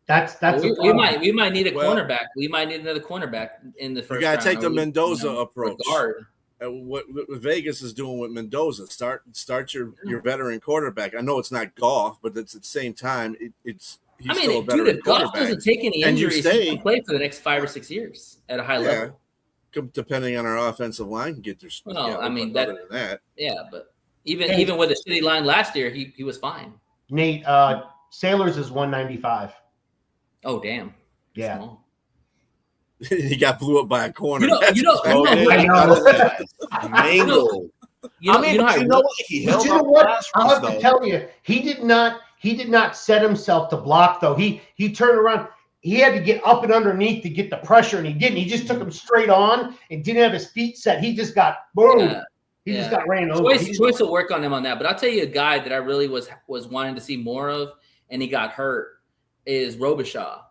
That's we might need a cornerback. We might need another cornerback in the first. You got to round, take the Mendoza approach. Guard. What Vegas is doing with Mendoza, start your veteran quarterback. I know it's not Goff, but it's at the same time he's still a veteran if Goff quarterback. doesn't take any injuries, he can play for the next 5 or 6 years at a high level. Depending on our offensive line, can get their. Well, I mean other than that, yeah, but even with a shitty line last year, he was fine. Nate, Sailors is 195. Oh damn! Yeah. Small. he got blew up by a corner. You know Mango. You know what? He held you know up what? I'll have though. to tell you, he did not set himself to block though. He turned around. He had to get up and underneath to get the pressure, and he didn't. He just took him straight on and didn't have his feet set. He just got boom. Yeah. He just got ran over. Choice will work on him on that. But I'll tell you a guy that I really was wanting to see more of, and he got hurt, is Robichaud.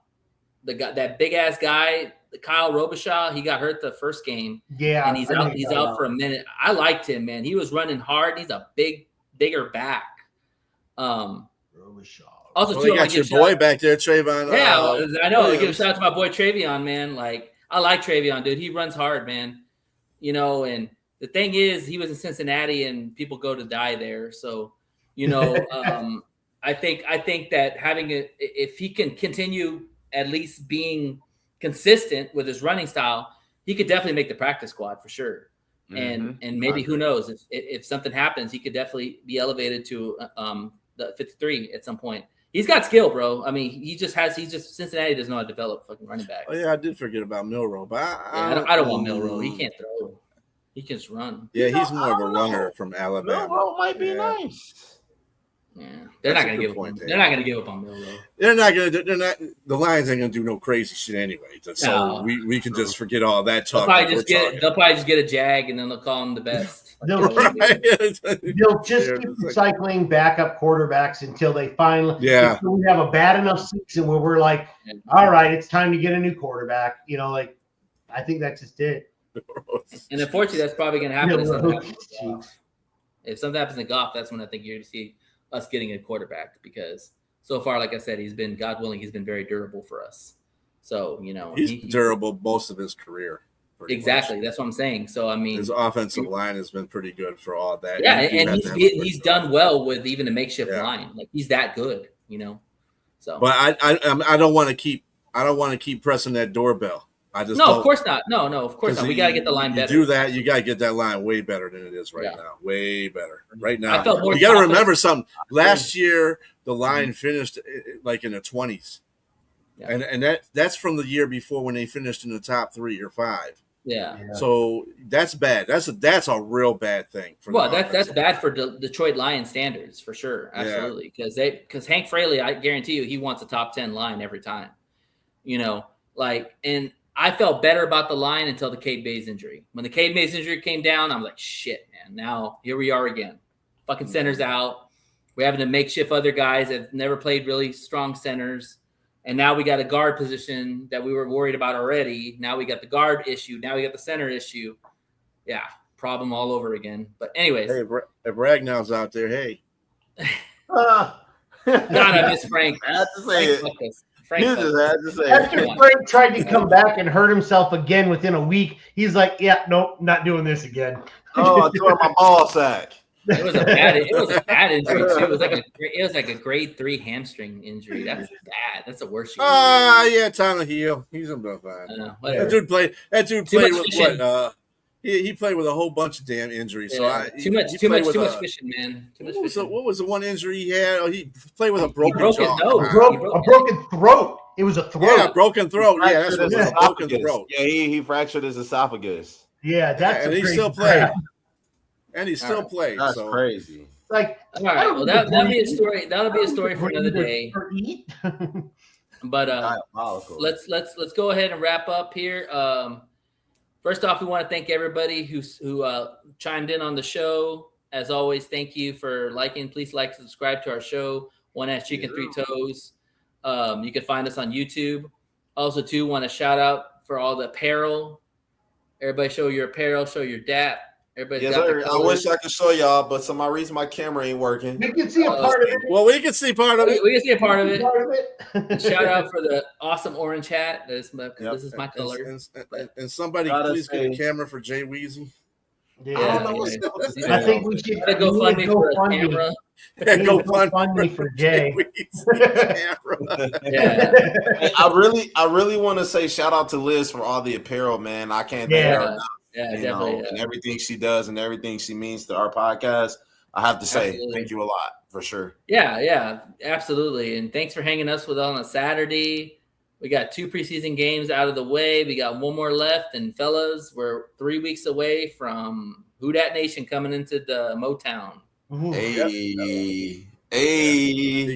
The guy, that big ass guy, Kyle Robichaud, he got hurt the first game. Yeah. And he's out. He's out for a minute. I liked him, man. He was running hard. He's a bigger back. Robichaud. Also, you got your boy back there, Trayvon. Yeah, I know. Give a shout out to my boy Travion, man. Like, I like Travion, dude. He runs hard, man. You know, and the thing is, he was in Cincinnati, and people go to die there. So, you know, I think that if he can continue at least being consistent with his running style, he could definitely make the practice squad for sure. And maybe who knows if something happens, he could definitely be elevated to the 53 at some point. He's got skill, bro. I mean, Cincinnati doesn't know how to develop fucking running backs. Oh yeah, I did forget about Milroe, but I don't want Milroe. He can't throw. He can just run. Yeah, he's more of a runner from Alabama. Milroe might be nice. Yeah, they're not going to give up. They're not going to give up on Milroe. They're not going to. They're not. The Lions ain't going to do no crazy shit anyway. So we can just forget all that talk. They'll probably just get a jag, and then they'll call him the best. They'll just keep recycling backup quarterbacks until they finally. Yeah. Until we have a bad enough season where we're like, all right, it's time to get a new quarterback. You know, like I think that's just it. And unfortunately, that's probably going to happen. If something happens in Goff, that's when I think you're going to see us getting a quarterback, because so far, like I said, he's been, God willing, he's been very durable for us. So, you know, he's durable most of his career. Exactly. Much. That's what I'm saying. So, I mean, his offensive line has been pretty good for all that. Yeah. And he's done well with even a makeshift line. Like, he's that good, you know? So, but I don't want to keep pressing that doorbell. Of course not. No, of course not. We got to get the line better. Do that. You got to get that line way better than it is right now. Way better. Right now. You got to remember something. Last year, the line finished like in the 20s. Yeah. And that's from the year before when they finished in the top 3 or 5. Yeah. So that's bad. That's a real bad thing. That's bad for Detroit Lions standards for sure. Absolutely. Because Hank Fraley, I guarantee you, he wants a top 10 line every time. You know, and I felt better about the line until the Cade Mays injury. When the Cade Mays injury came down, I'm like, shit, man. Now here we are again. Fucking center's out. We're having to makeshift other guys that have never played really strong centers. And now we got a guard position that we were worried about already. Now we got the guard issue. Now we got the center issue. Yeah, problem all over again. But anyways. Hey, if Ragnow's out there, hey. God, I miss Frank. I have to say it. After Frank tried to come back and hurt himself again within a week, he's like, "Yeah, nope, not doing this again." Oh, I tore my ball sack. It was a bad injury too. It was like a grade 3 hamstring injury. That's bad. That's the worst. Yeah, time to heal. He's gonna be fine. That dude played with what? He played with a whole bunch of damn injuries. Yeah. So too much fishing, man. What was the one injury he had? Oh, he played with a broken jaw. A broken throat. It was a throat. Yeah, broken throat. Yeah, that's what it was. A broken throat. Yeah, he fractured his esophagus. Yeah, and he still played. And he still played. That's crazy. Like, all right. Well, that'll be a story. That'll be a story for another day. But let's go ahead and wrap up here. First off, we want to thank everybody who chimed in on the show. As always, thank you for liking. Please like, subscribe to our show. One Ass Chicken, Three Toes. You can find us on YouTube. Also, too, want to shout out for all the apparel. Everybody show your apparel, show your DAP. Everybody's Yes, got sir. the I colors. wish I could show y'all, but some reason my camera ain't working. We can see a part of it. Well, we can see part of it. We can see a part of it. Part of it. And shout out for the awesome orange hat. This is my color. And somebody Gotta please get a say- camera for Jay Weezy. Yeah. I don't know what's up with this I thing. think we should Go fund me for a GoFundMe. camera. We need Go to GoFundMe for Jay. Camera. Yeah. Hey, I really want to say shout out to Liz for all the apparel, man. I can't thank Yeah. her enough, Yeah, you know, definitely. and everything she does and everything she means to our podcast. I have to say Absolutely. thank you a lot for sure. Yeah, absolutely. And thanks for hanging us with on a Saturday. We got 2 preseason games out of the way. We got 1 more left. And fellas, we're 3 weeks away from Who Dat Nation coming into the Motown. Ooh. Hey,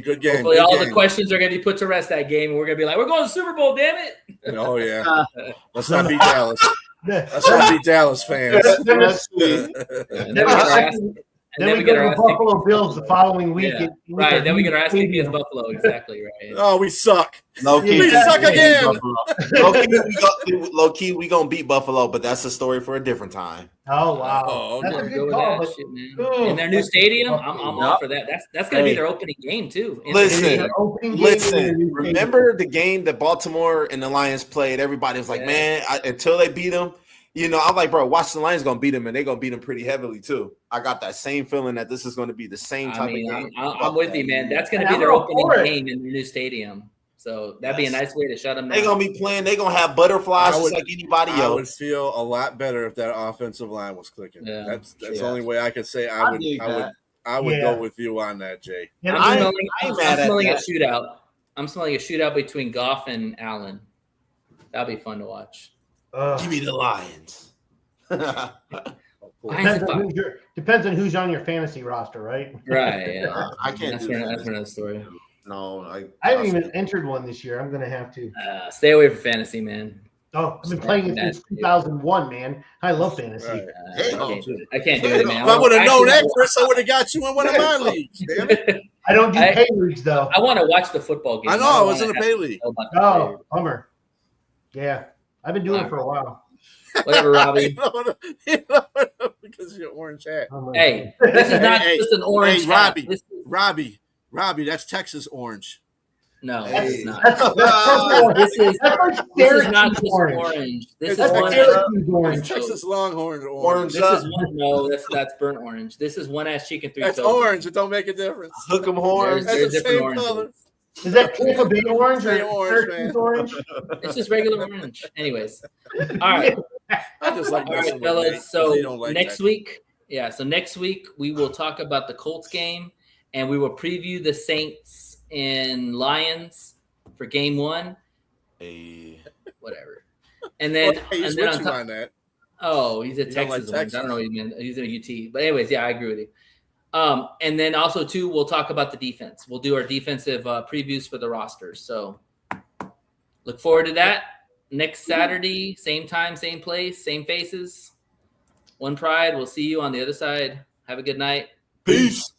Good game. Hopefully good all game. the questions are going to be put to rest that game. And we're going to be like, we're going to the Super Bowl, damn it. Oh yeah. Let's not beat Dallas. Let's Let's not beat Dallas fans. And then we get our ass, and then we get our ass kicked. Buffalo Bills the following week. Yeah, right. Then we get our ass kicked against Buffalo. Exactly right. Oh, we suck. Low key, We suck again. Low key, we gonna beat Buffalo, but that's a story for a different time. Oh wow, Oh, okay. that's a Go good with call. that But shit, man. Ooh. In their new stadium, I'm all Yep. for that. That's going to be Hey. their opening game too. In Listen, the the stadium. opening game in the Listen, new remember the game that Baltimore and the Lions played? Everybody was like, Yeah. man, until they beat them, you know, I'm like, bro, watch the Lions gonna beat them, and they're gonna beat them pretty heavily too. I got that same feeling that this is going to be the same type I mean, of game. I'm with you, man. That's going to And be their I'm all opening for it. game in the new stadium. So that'd be a nice way to shut them They're down. gonna be playing. They're gonna have butterflies I just would- like anybody I would else. feel a lot better if that offensive line was clicking. Yeah. That's the Yeah. only way I could say I I dig that. would Yeah. go with you on that, Jay. And I- I'm ain't mad at smelling a that. shootout. I'm smelling a shootout between Goff and Allen. That'd be fun to watch. Give me the Lions. Depends on who's on your fantasy roster, right? Right. Yeah. I can't That's do for that. another story. No, I haven't even entered one this year. I'm gonna have to. Stay away from fantasy, man. Oh, I've been playing it since 2001, man. I love fantasy. Right. I can't do it, man. If I would have known that, Actually, Chris, I would have got you in one of my leagues. Damn it. I don't do I- pay leagues though. I want to watch the football game. I know. don't I was in wanna a have pay to league. know about the Oh, bummer. Yeah, I've been doing it for a while. players. Whatever, Robbie. Because of your orange hat. I'm like, Hey, this is not Hey, just an orange hey, hat. Robbie. This- Robbie, that's Texas orange. No, Hey. it's not. That's purple. This is That's like this is not Syracuse just orange. orange. This It's is That's one. like Texas- Syracuse It's orange. Texas Longhorn orange. Orange. This is one. No, that's burnt orange. This is One Ass Chicken, Three That's Toes. orange. It don't make a difference. Hook 'em horns. That's There's the different same oranges. color. Is that Tampa Bay orange or Same orange, Syracuse man. orange? It's just regular orange. Anyways, all right, I just like all messing right, with Nate, fellas. 'cause So he don't like next that. week, so next week we will talk about the Colts game, and we will preview the Saints and Lions for Game 1. Hey. Whatever. And then, Well, hey, and he's then with on you top, on that. oh, he's a You don't like Texas orange. I don't know Texas. what he meant. He's in a UT. But anyways, yeah, I agree with you. And then also too, we'll talk about the defense. We'll do our defensive previews for the rosters. So look forward to that. Next Saturday, same time, same place, same faces. One Pride. We'll see you on the other side. Have a good night. Peace.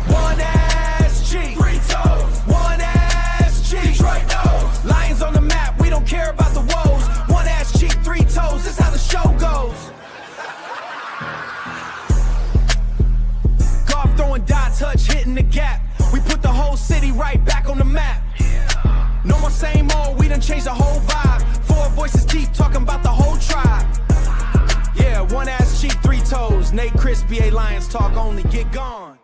One ass cheek, 3 toes. One ass cheek, Detroit nose. Lions on the map, we don't care about the woes. One ass cheek, 3 toes. This how the show goes. Golf throwing dots, Hutch hitting the gap. We put the whole city right back on the map. No more same old, we done changed the whole vibe. 4 voices deep, talking about the whole tribe. Yeah, one ass cheek, 3 toes. Nate Chris, BA Lions talk only, get gone.